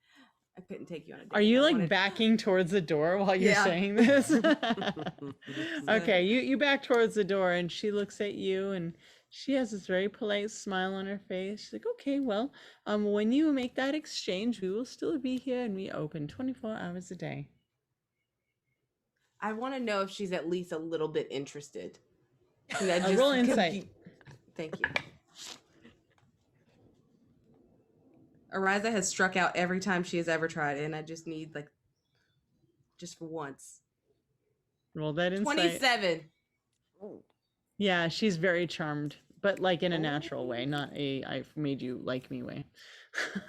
I couldn't take you on a date. Are you like backing towards the door while you're saying this? Okay, you back towards the door, and she looks at you, and she has this very polite smile on her face. She's like, okay, well, when you make that exchange, we will still be here, and we open 24 hours a day. I want to know if she's at least a little bit interested. Roll insight. Thank you. Ariza has struck out every time she has ever tried, and I just need just for once. Roll that insight. 27. Yeah, she's very charmed, but like in a natural way, not a I've made you like me way.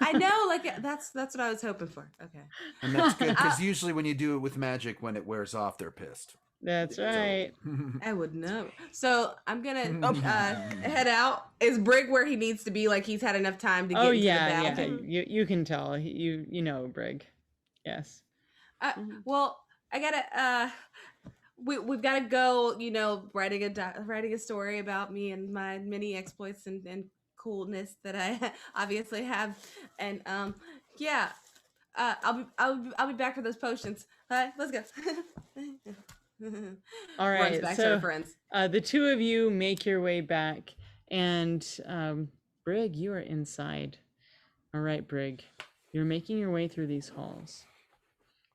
I know, that's what I was hoping for. Okay. And that's good, because usually when you do it with magic, when it wears off, they're pissed. That's right. I would know. So I'm gonna head out. Is Brig where he needs to be? Like he's had enough time to get into the battle? Yeah. You can tell. You know Brig. Yes. Well, I gotta. We've got to go. Writing a story about me and my many exploits and coolness that I obviously have. And yeah. I'll be back for those potions. All right, let's go. All right, back so to our friends. The two of you make your way back, and Brig, you are inside. All right, Brig, you're making your way through these halls,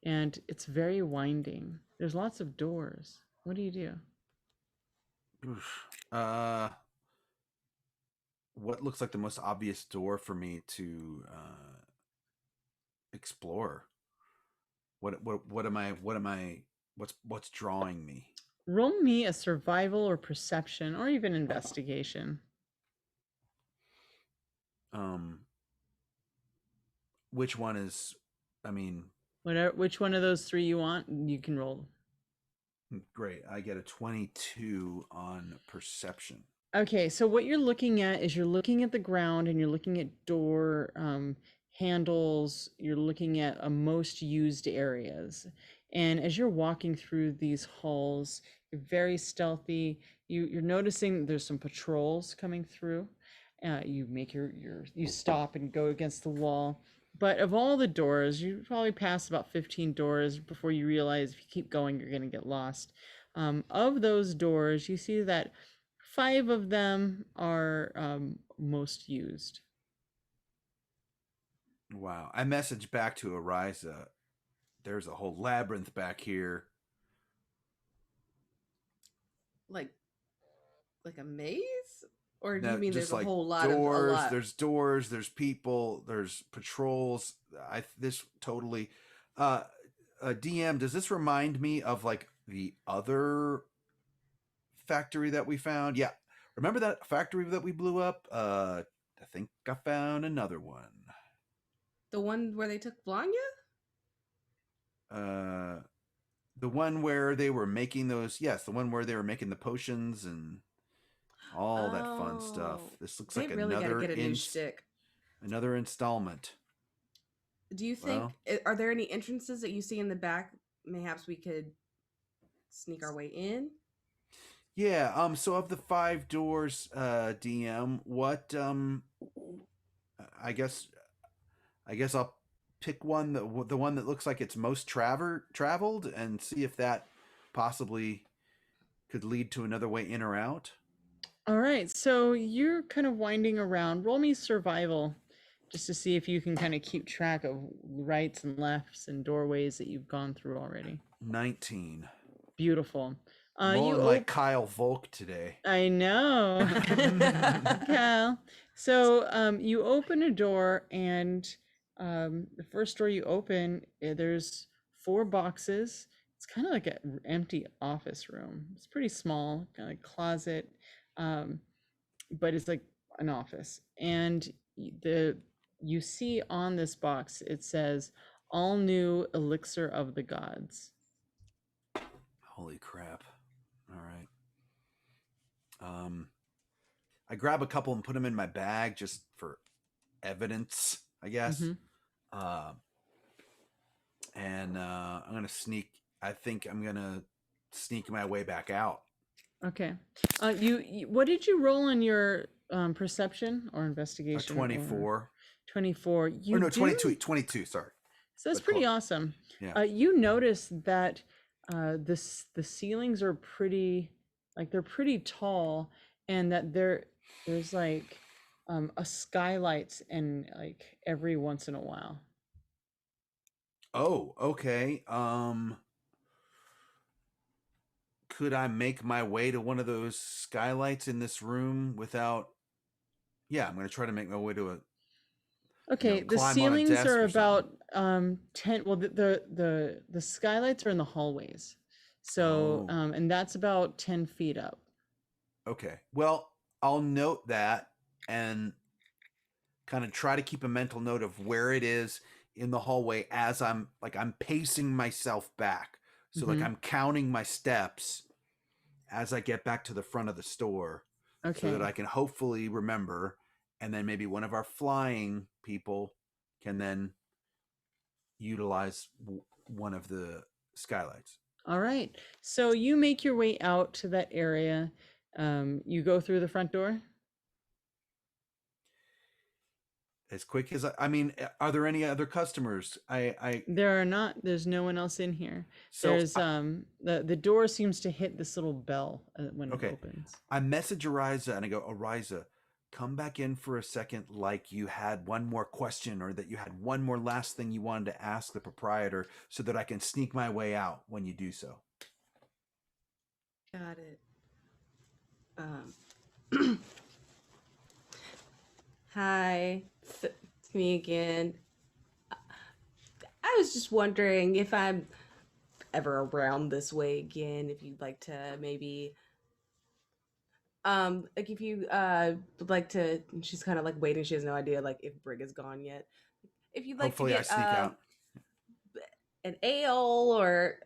and it's very winding. There's lots of doors. What do you do? What looks like the most obvious door for me to explore? What's drawing me? Roll me a survival or perception or even investigation. Which one is, which one of those three you want, you can roll. Great. I get a 22 on perception. Okay, so what you're looking at is you're looking at the ground, and you're looking at door handles. You're looking at most used areas. And as you're walking through these halls, you're very stealthy. You're noticing there's some patrols coming through. You make you stop and go against the wall. But of all the doors, you probably pass about 15 doors before you realize if you keep going, you're going to get lost. Of those doors, you see that 5 of them are most used. Wow. I messaged back to Ariza. There's a whole labyrinth back here. Like a maze? Or do you mean there's a whole lot doors, of There's doors, there's people, there's patrols. This totally DM, does this remind me of like the other factory that we found? Yeah. Remember that factory that we blew up? I think I found another one. The one where they took Vlahnya? The one where they were making the one where they were making the potions and all that fun stuff. This looks like really another get a new shtick. Another installment. Do you think are there any entrances that you see in the back? Mayhaps we could sneak our way in. Yeah. So of the 5 doors, DM, what? I guess I'll pick one the one that looks like it's most traveled, and see if that possibly could lead to another way in or out. All right, so you're kind of winding around. Roll me survival, just to see if you can kind of keep track of rights and lefts and doorways that you've gone through already. 19. Beautiful. Rolling like Kyle Volk today. I know. Kyle. So you open a door, and the first door you open, there's 4 boxes. It's kind of like an empty office room. It's pretty small, kind of closet. But it's like an office, and you see on this box it says all new Elixir of the Gods. Holy crap. All right. I grab a couple and put them in my bag just for evidence, I guess. and I'm gonna sneak. I think I'm gonna sneak my way back out. Okay. What did you roll on your perception or A investigation? 24. 24. Or You no, do? 22. 22. Sorry. So that's But pretty close. awesome. Yeah. You notice that the ceilings are pretty, like they're pretty tall, and that there's like a skylights in like every once in a while. Oh, okay. Could I make my way to one of those skylights in this room without? Yeah, I'm gonna try to make my way to a. Okay, the climb on a ceilings desk are or something. about 10, well the skylights are in the hallways. So Oh. and that's about 10 feet up. Okay. Well, I'll note that and kind of try to keep a mental note of where it is in the hallway as I'm pacing myself back. So like Mhm. I'm counting my steps as I get back to the front of the store so that Okay. I can hopefully remember, and then maybe one of our flying people can then utilize one of the skylights. All right. So you make your way out to that area. You go through the front door? As quick as I mean, are there any other customers? There are not. There's no one else in here. So There's the door seems to hit this little bell when it Okay. opens. I message Ariza and I go, Ariza, come back in for a second like you had one more question or that you had one more last thing you wanted to ask the proprietor so that I can sneak my way out when you do so. Got it. Hi, it's me again. I was just wondering if I'm ever around this way again, if you'd like to maybe like if you would like to, and she's kind of like waiting, she has no idea like if Brig is gone yet. If you'd like Hopefully to I get sneak out. an ale or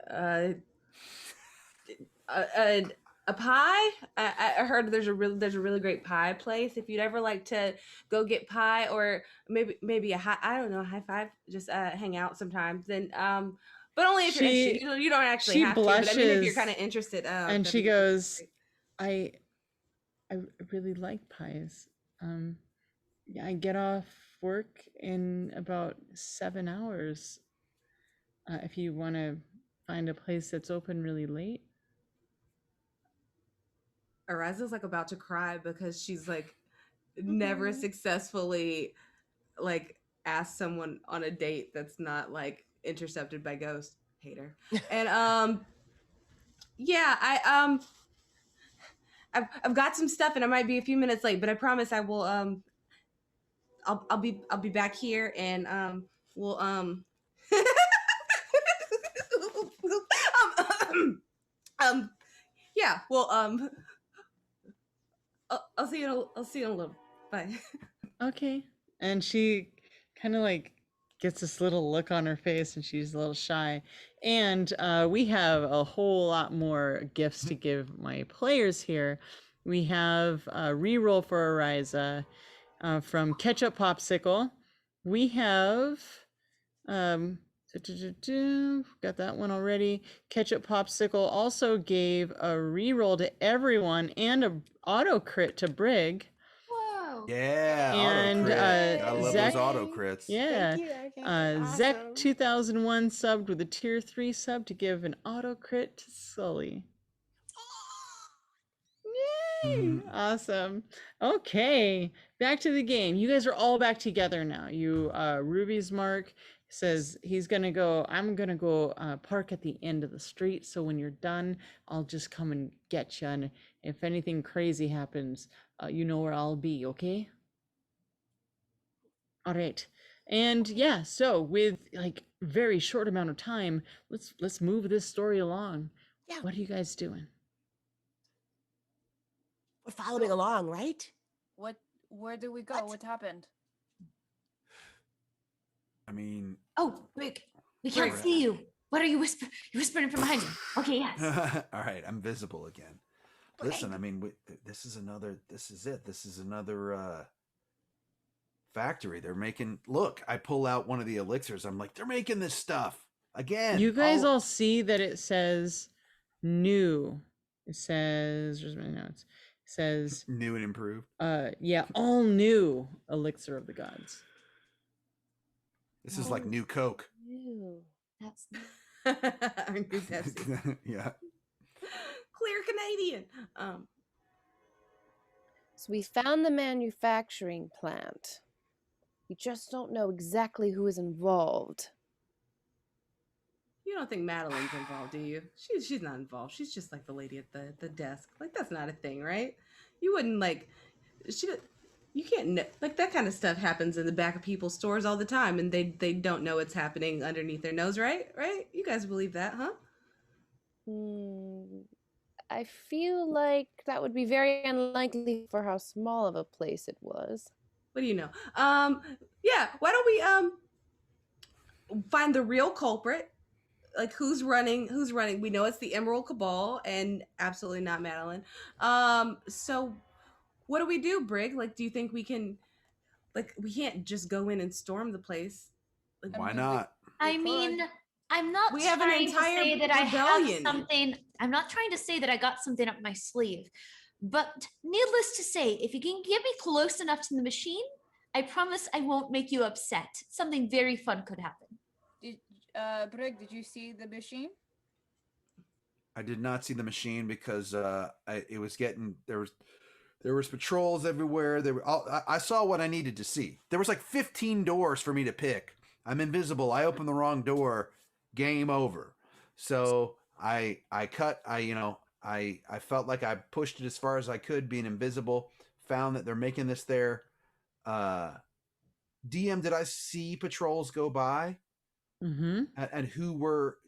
a pie. I heard there's a really great pie place. If you'd ever like to go get pie or maybe a high five, just hang out sometimes. Then but only if you're interested. You don't actually have to. But I mean, if you're kind of interested, and she goes, I really like pies. Yeah, I get off work in about 7 hours. If you want to find a place that's open really late. Ariza's like about to cry because she's like never successfully like asked someone on a date that's not like intercepted by ghosts. Hater. And yeah, I've got some stuff and I might be a few minutes late, but I promise I will I'll be back here and we'll yeah, well I'll see you in a little. Bye. Okay. And she kind of like gets this little look on her face and she's a little shy. And we have a whole lot more gifts to give my players here. We have a reroll for Ariza from Ketchup Popsicle. We have got that one already. Ketchup Popsicle also gave a reroll to everyone and a auto crit to Brig. Whoa. Yeah, And auto crit. I love Zek, those auto crits. yeah, Thank you. Okay, that's Zek awesome. 2001 subbed with a tier 3 sub to give an auto crit to Sully. Yay! Awesome. Okay, back to the game. You guys are all back together now. You, Ruby's Mark says he's gonna go. I'm gonna go park at the end of the street. So when you're done, I'll just come and get you. And if anything crazy happens, you know where I'll be. Okay. All right. And yeah, so with like very short amount of time, let's move this story along. Yeah. What are you guys doing? We're following along, right? Where do we go? What? What happened? I mean, Oh, Rick, we can't Rick. see you. What are you whispering? You're whispering from behind you. Okay, yes. all right, I'm visible again. Listen, I mean, this is it. This is another factory. They're making. Look, I pull out one of the elixirs. I'm like, they're making this stuff. again. You guys all see that it says new. It says, where's my notes? It says, new and improved. Yeah, all new Elixir of the Gods. This is like new Coke. Ew. That's Aren't you Pepsi? Yeah. Clear Canadian. So we found the manufacturing plant. We just don't know exactly who is involved. You don't think Madeline's involved, do you? She's not involved. She's just like the lady at the desk. Like, that's not a thing, right? You wouldn't like you can't know, like, that kind of stuff happens in the back of people's stores all the time, and they don't know it's happening underneath their nose, right? You guys believe that, huh? I feel like that would be very unlikely for how small of a place it was. What do you know? Yeah, why don't we find the real culprit? Like, who's running? We know it's the Emerald Cabal and absolutely not Madeline. So what do we do, Brig? Like, do you think we can, like, we can't just go in and storm the place? Like, why not? I mean, I'm not We have an trying to entire say that I have rebellion. something. I'm not trying to say that I got something up my sleeve. But needless to say, if you can get me close enough to the machine, I promise I won't make you upset. Something very fun could happen. Brig, did you see the machine? I did not see the machine because it was getting there was patrols everywhere. I saw what I needed to see. There was like 15 doors for me to pick. I'm invisible. I opened the wrong door. Game over. So I felt like I pushed it as far as I could, being invisible. Found that they're making this there. DM, did I see patrols go by? Mm-hmm. And who were?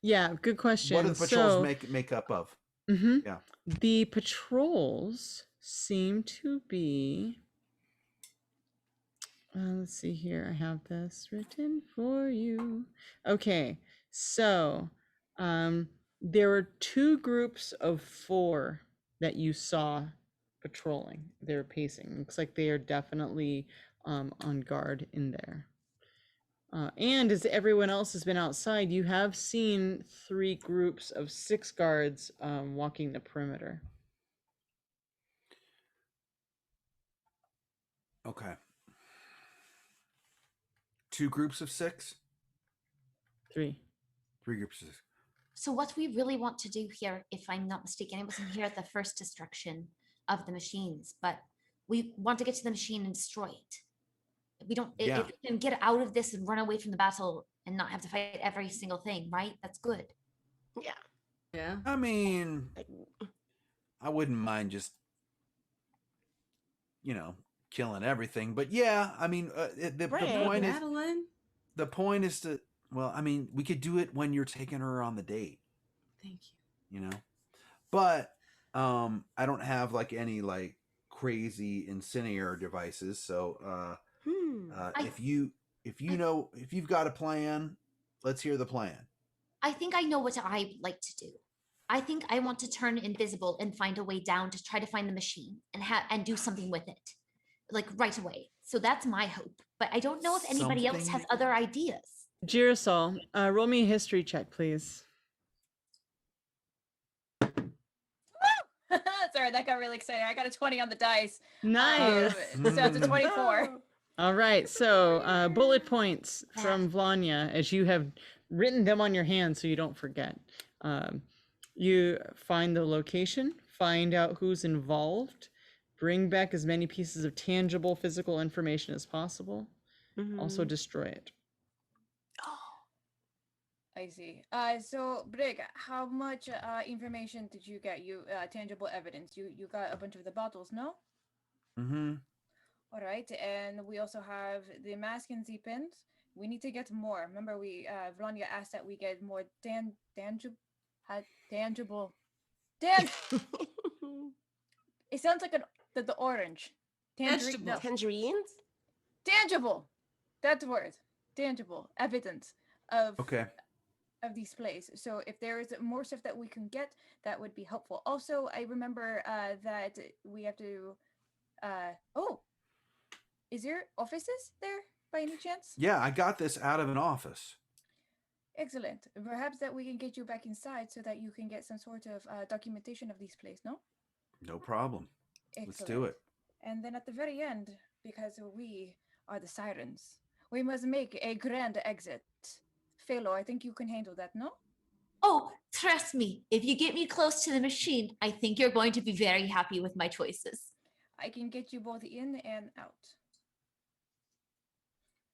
Yeah, good question. What do the patrols make up of? Mm-hmm. Yeah. The patrols seem to be. Let's see here. I have this written for you. Okay, so there were 2 groups of 4 that you saw patrolling. They're pacing. Looks like they are definitely on guard in there. And as everyone else has been outside, you have seen 3 groups of 6 guards walking the perimeter. Okay. 2 groups of 6? 3. 3 groups of 6. So what we really want to do here, if I'm not mistaken, I wasn't here at the first destruction of the machines, but we want to get to the machine and destroy it. We don't, Yeah. if we can get out of this and run away from the battle and not have to fight every single thing, right? That's good. Yeah. Yeah. I mean, I wouldn't mind just, killing everything. But yeah, I mean, the point is, Madeline. the point is to, well, I mean, we could do it when you're taking her on the date. Thank you. But I don't have like any like crazy incendiary devices. So if you've got a plan, let's hear the plan. I think I know what I'd like to do. I think I want to turn invisible and find a way down to try to find the machine and do something with it, like right away. So that's my hope. But I don't know if anybody else has other ideas. Girasol, roll me a history check, please. Sorry, that got really exciting. I got a 20 on the dice. Nice. So it's a 24. All right, so bullet points from Vlahnya as you have written them on your hand so you don't forget. You find the location, find out who's involved, bring back as many pieces of tangible physical information as possible, also destroy it. I see. So Brig, how much information did you get? You tangible evidence. You got a bunch of the bottles, no? Mm-hmm. All right, and we also have the mask and Z-pins. We need to get more. Remember, Vlahnya asked that we get more tangible. It sounds like the orange. Tangerines? Tangible. That's the word. Tangible evidence of these plays. So if there is more stuff that we can get, that would be helpful. Also, I remember that we have to. Is there offices there by any chance? Yeah, I got this out of an office. Excellent. Perhaps that we can get you back inside so that you can get some sort of documentation of this place, no? No problem. Let's do Excellent. it. And then at the very end, because we are the Sirens, we must make a grand exit. Phalo, I think you can handle that, no? Oh, trust me, if you get me close to the machine, I think you're going to be very happy with my choices. I can get you both in and out.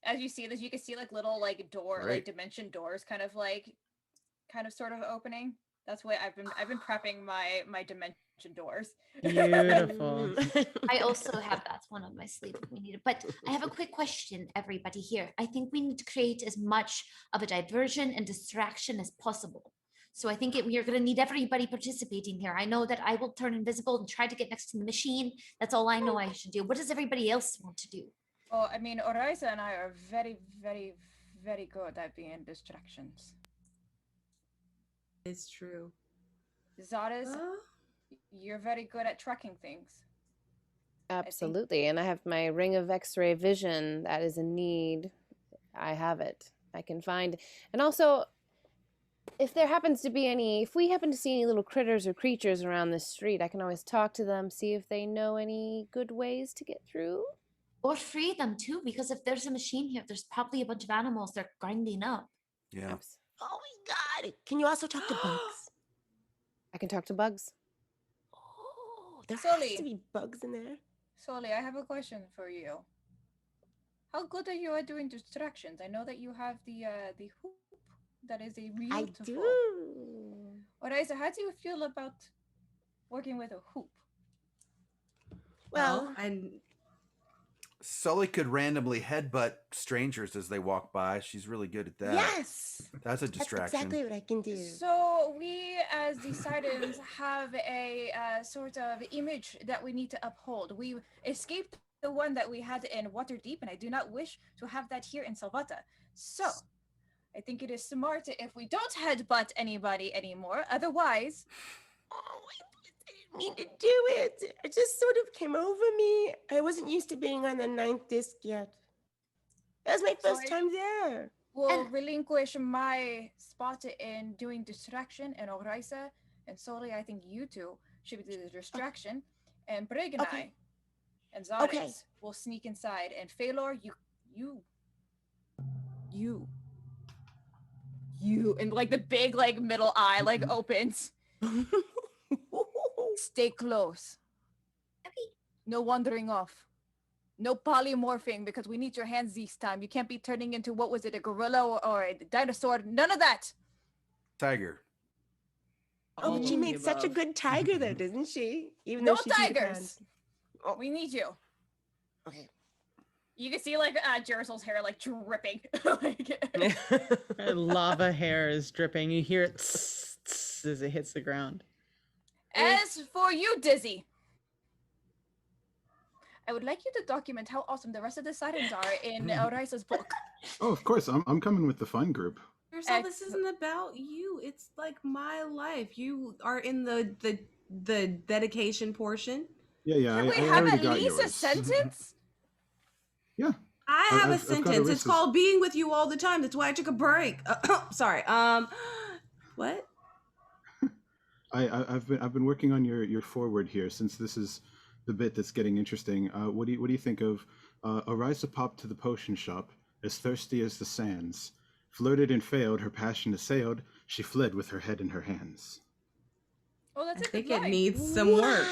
As you see this, you can see like little like door, like Great. dimension doors, kind of sort of opening. That's what I've been prepping my dimension doors. Beautiful. I also have that one on my sleeve if we need it. But I have a quick question, everybody here. I think we need to create as much of a diversion and distraction as possible. So I think we're going to need everybody participating here. I know that I will turn invisible and try to get next to the machine. That's all I know I should do. What does everybody else want to do? Well, I mean, Oraiza and I are very, very, very good at being distractions. It's true. Zaris, you're very good at tracking things. Absolutely. And I have my ring of X-ray vision. That is a need. I have it. I can find. And also, if we happen to see any little critters or creatures around the street, I can always talk to them, see if they know any good ways to get through. Or free them too, because if there's a machine here, there's probably a bunch of animals they're grinding up. Yeah. Oh my god. Can you also talk to bugs? I can talk to bugs. Oh, there Sully. has to be bugs in there. Sully, I have a question for you. How good are you at doing distractions? I know that you have the hoop. That is a beautiful. I do. Oraiza, how do you feel about working with a hoop? Well, Sully could randomly headbutt strangers as they walk by. She's really good at that. yes. That's a distraction. That's exactly what I can do. So we, as the Sirens, have a sort of image that we need to uphold. We escaped the one that we had in Waterdeep, and I do not wish to have that here in Salvata. So I think it is smart if we don't headbutt anybody anymore. Otherwise, I didn't mean to do it. It just sort of came over me. I wasn't used to being on the 9th disc yet. That was my first time there. We'll relinquish my spot in doing distraction, and Oraiza and Soli, I think you two should be the distraction, and Brig and I and Zaris will sneak inside, and Phalor, you, and like the big like middle eye like opens. Stay close. No wandering off. No polymorphing, because we need your hands this time. You can't be turning into, what was it, a gorilla or a dinosaur? None of that. Tiger. Oh, but she made such a good tiger though, doesn't she? Even No though she Peter tigers. Pan. We need you. Okay. You can see like Jerisol's hair like dripping. Lava hair is dripping. You hear it as it hits the ground. As for you, Dizzy, I would like you to document how awesome the rest of the Sirens are in Oraiza's book. Oh, of course. I'm coming with the fun group. Ursula, this isn't about you. It's like my life. You are in the dedication portion. Yeah. Can we I have already at got least a yours. sentence? Yeah. I have a I've got sentence. It's Arissa's. called being with you all the time. That's why I took a break. Sorry. What? I've been working on your forward here, since this is the bit that's getting interesting. What do you think of Oraiza popped to the potion shop, as thirsty as the sands, flirted and failed, her passion assailed, she fled with her head in her hands. Oh, that's I a think good it line. needs some work.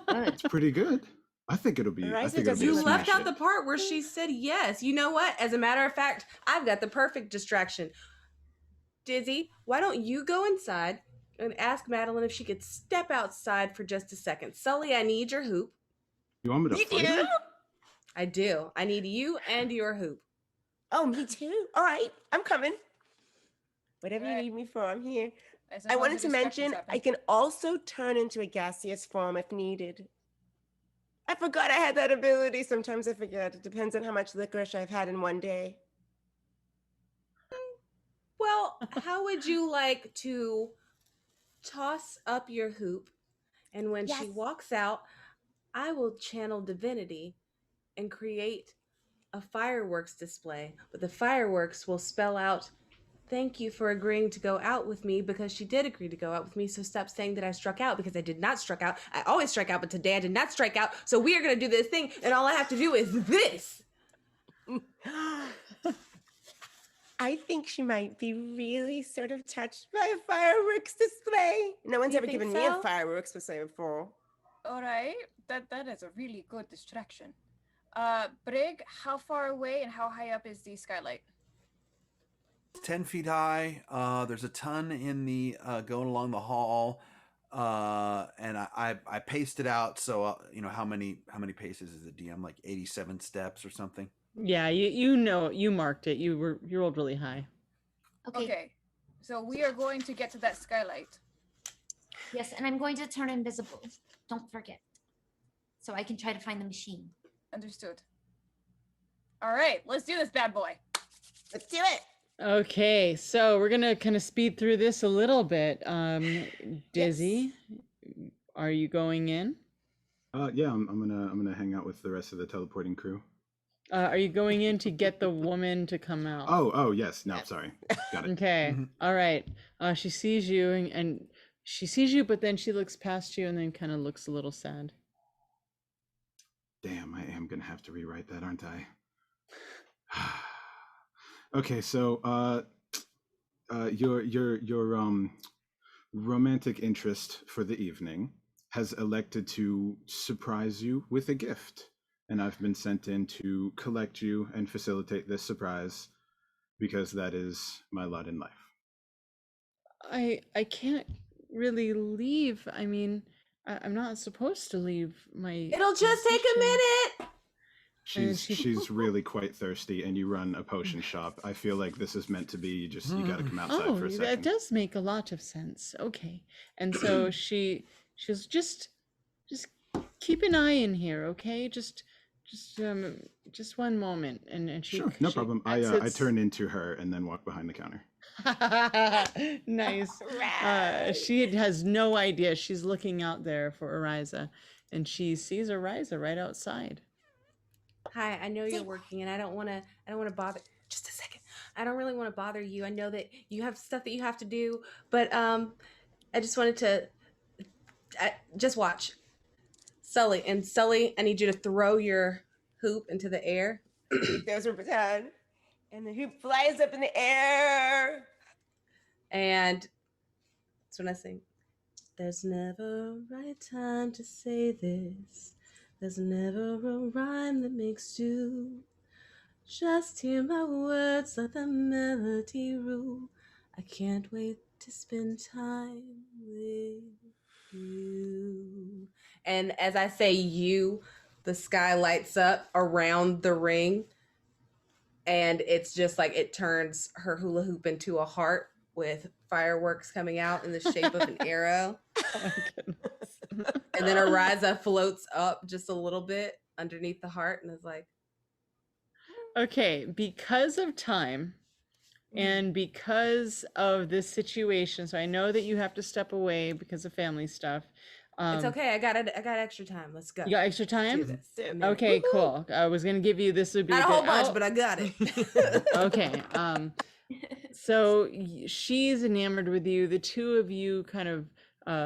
It's pretty good. I think it'll be. I think it'll be. You a left smash out the hit. part where she said yes. You know what? As a matter of fact, I've got the perfect distraction. Dizzy, why don't you go inside and ask Madeline if she could step outside for just a second? Sully, I need your hoop. You want me to fight her? I do. I need you and your hoop. Oh, me too. All right, I'm coming. Whatever you need me for, I'm here. I wanted to mention I can also turn into a gaseous form if needed. I forgot I had that ability. Sometimes I forget. It depends on how much licorice I've had in one day. Well, how would you like to toss up your hoop, and when she walks out, I will channel divinity and create a fireworks display, but the fireworks will spell out thank you for agreeing to go out with me, because she did agree to go out with me. So stop saying that I struck out, because I did not strike out. I always strike out, but today I did not strike out. So we are going to do this thing, and all I have to do is this. I think she might be really sort of touched by a fireworks display. No one's You ever think given me a so? fireworks display before. All right, that is a really good distraction. Brig, how far away and how high up is the skylight? 10 feet high. There's a ton in the going along the hall, and I paced it out. So how many paces is it, DM? Like 87 steps or something. Yeah, you marked it. You rolled really high. Okay. So we are going to get to that skylight. Yes, and I'm going to turn invisible. Don't forget. So I can try to find the machine. Understood. All right, let's do this bad boy. Let's do it. Okay, so we're gonna kind of speed through this a little bit. Dizzy, are you going in? Yeah, I'm gonna hang out with the rest of the teleporting crew. Are you going in to get the woman to come out? Oh yes. No, sorry. Got it. Okay. All right. She sees you and she sees you, but then she looks past you and then kind of looks a little sad. Damn, I am gonna have to rewrite that, aren't I? Okay, so your romantic interest for the evening has elected to surprise you with a gift, and I've been sent in to collect you and facilitate this surprise because that is my lot in life. I can't really leave. I mean, I'm not supposed to leave my. It'll just take a minute. She's really quite thirsty, and you run a potion shop. I feel like this is meant to be. You got to come outside for a second. That does make a lot of sense. Okay, and so she's just keep an eye in here, okay? Just one moment, and she. Sure, no she problem. I turn into her and then walk behind the counter. Nice. She has no idea. She's looking out there for Ariza, and she sees Ariza right outside. Hi, I know you're working, and I don't want to bother. Just a second. I don't really want to bother you. I know that you have stuff that you have to do, but I just wanted to just watch. Sully, I need you to throw your hoop into the air. Throws her baton, and the hoop flies up in the air. And that's when I sing. There's never a right time to say this. There's never a rhyme that makes two. Just hear my words like the melody rule. I can't wait to spend time with you. And as I say you, the sky lights up around the ring. And it's just like it turns her hula hoop into a heart with fireworks coming out in the shape of an arrow. Oh my goodness. And then Ariza floats up just a little bit underneath the heart and is like, Okay, because of time and because of this situation, so I know that you have to step away because of family stuff. it's okay. I got extra time. Let's go. You got extra time? Do this. Okay, cool. I was gonna give you this would be Not a good whole bunch, out. but I got it. Okay. So she's enamored with you. The two of you kind of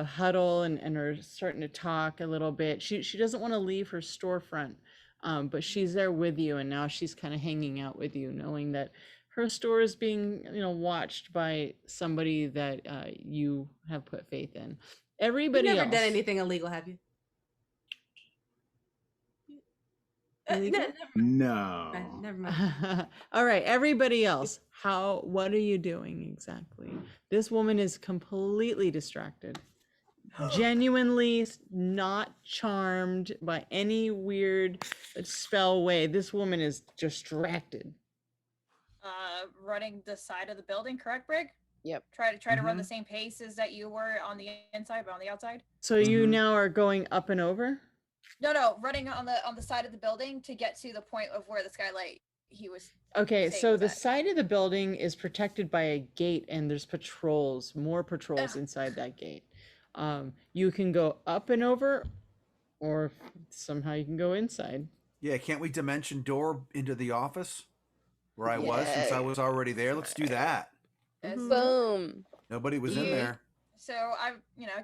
huddle and are starting to talk a little bit. She doesn't want to leave her storefront, but she's there with you, and now she's kind of hanging out with you, knowing that her store is being watched by somebody that you have put faith in. Everybody You've never else. done anything illegal, have you? No. Never mind. All right, everybody else, what are you doing exactly? This woman is completely distracted. Genuinely not charmed by any weird spell way. This woman is distracted. Running the side of the building, correct, Brig? Yep. Try to run the same pace as that you were on the inside, but on the outside. So you now are going up and over? No, running on the side of the building to get to the point of where the skylight he was. Okay, saying so was the at. side of the building is protected by a gate, and there's more patrols inside that gate. You can go up and over, or somehow you can go inside. Yeah, can't we dimension door into the office where I was since I was already there? Let's do that. Mhm. Boom. Nobody was in Yeah. there. So I,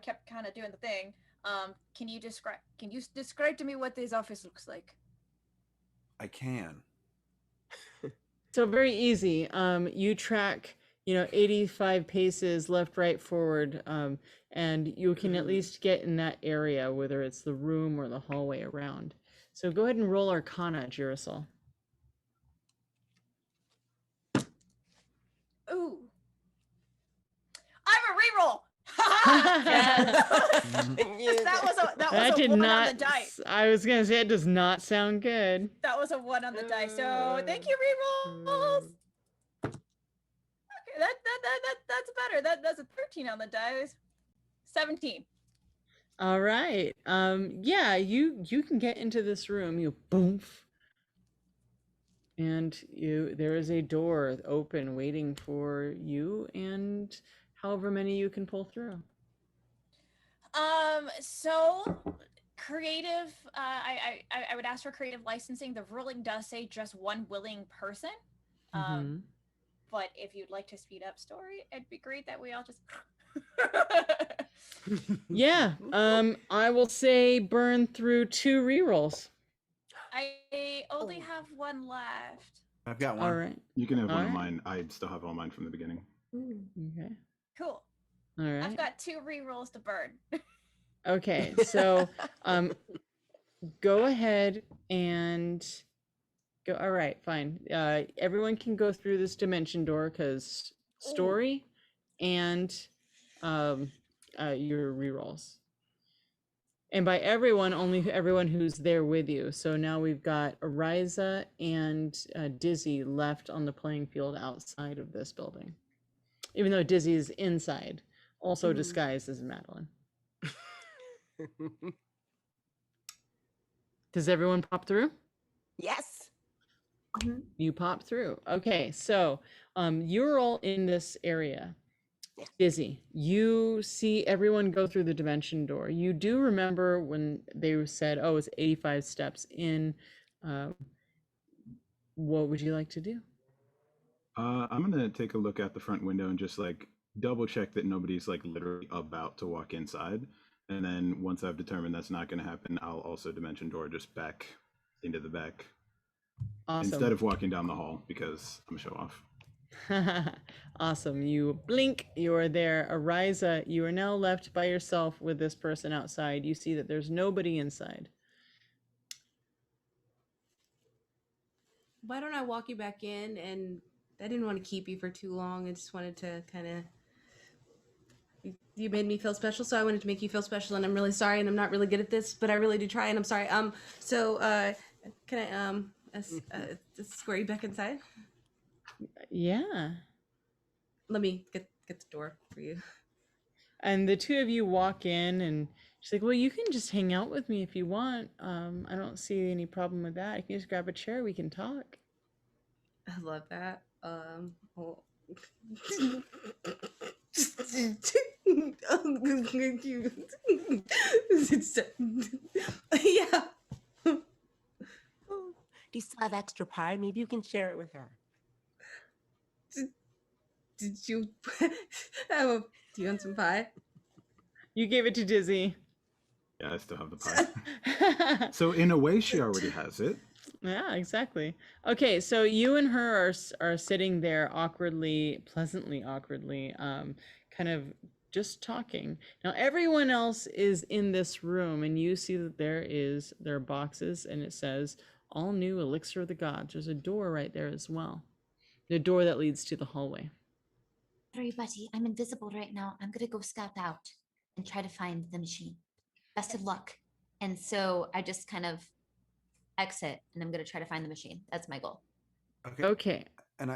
kept kind of doing the thing. Can you describe to me what this office looks like? I can. So very easy. You track, 85 paces left, right, forward, and you can at least get in that area, whether it's the room or the hallway around. So go ahead and roll Arcana, Girasol. Ooh. I'm a reroll. That was a one on the dice. I was gonna say it does not sound good. That was a 1 on the dice. So thank you, rerolls. Okay, that's better. That's a 13 on the dice. 17. All right. Yeah, you can get into this room. You boom. And there is a door open waiting for you and however many you can pull through. So creative. I would ask for creative licensing. The ruling does say just one willing person. But if you'd like to speed up story, it'd be great that we all just. Yeah. I will say burn through 2 rerolls. I only have 1 left. I've got one. All right. You can have All one of right. mine. I still have all mine from the beginning. Okay. Cool. All right. I've got 2 rerolls to burn. Okay. So, go ahead and go. All right, fine. Everyone can go through this dimension door because story and your rerolls. And by everyone, only everyone who's there with you. So now we've got Ariza and Dizzy left on the playing field outside of this building. Even though Dizzy is inside, also disguised as Madeline. Does everyone pop through? Yes. You pop through. Okay, so you're all in this area. Dizzy, you see everyone go through the dimension door. You do remember when they said, oh, it's 85 steps in. What would you like to do? I'm gonna take a look out the front window and just like double check that nobody's like literally about to walk inside. And then once I've determined that's not gonna happen, I'll also dimension door just back into the back. Awesome. Instead of walking down the hall because I'm a show off. Awesome. You blink, you're there. Ariza, you are now left by yourself with this person outside. You see that there's nobody inside. Why don't I walk you back in? And I didn't want to keep you for too long. I just wanted to kind of. You made me feel special, so I wanted to make you feel special. And I'm really sorry, and I'm not really good at this, but I really do try, and I'm sorry. So can I square you back inside? Yeah. Let me get the door for you. And the two of you walk in, and she's like, well, you can just hang out with me if you want. I don't see any problem with that. You can just grab a chair, we can talk. I love that. Oh, yeah. Do you still have extra pie? Maybe you can share it with her. Did you do you want some pie? You gave it to Dizzy. Yeah, I still have the pie. So in a way, she already has it. Yeah, exactly. Okay, so you and her are sitting there awkwardly, pleasantly awkwardly, kind of just talking. Now everyone else is in this room, and you see that there are boxes, and it says all new Elixir of the Gods. There's a door right there as well. The door that leads to the hallway. Everybody, I'm invisible right now. I'm gonna go scout out and try to find the machine. Best of luck. And so I just kind of exit, and I'm gonna try to find the machine. That's my goal. Okay. And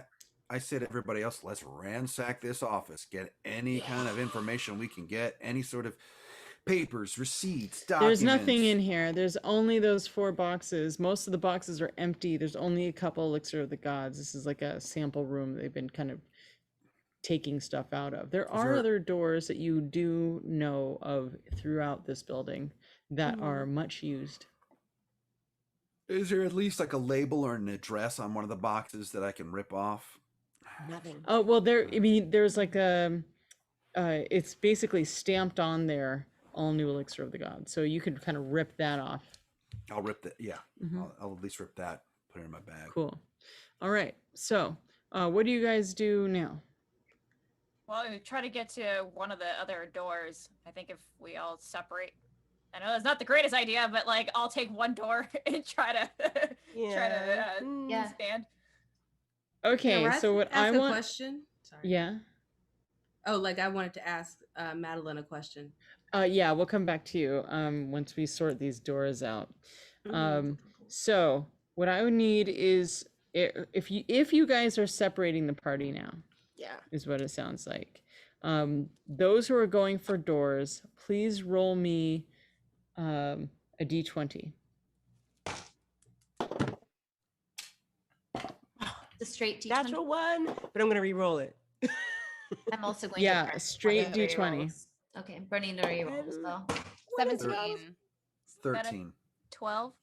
I said to everybody else, let's ransack this office, get any kind of information we can get, any sort of papers, receipts, documents. There's nothing in here. There's only those 4 boxes. Most of the boxes are empty. There's only a couple Elixir of the Gods. This is like a sample room they've been kind of taking stuff out of. There are other doors that you do know of throughout this building that are much used. Is there at least like a label or an address on one of the boxes that I can rip off? Nothing. Oh well, there's like it's basically stamped on there, all new elixir of the gods. So you could kind of rip that off. I'll rip that. Yeah, Mhm. I'll at least rip that. Put it in my bag. Cool. All right. So, what do you guys do now? Well, we try to get to one of the other doors. I think if we all separate, I know it's not the greatest idea, but like I'll take one door and try to stand. Okay. Can I So what ask I a want? question? Sorry. Yeah. Oh, like I wanted to ask Madeline a question. Yeah. We'll come back to you once we sort these doors out. So what I would need is if you guys are separating the party now. Yeah. Is what it sounds like. Those who are going for doors, please roll me a d20. The straight D20. Natural one, but I'm gonna re-roll it. I'm also going Yeah, to burn straight one of the D20. rerolls. Okay, I'm burning the reroll as well. 17. 13. 12.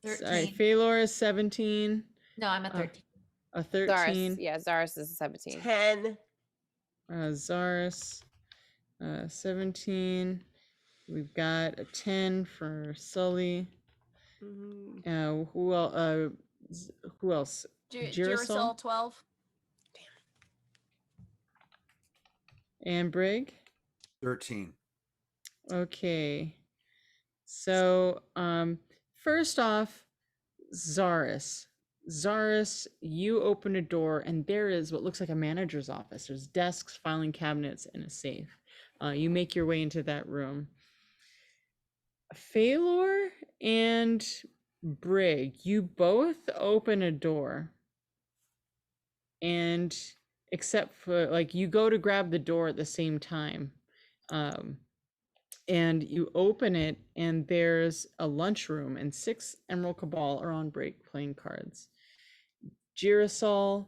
13. Sorry, Phalor is 17. No, I'm a 13. A Zaris, 13. yeah, Zaris is a 17. 10. Zaris, 17. We've got a 10 for Sully. Who else? Who else? Girasol 12. And Brig? 13. Okay. So, first off, Zaris. Zaris, you open a door and there is what looks like a manager's office. There's desks, filing cabinets, and a safe. You make your way into that room. Phalor and Brig, you both open a door. And except for like you go to grab the door at the same time. And you open it and there's a lunchroom and 6 Emerald Cabal are on break playing cards. Girasol,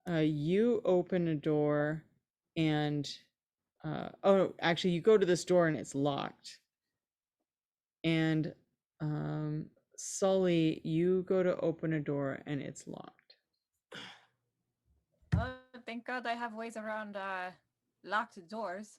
you open a door and actually you go to this door and it's locked. And Sully, you go to open a door and it's locked. Oh, thank God I have ways around locked doors.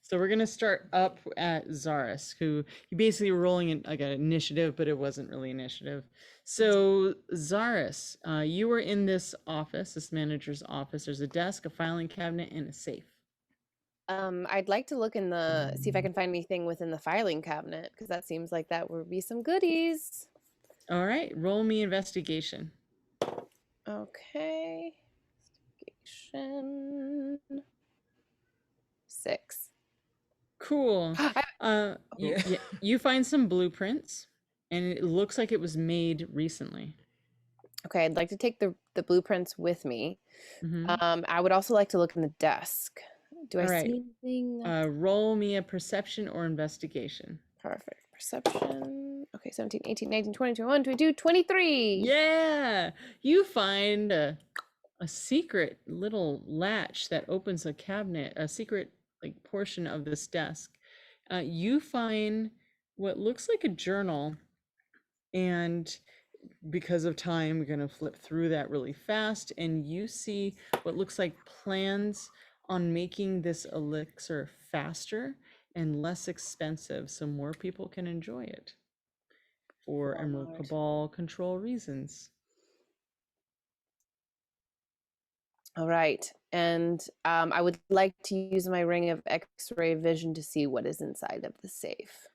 So we're gonna start up at Zaris, who you basically were rolling in like an initiative, but it wasn't really initiative. So Zaris, you were in this office, this manager's office. There's a desk, a filing cabinet, and a safe. I'd like to look see if I can find anything within the filing cabinet, because that seems like that would be some goodies. All right, roll me investigation. Okay. Investigation. 6. Cool. You find some blueprints, and it looks like it was made recently. Okay, I'd like to take the blueprints with me. I would also like to look in the desk. Do I see anything? Roll me a perception or investigation. Perfect. Perception. Okay, 17, 18, 19, 20, 21, 22, 23. Yeah! You find a secret little latch that opens a cabinet, a secret like portion of this desk. You find what looks like a journal, and because of time, we're going to flip through that really fast, and you see what looks like plans on making this elixir faster and less expensive so more people can enjoy it for Emerald Cabal control reasons. All right. And I would like to use my ring of X-ray vision to see what is inside of the safe.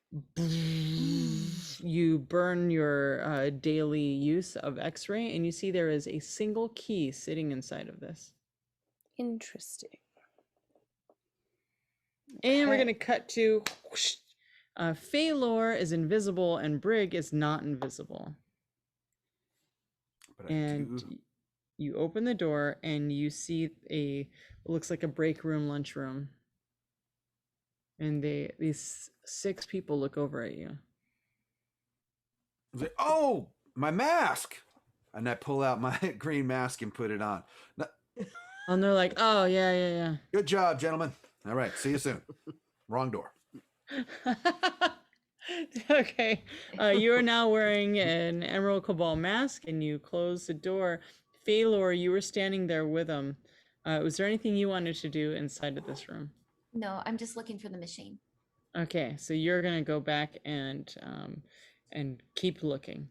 You burn your daily use of X-ray and you see there is a single key sitting inside of this. Interesting. And we're going to cut to Phalor is invisible and Brig is not invisible. But and you open the door and you see it looks like a break room, lunchroom. And these 6 people look over at you. Like, oh, my mask! And I pull out my green mask and put it on. And they're like, oh, yeah. Good job, gentlemen. All right, see you soon. Wrong door. Okay, you are now wearing an Emerald Cabal mask and you close the door. Phalor, you were standing there with him. Was there anything you wanted to do inside of this room? No, I'm just looking for the machine. Okay, so you're gonna go back and keep looking.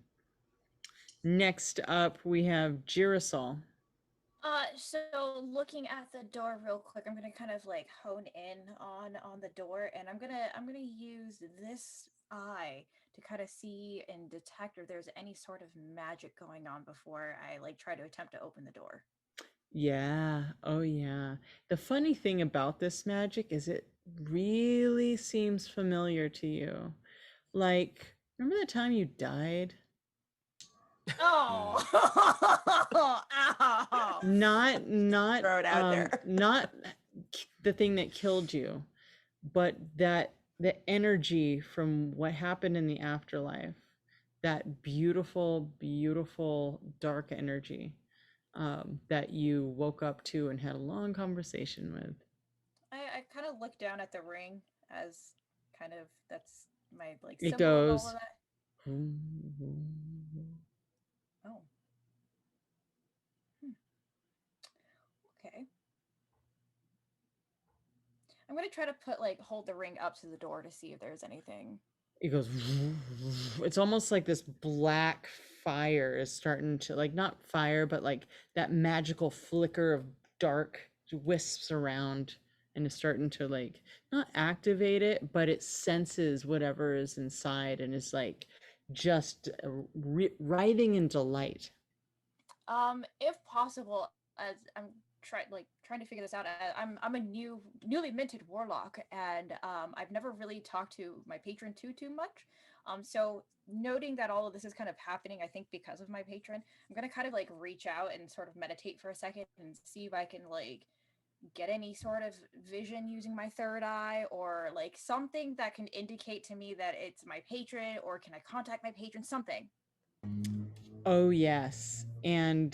Next up, we have Girasol. So looking at the door real quick, I'm gonna kind of like hone in on the door, and I'm gonna use this eye to kind of see and detect if there's any sort of magic going on before I like try to attempt to open the door. Yeah, oh yeah. The funny thing about this magic is it really seems familiar to you. Like, remember the time you died? Oh, ow. Not Throw it out there. not the thing that killed you, but that the energy from what happened in the afterlife, that beautiful, beautiful dark energy that you woke up to and had a long conversation with. I kind of look down at the ring as kind of that's my like It symbol of all goes. of that. Oh. Okay. I'm gonna try to hold the ring up to the door to see if there's anything. It goes. It's almost like this black fire is starting to, like, not fire, but like that magical flicker of dark wisps around, and it's starting to like not activate it, but it senses whatever is inside and is like just writhing in delight. If possible, as I'm trying to figure this out, I'm a newly minted warlock, and I've never really talked to my patron too much. So noting that all of this is kind of happening, I think because of my patron, I'm gonna kind of like reach out and sort of meditate for a second and see if I can like get any sort of vision using my third eye, or like something that can indicate to me that it's my patron, or can I contact my patron, something. Oh yes. And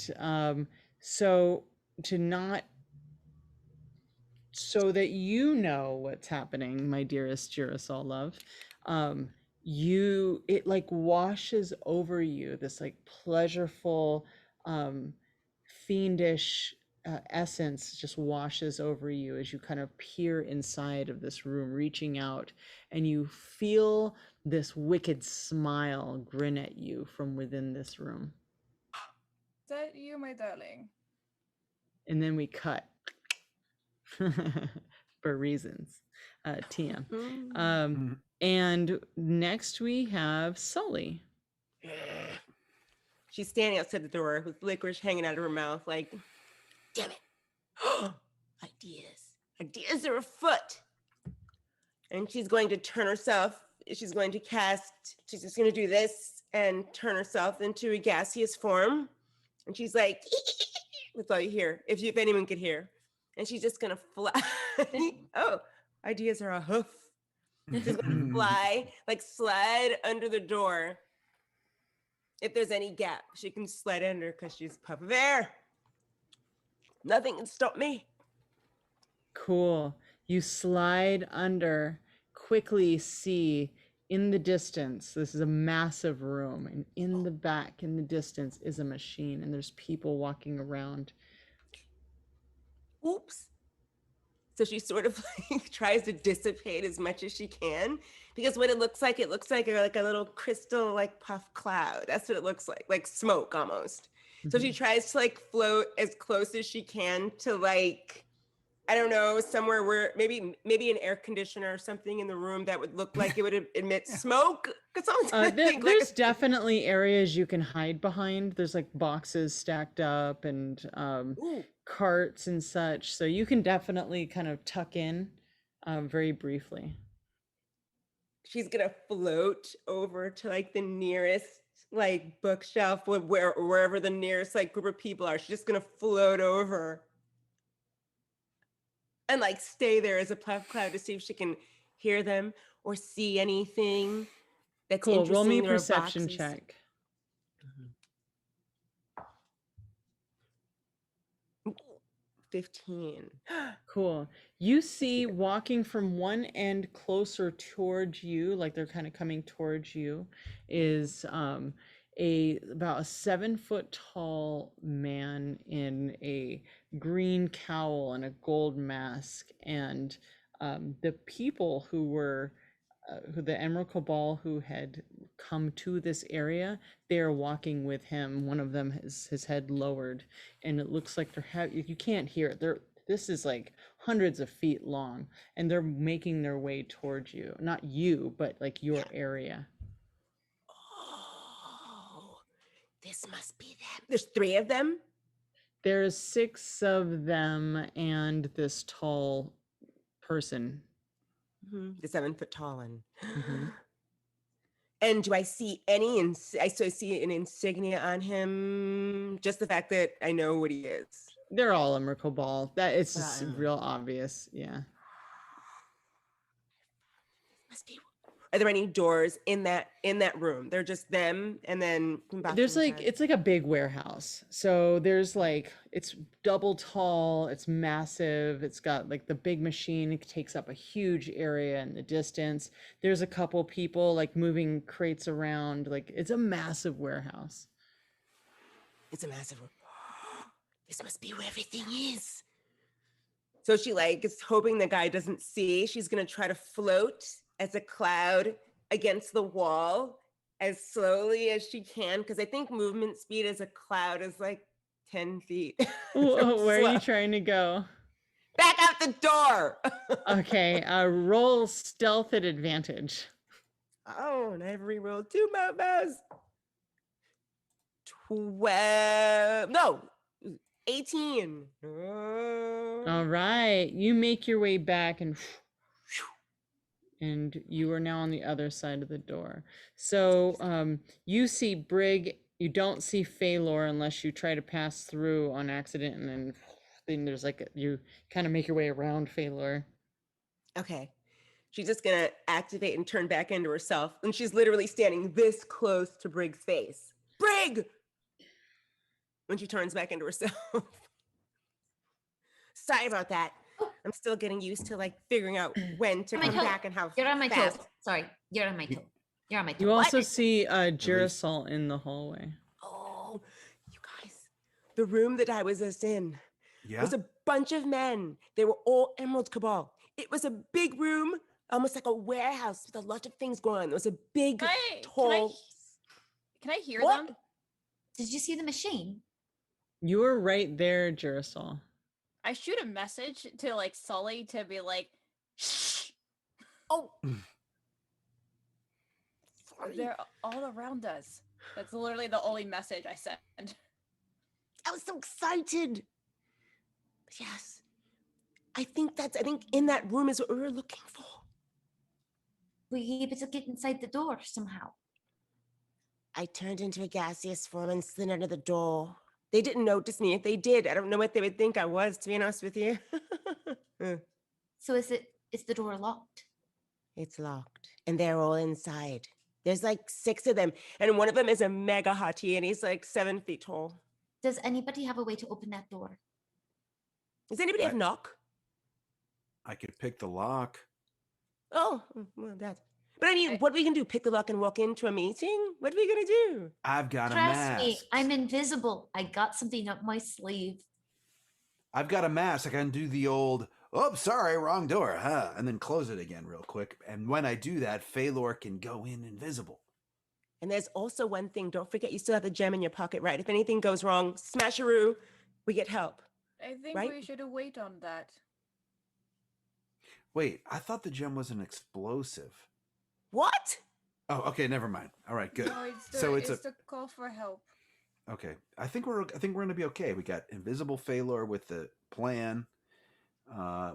so to not, so that you know what's happening, my dearest Girasol love, it like washes over you, this like pleasureful, fiendish essence just washes over you as you kind of peer inside of this room, reaching out, and you feel this wicked smile grin at you from within this room. Is that you, my darling? And then we cut for reasons, TM. And next we have Sully. She's standing outside the door with licorice hanging out of her mouth, like, damn it. Ideas are afoot. And she's going to turn herself, she's going to she's going to do this and turn herself into a gaseous form. And she's like, that's all you hear, if anyone could hear. And she's just going to fly. Oh, ideas are a hoof. She's going to fly, like slide under the door. If there's any gap, she can slide under because she's puff of air. Nothing can stop me. Cool. You slide under, quickly see in the distance, this is a massive room, and in the back, in the distance, is a machine, and there's people walking around. Oops. So she sort of like tries to dissipate as much as she can, because what it looks like a little crystal like puff cloud. That's what it looks like smoke almost. So she tries to like float as close as she can to like, I don't know, somewhere where maybe an air conditioner or something in the room that would look like it would emit smoke. There's definitely areas you can hide behind. There's like boxes stacked up and carts and such. So you can definitely kind of tuck in very briefly. She's gonna float over to like the nearest like bookshelf wherever the nearest like group of people are. She's just gonna float over and like stay there as a puff cloud to see if she can hear them or see anything that's cool. interesting. Roll me a perception check. 15. Cool. You see walking from one end closer towards you, like they're kind of coming towards you, is about a 7-foot tall man in a green cowl and a gold mask, and the people who were who the Emerald Cabal who had come to this area, they are walking with him. One of them has his head lowered, and it looks like you can't hear it. This is like hundreds of feet long, and they're making their way towards you. Not you, but like your area. Oh, this must be them. There's 3 of them. There's 6 of them and this tall person. The 7-foot tall one. Mhm. And do I see any? I see an insignia on him. Just the fact that I know what he is. They're all Emerald Cabal. That it's just Emerald. real obvious. Yeah. Must be. Are there any doors in that room? They're just them, and then There's like it's like a big warehouse. So there's like it's double tall, it's massive, it's got like the big machine, it takes up a huge area in the distance. There's a couple people like moving crates around, like it's a massive warehouse. It's a massive room. This must be where everything is. So she like is hoping the guy doesn't see. She's gonna try to float as a cloud against the wall as slowly as she can, because I think movement speed as a cloud is like 10 feet. Where are you trying to go? Back out the door. Okay, roll stealth at advantage. Oh, and I've rerolled 2 mouse. 12. No, 18. All right, you make your way back and you are now on the other side of the door. So you see Brig, you don't see Phalor unless you try to pass through on accident, and then there's like you kind of make your way around Phalor. Okay. She's just gonna activate and turn back into herself. And she's literally standing this close to Brig's face. Brig! When she turns back into herself. Sorry about that. I'm still getting used to like figuring out when to come back and how You're on my fast. toe. Sorry, you're on my toe. You're on my toe. You also see Girasol in the hallway. Oh, you guys, the room that I was just in was a bunch of men. They were all Emerald Cabal. It was a big room, almost like a warehouse with a lot of things going on. There was a big, tall. Can I hear What? them? Did you see the machine? You were right there, Girasol. I shoot a message to like Sully to be like, shh. Oh. They're all around us. That's literally the only message I sent. I was so excited. Yes. I think in that room is what we were looking for. Were you able to get inside the door somehow? I turned into a gaseous form and slid under the door. They didn't notice me. If they did, I don't know what they would think I was, to be honest with you. So is the door locked? It's locked, and they're all inside. There's like 6 of them, and one of them is a mega hottie, and he's like 7 feet tall. Does anybody have a way to open that door? Does anybody have knock? I could pick the lock. Oh, well, that. But I mean, what are we gonna do? Pick the lock and walk into a meeting? What are we gonna do? I've got a Trust mask. me, I'm invisible. I got something up my sleeve. I've got a mask. I can do the old, oh, sorry, wrong door, huh? And then close it again real quick. And when I do that, Phalor can go in invisible. And there's also one thing. Don't forget, you still have the gem in your pocket, right? If anything goes wrong, smasharoo, we get help. I think Right? we should wait on that. Wait, I thought the gem was an explosive. What? Oh, okay, never mind. All right, good. No, it's the, So it's it's the call for help. okay. I think we're gonna be okay. We got invisible Phalor with the plan.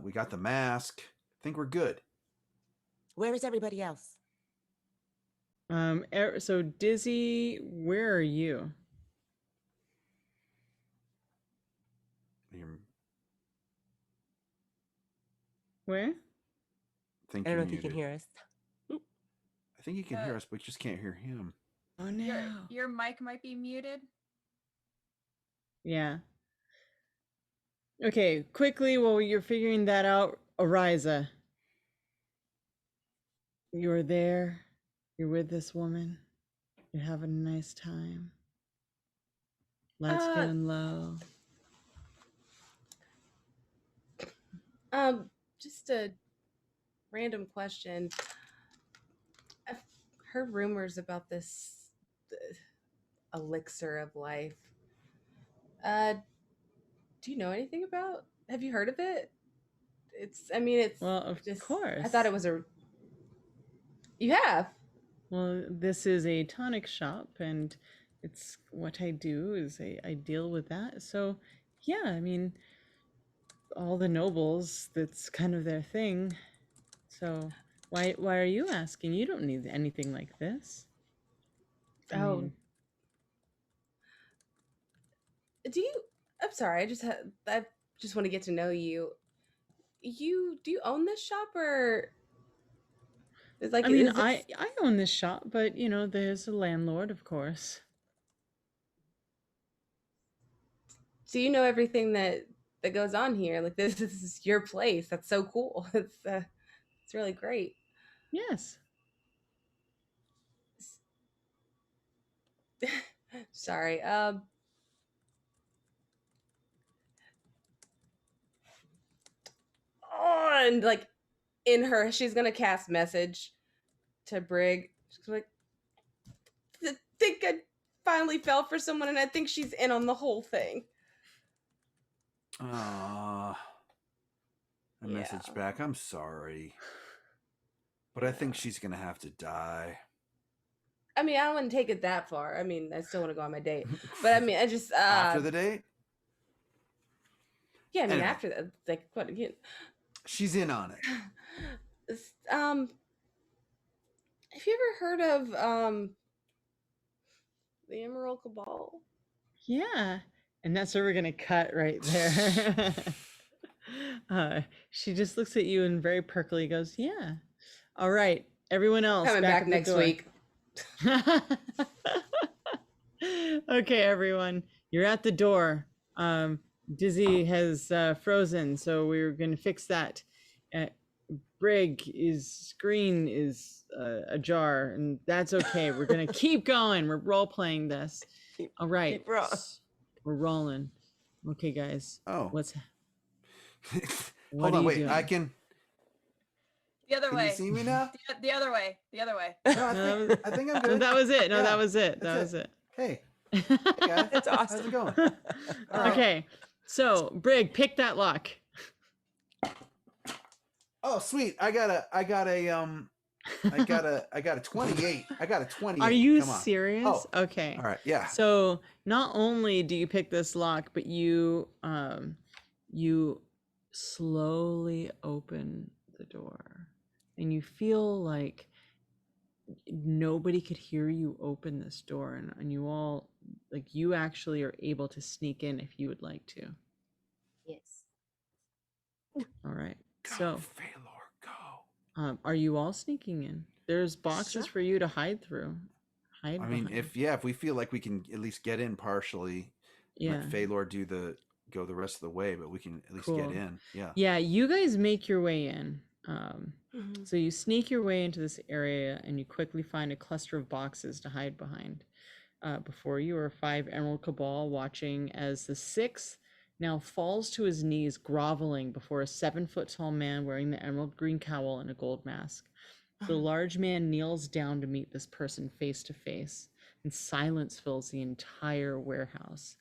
We got the mask. I think we're good. Where is everybody else? So Dizzy, where are you? Where? I I don't know if you can hear us. I think he can hear us, but we just can't hear him. Oh no. Your mic might be muted. Yeah. Okay, quickly while you're figuring that out, Ariza. You're there. You're with this woman. You're having a nice time. Lights going low. Just a random question. I've heard rumors about this elixir of life. Do you know anything about? Have you heard of it? It's Well, of course. I thought it was a. You have. Well, this is a tonic shop, and it's what I do is I deal with that. So, yeah, I mean, all the nobles, that's kind of their thing. So, why are you asking? You don't need anything like this. I mean, Do you? I'm sorry. I just want to get to know you. Do you own this shop or? It's like, I mean, is it, I own this shop, but you know, there's a landlord, of course. do you know everything that goes on here? Like this is your place. That's so cool. It's really great. Yes. Sorry. Oh, and like she's gonna cast message to Brig. She's like, I think I finally fell for someone, and I think she's in on the whole thing. I messaged back, I'm sorry, but I think she's gonna have to die. I mean, I don't want to take it that far. I mean, I still want to go on my date, but I mean, I just after the date. Yeah, I mean, Anyway. after that, like what? Again? She's in on it. Have you ever heard of the Emerald Cabal? Yeah, and that's where we're gonna cut right there. She just looks at you and very perkily goes, "Yeah, all right, everyone else Coming back at the next door." week. Okay, everyone, you're at the door. Dizzy has frozen, so we're gonna fix that. Brig's screen is ajar, and that's okay. We're gonna keep going. We're role playing this. All right, we're rolling. Okay, guys. Oh, what's hold on, wait. doing? I can. The other Can way. you see me now? The other way. The other way. No, I think I'm good. That was it. No, Yeah, that was it. that's That was it. Hey. Hey guys. That's awesome. How's it going? All right. Okay, so Brig, pick that lock. Oh, sweet. I got a 28. I got a 28. Are you Come on. serious? Oh, okay. all right. Yeah. So not only do you pick this lock, but you slowly open the door, and you feel like nobody could hear you open this door, and you all, like, you actually are able to sneak in if you would like to. Yes. All right. Go, So Phalor, go. are you all sneaking in? There's boxes for you to hide through. I mean, if we feel like we can at least get in partially, Yeah. let Phalor go the rest of the way, but we can at least get in. Yeah. Yeah, you guys make your way in. Mhm. So you sneak your way into this area, and you quickly find a cluster of boxes to hide behind. Before you are 5 Emerald Cabal watching as the 6th now falls to his knees, groveling before a 7-foot-tall man wearing the emerald green cowl and a gold mask. The large man kneels down to meet this person face to face, and silence fills the entire warehouse.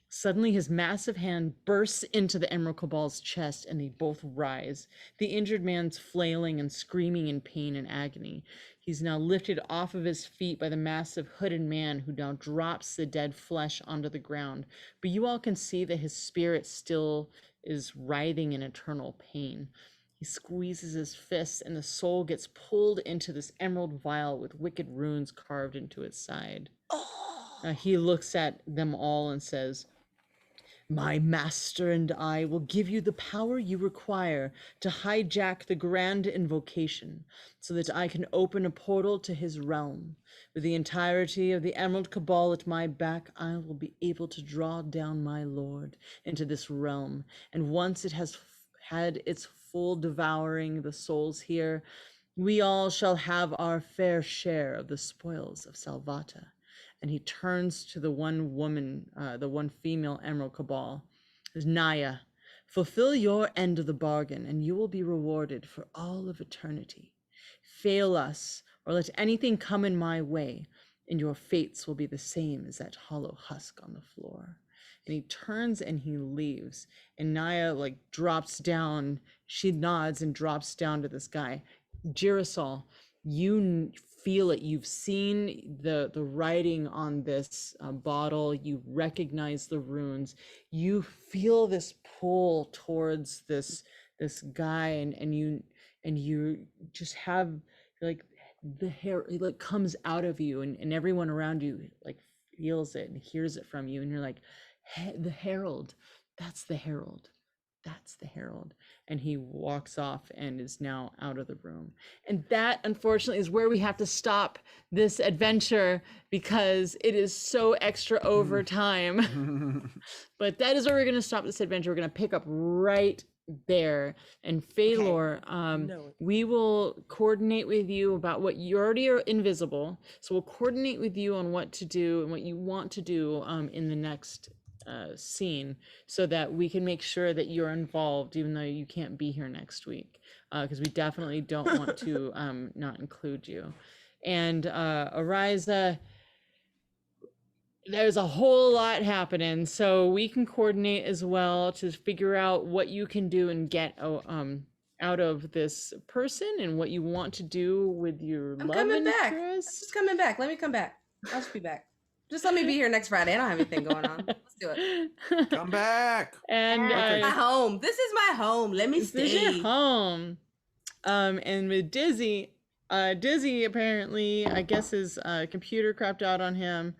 Suddenly, his massive hand bursts into the Emerald Cabal's chest, and they both rise. The injured man's flailing and screaming in pain and agony. He's now lifted off of his feet by the massive hooded man, who now drops the dead flesh onto the ground. But you all can see that his spirit still is writhing in eternal pain. He squeezes his fists, and the soul gets pulled into this emerald vial with wicked runes carved into its side. He looks at them all and says, "My master and I will give you the power you require to hijack the grand invocation so that I can open a portal to his realm. With the entirety of the Emerald Cabal at my back, I will be able to draw down my lord into this realm. And once it has had its full devouring the souls here, We all shall have our fair share of the spoils of Salvata. And he turns to the one woman, the one female Emerald Cabal, Naya. Fulfill your end of the bargain, and you will be rewarded for all of eternity. Fail us, or let anything come in my way, and your fates will be the same as that hollow husk on the floor. And he turns and he leaves. And Naya like drops down. She nods and drops down to this guy. Girasol, you feel it. You've seen the writing on this bottle. You recognize the runes. You feel this pull towards this guy, and you just have like the hair like comes out of you, and everyone around you like feels it and hears it from you, and you're like, the herald, that's the herald, that's the herald. And he walks off and is now out of the room. And that, unfortunately, is where we have to stop this adventure because it is so extra over time. But that is where we're going to stop this adventure. We're going to pick up right there. And Phalor, we will coordinate with you about what you already are invisible. So we'll coordinate with you on what to do and what you want to do in the next scene, so that we can make sure that you're involved even though you can't be here next week, because we definitely don't want to not include you. And Ariza, there's a whole lot happening, so we can coordinate as well to figure out what you can do and get out of this person and what you want to do with your I'm love coming interest. back. I'm just coming back. Let me come back. I'll just be back. Just let me be here next Friday. I don't have anything going on. Let's do it. Come back. And this is my home. This is my home. Let me stay. This is your home. And with Dizzy, Dizzy apparently, I guess his computer crapped out on him.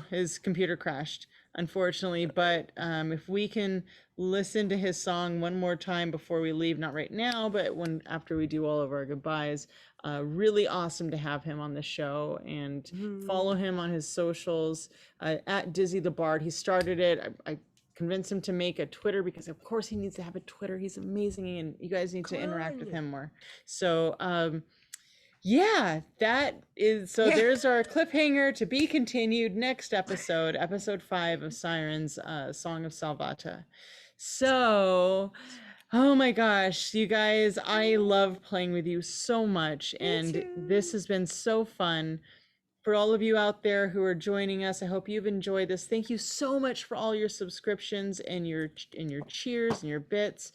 His computer crashed, unfortunately. But if we can listen to his song one more time before we leave, not right now, but after we do all of our goodbyes. Really awesome to have him on the show, and follow him on his socials at Dizzy the Bard. He started it. I convinced him to make a Twitter because of course he needs to have a Twitter. He's amazing, and you guys need to interact with him more. So yeah, that is, so there's our cliffhanger to be continued next episode, episode 5 of Sirens, Song of Salvata. So oh my gosh, you guys, I love playing with you so much, and this has been so fun. For all of you out there who are joining us, I hope you've enjoyed this. Thank you so much for all your subscriptions and your cheers and your bits.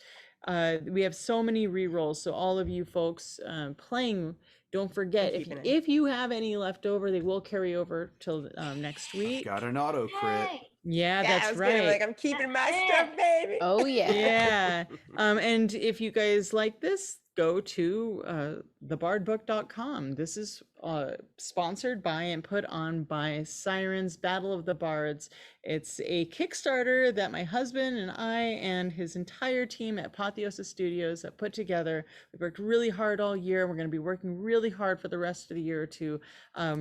We have so many rerolls, so all of you folks playing, don't forget, if you have any left over, they will carry over till next week. Got an auto crit. Yeah, that's right. Like, I'm keeping my stuff, baby. Oh yeah. Yeah. And if you guys like this, go to thebardbook.com. This is sponsored by and put on by Sirens Battle of the Bards. It's a Kickstarter that my husband and I and his entire team at Apotheosis Studios have put together. We've worked really hard all year. We're going to be working really hard for the rest of the year to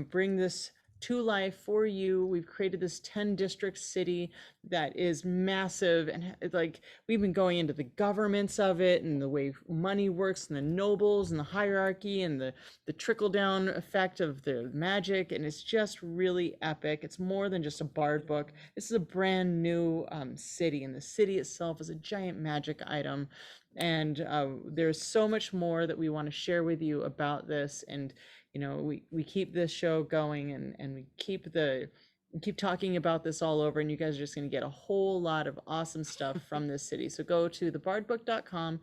bring this to life for you. We've created this 10 district city that is massive, and like we've been going into the governments of it and the way money works and the nobles and the hierarchy and the trickle down effect of the magic, and it's just really epic. It's more than just a bard book. This is a brand new city, and the city itself is a giant magic item, and there's so much more that we want to share with you about this. And you know, we keep this show going, and we keep talking about this all over, and you guys are just going to get a whole lot of awesome stuff from this city. So go to thebardbook.com,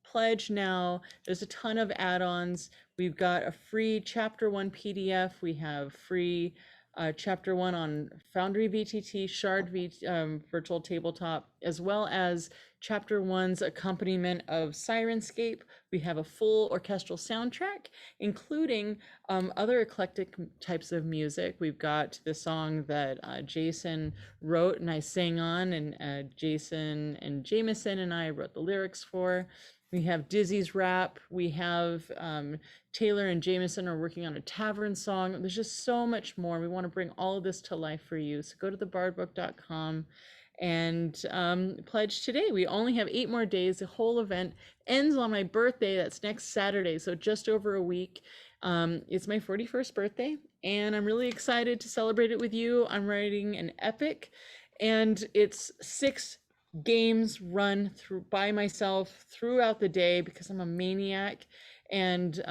pledge now. There's a ton of add-ons. We've got a free chapter 1 PDF. We have free chapter 1 on Foundry VTT, Shard Virtual Tabletop, as well as chapter 1's accompaniment of Sirenscape. We have a full orchestral soundtrack, including other eclectic types of music. We've got the song that Jason wrote and I sang on, and Jason and Jameson and I wrote the lyrics for. We have Dizzy's rap. We have Taylor and Jameson are working on a tavern song. There's just so much more. We want to bring all of this to life for you. So go to thebardbook.com and pledge today. We only have 8 more days. The whole event ends on my birthday. That's next Saturday, so just over a week. It's my 41st birthday, and I'm really excited to celebrate it with you. I'm writing an epic, and it's 6 games run through by myself throughout the day because I'm a maniac, and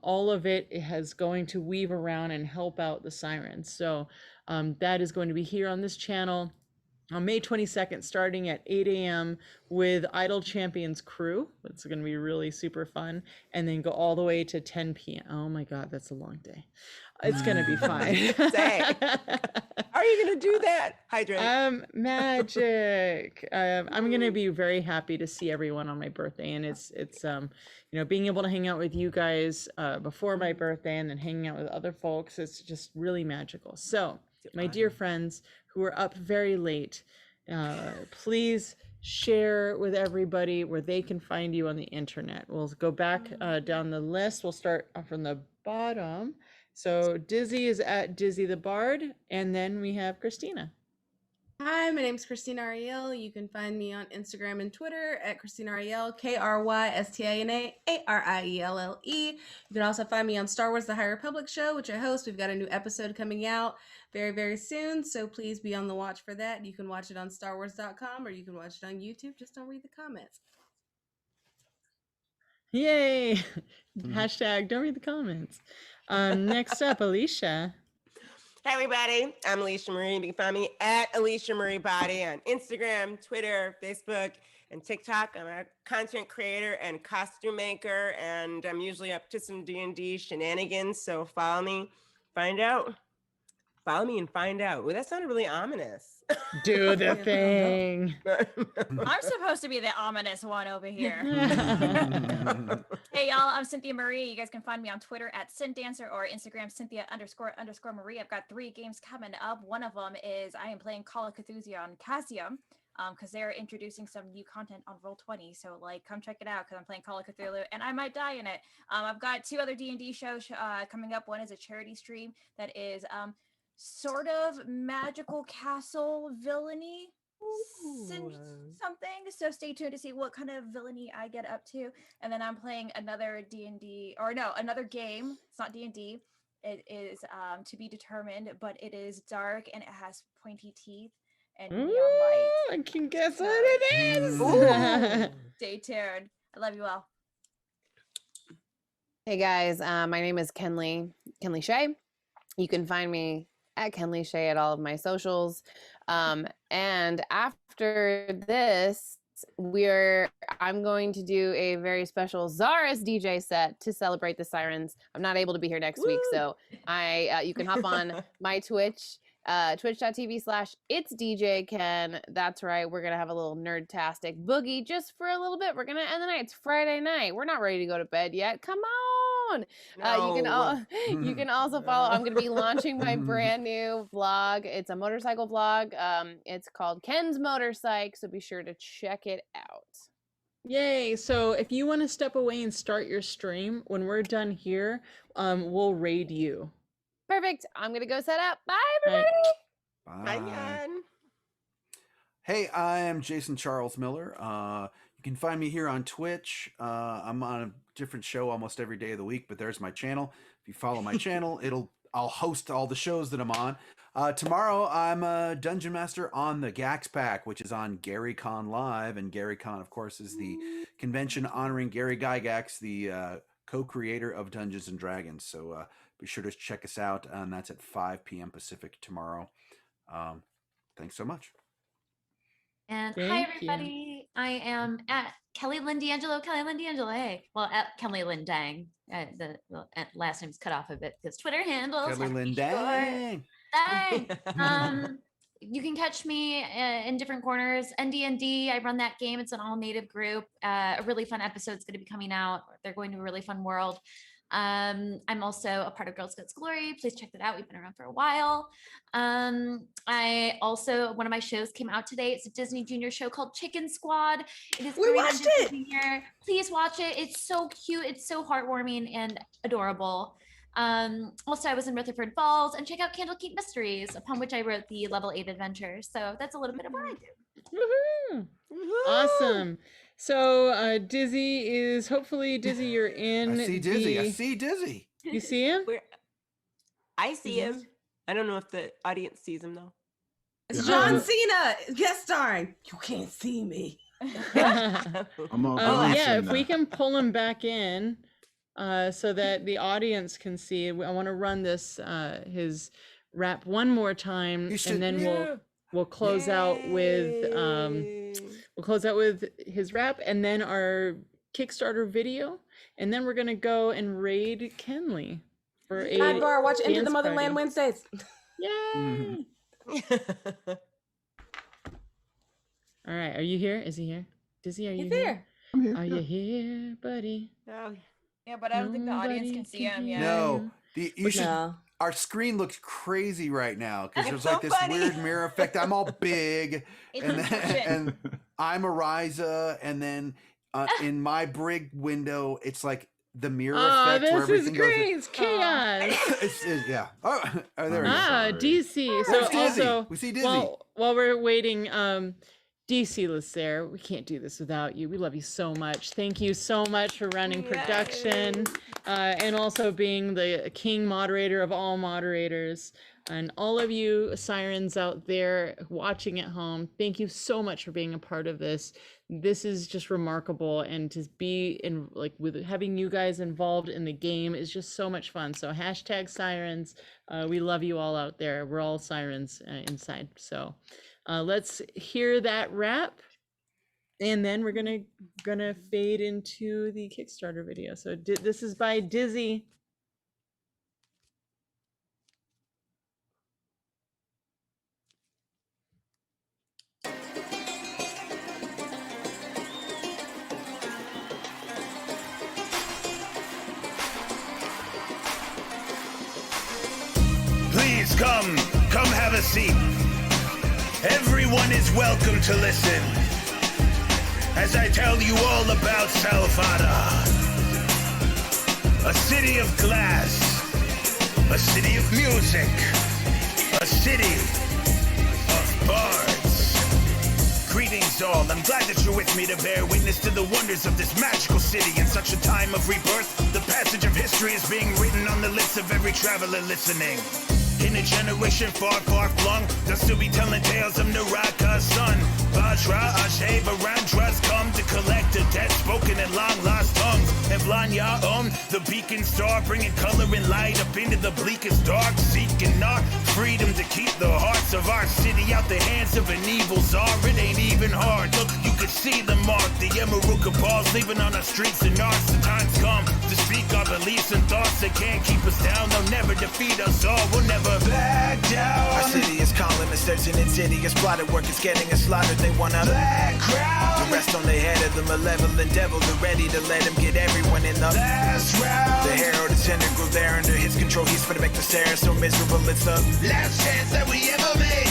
all of it has going to weave around and help out the Sirens. So that is going to be here on this channel on May 22nd, starting at 8 a.m. with Idle Champions Crew. It's going to be really super fun, and then go all the way to 10 p.m. Oh my God, that's a long day. It's going to be fine. Say, are you going to do that? Hydrate. Magic. I'm going to be very happy to see everyone on my birthday, and it's you know, being able to hang out with you guys before my birthday and then hanging out with other folks. It's just really magical. So, my dear friends who are up very late, please share with everybody where they can find you on the internet. We'll go back down the list. We'll start from the bottom. So Dizzy is at Dizzy the Bard, and then we have Christina. Hi, my name's Christina Ariel. You can find me on Instagram and Twitter at Christina Ariel, KRYSTINA ARIELLE. You can also find me on Star Wars The High Republic show, which I host. We've got a new episode coming out very, very soon, so please be on the watch for that. You can watch it on StarWars.com or you can watch it on YouTube. Just don't read the comments. Yay! Hashtag don't read the comments. Next up, Alicia. Hi, everybody. I'm Alicia Marie. You can find me at Alicia Marie Body on Instagram, Twitter, Facebook, and TikTok. I'm a content creator and costume maker, and I'm usually up to some D&D shenanigans. So follow me, find out. Follow me and find out. Well, that sounded really ominous. Do the thing. I'm supposed to be the ominous one over here. Hey, y'all, I'm Cynthia Marie. You guys can find me on Twitter at CynDancer or Instagram Cynthia__Marie. I've got 3 games coming up. One of them is I am playing Call of Cthulhu on Cassia, because they're introducing some new content on Roll20. So, like, come check it out because I'm playing Call of Cthulhu and I might die in it. I've got 2 other D&D shows coming up. One is a charity stream that is sort of magical castle villainy something, so stay tuned to see what kind of villainy I get up to. And then I'm playing another another game. It's not D&D. It is to be determined, but it is dark and it has pointy teeth and neon lights. I can guess what it is. Stay tuned. I love you all. Hey guys, my name is Kenley Shea. You can find me at Kenley Shea at all of my socials. And after this, I'm going to do a very special Zaris DJ set to celebrate the Sirens. I'm not able to be here next week, so you can hop on my Twitch, twitch.tv/itsdjken. That's right, we're gonna have a little nerdtastic boogie just for a little bit. We're gonna end the night. It's Friday night. We're not ready to go to bed yet. Come on. You can also follow. I'm going to be launching my brand new vlog. It's a motorcycle vlog. It's called Ken's Motorcycle, so be sure to check it out. Yay! So if you want to step away and start your stream, when we're done here, we'll raid you. Perfect. I'm going to go set up. Bye, everybody. Bye, Jan. Hey, I am Jason Charles Miller. You can find me here on Twitch. I'm on a different show almost every day of the week, but there's my channel. If you follow my channel, I'll host all the shows that I'm on. Tomorrow, I'm a Dungeon Master on the Gax Pack, which is on GaryCon Live, and GaryCon, of course, is the convention honoring Gary Gygax, the co-creator of Dungeons and Dragons. So be sure to check us out, and that's at 5 p.m. Pacific tomorrow. Thanks so much. And hi, everybody. I am at Kelly Lynn D'Angelo. Hey. Well, at Kelly Lynn Dang. The last name's cut off a bit because Twitter handles. Kelly Lynn Dang. Dang. You can catch me in different corners. ND&D, I run that game. It's an all-native group. A really fun episode's going to be coming out. They're going to a really fun world. I'm also a part of Girl Scouts Glory. Please check that out. We've been around for a while. I also, one of my shows came out today. It's a Disney Junior show called Chicken Squad. It is. We watched it. Junior. Please watch it. It's so cute. It's so heartwarming and adorable. Also, I was in Rutherford Falls, and check out Candlekeep Mysteries, upon which I wrote the level 8 adventures. So that's a little bit of what I do. Woohoo! Awesome. So Dizzy is hopefully Dizzy. You're in. I see Dizzy. I see Dizzy. You see him? I see him. I don't know if the audience sees him though. It's John Cena guest starring. You can't see me. If we can pull him back in, so that the audience can see. I want to run this his rap one more time, and then we'll close out with his rap, and then our Kickstarter video, and then we're gonna go and raid Kenley for a Sidebar, watch Enter the dance Motherland party. Wednesdays. Yay! All right, are you here? Is he here? Dizzy, are you here? I'm here. Are you here, buddy? Yeah, but I don't think the audience can see him yet. No, our screen looks crazy right now because there's like this weird mirror effect. I'm all big, and I'm Ariza, and then in my brig window, it's like the mirror effect. This where is everything great! It's chaos. Yeah. Oh, there he is. DC. So also, we see Dizzy. While we're waiting, DC Lacer, we can't do this without you. We love you so much. Thank you so much for running production, and also being the king moderator of all moderators. And all of you Sirens out there watching at home, thank you so much for being a part of this. This is just remarkable, and to be in with having you guys involved in the game is just so much fun. So #Sirens, we love you all out there. We're all Sirens inside. So let's hear that rap, and then we're gonna fade into the Kickstarter video. So this is by Dizzy. Please come have a seat. Everyone is welcome to listen as I tell you all about Salvata, a city of glass, a city of music, a city of bards. Greetings all, I'm glad that you're with me to bear witness to the wonders of this magical city. In such a time of rebirth, the passage of history is being written on the lips of every traveler listening. In a generation far, far flung, they'll still be telling tales of Naraka's son. Vajra, Ashe, Barandras come to collect the dead spoken and long-lost tongues. And Vlahnya, the beacon star, bringing color and light up into the bleakest dark, seeking our freedom to keep the hearts of our city out the hands of an evil czar. It ain't even hard. Look, you can see the mark, the Emerald Cabal's leaving on our streets and ours. The time's come to speak our beliefs and thoughts. They can't keep us down, they'll never defeat us all. We'll never back down. Our city is calling us, there's an insidious plotted work is getting us slaughtered. They want a black crowd. The rest on the head of the malevolent devil. They're ready to let him get everyone in the last round. The herald is integral there under his control. He's finna make the Sirens so miserable. It's the last chance that we ever made.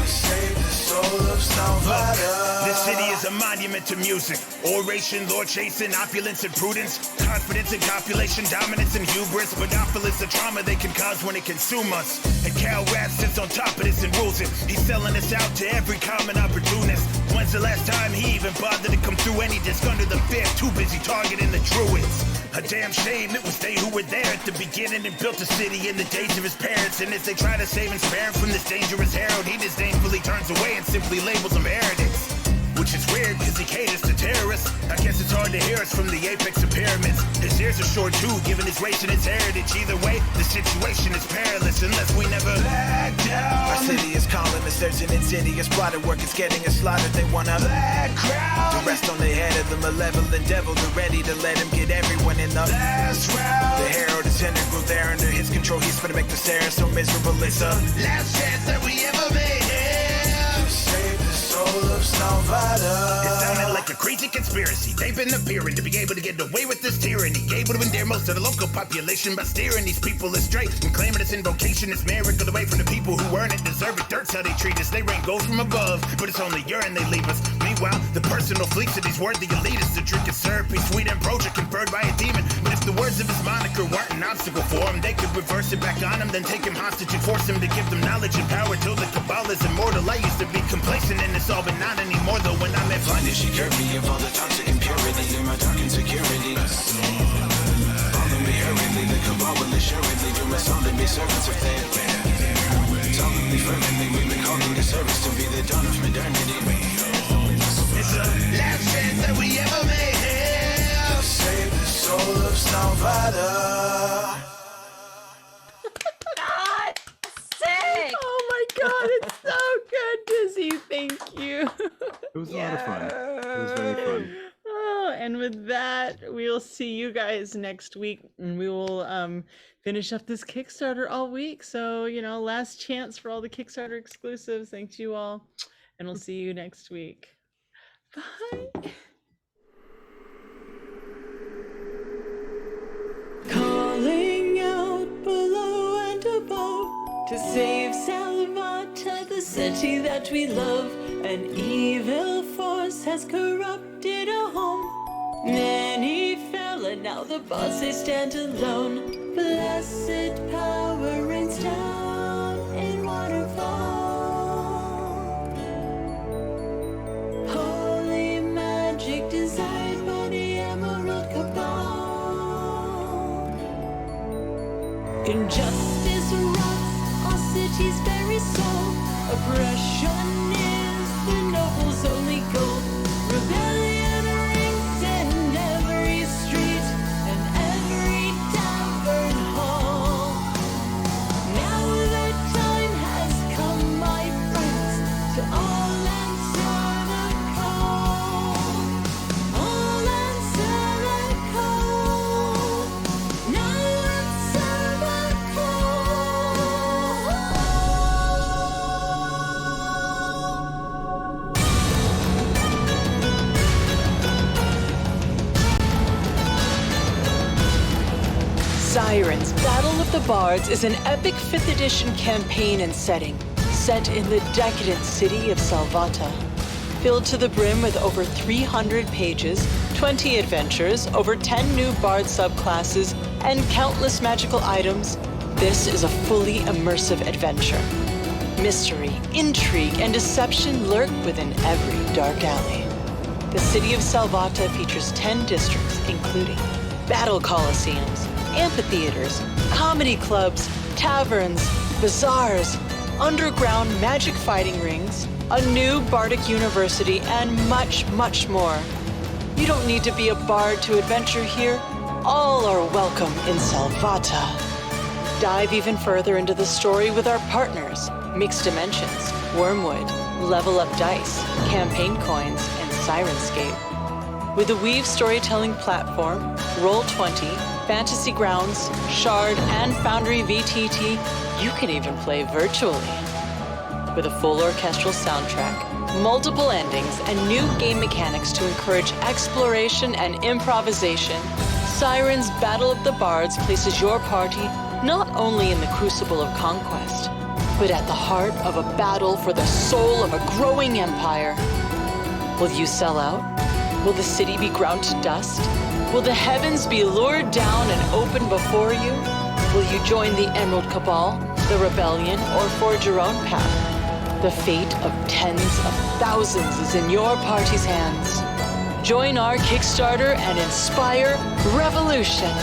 To save the soul of Salvata. This city is a monument to music, oration, lord chasing, opulence and prudence, confidence and copulation, dominance and hubris, monopolies the trauma they can cause when it consume us. And Cal Rat sits on top of this and rules it. He's selling us out to every common opportunist. When's the last time he even bothered to come through any disc under the fair? Too busy targeting the druids. A damn shame it was they who were there at the beginning and built the city in the days of his parents. And as they try to save and spare him from this dangerous herald, he disdainfully turns away and simply labels them heretics. Which is weird because he caters to terrorists. I guess it's hard to hear us from the apex of pyramids. His ears are short too, given his race and his heritage. Either way, the situation is perilous unless we never back down. Our city is calling us, there's an insidious plotted work is getting us slaughtered. They want a black crowd. The rest on the head of the malevolent devil. They're ready to let him get everyone in the last round. The herald is integral there under his control. He's finna make the Sirens so miserable. It's the last chance that we ever made. To save the soul of Salvata. It sounded like a a crazy conspiracy. They've been appearing to be able to get away with this tyranny. Able to endear most of the local population by steering these people astray and claiming it's invocation. It's miracle away from the people who earn it, deserve it. Dirt's how they treat us. They rain gold from above, but it's only urine they leave us. Meanwhile, the personal fleets of these worthy elitists, the drink is syrupy, sweet ambrosia conferred by a demon. But if the words of his moniker weren't an obstacle for him, they could reverse it back on him, then take him hostage and force him to give them knowledge and power till the cabal is immortal. I used to be complacent in this all, but not anymore though. When I met Vlahnya, she cured me of all the toxic impurities in my dark insecurity. Follow me hurriedly, the cabal will assuredly do us all and be servants of faith. Solemnly, fervently, we've been calling the service to be the dawn of modernity. It's the last chance that we ever may have to save the soul of Salvata. God, sick. Oh my God, it's so good, Dizzy. Thank you. It was a lot of fun. It was very fun. Oh, and with that, we'll see you guys next week, and we will finish up this Kickstarter all week. So, you know, last chance for all the Kickstarter exclusives. Thanks you all, and we'll see you next week. Bye. Calling out below and above to save Salvata, the city that we love. An evil force has corrupted our home. Many fell, and now the boss they stand alone. Blessed power rains down in waterfall. Holy magic desired by the Emerald Cabal. Injustice rots our city's very soul. Oppression is the noble's only goal. Rebellion rings in every street and every tavern hall. Now the time has come, my friends, to all answer the call. All answer the call. Now answer the Sirens, Battle of the Bards is an epic 5th edition campaign and setting, set in the decadent city of Salvata. Filled to the brim with over 300 pages, 20 adventures, over 10 new bard subclasses, and countless magical items, this is a fully immersive adventure. Mystery, intrigue, and deception lurk within every dark alley. The city of Salvata features 10 districts, including battle coliseums, amphitheaters, comedy clubs, taverns, bazaars, underground magic fighting rings, a new bardic university, and much, much more. You don't need to be a bard to adventure here. All are welcome in Salvata. Dive even further into the story with our partners, Mixed Dimensions, Wormwood, Level Up Dice, Campaign Coins, and Sirenscape. With the Weave storytelling platform, Roll20, Fantasy Grounds, Shard, and Foundry VTT, you can even play virtually. With a full orchestral soundtrack, multiple endings, and new game mechanics to encourage exploration and improvisation, Sirens Battle of the Bards places your party not only in the crucible of conquest, but at the heart of a battle for the soul of a growing empire. Will you sell out? Will the city be ground to dust? Will the heavens be lured down and open before you? Will you join the Emerald Cabal, the Rebellion, or forge your own path? The fate of tens of thousands is in your party's hands. Join our Kickstarter and inspire revolution.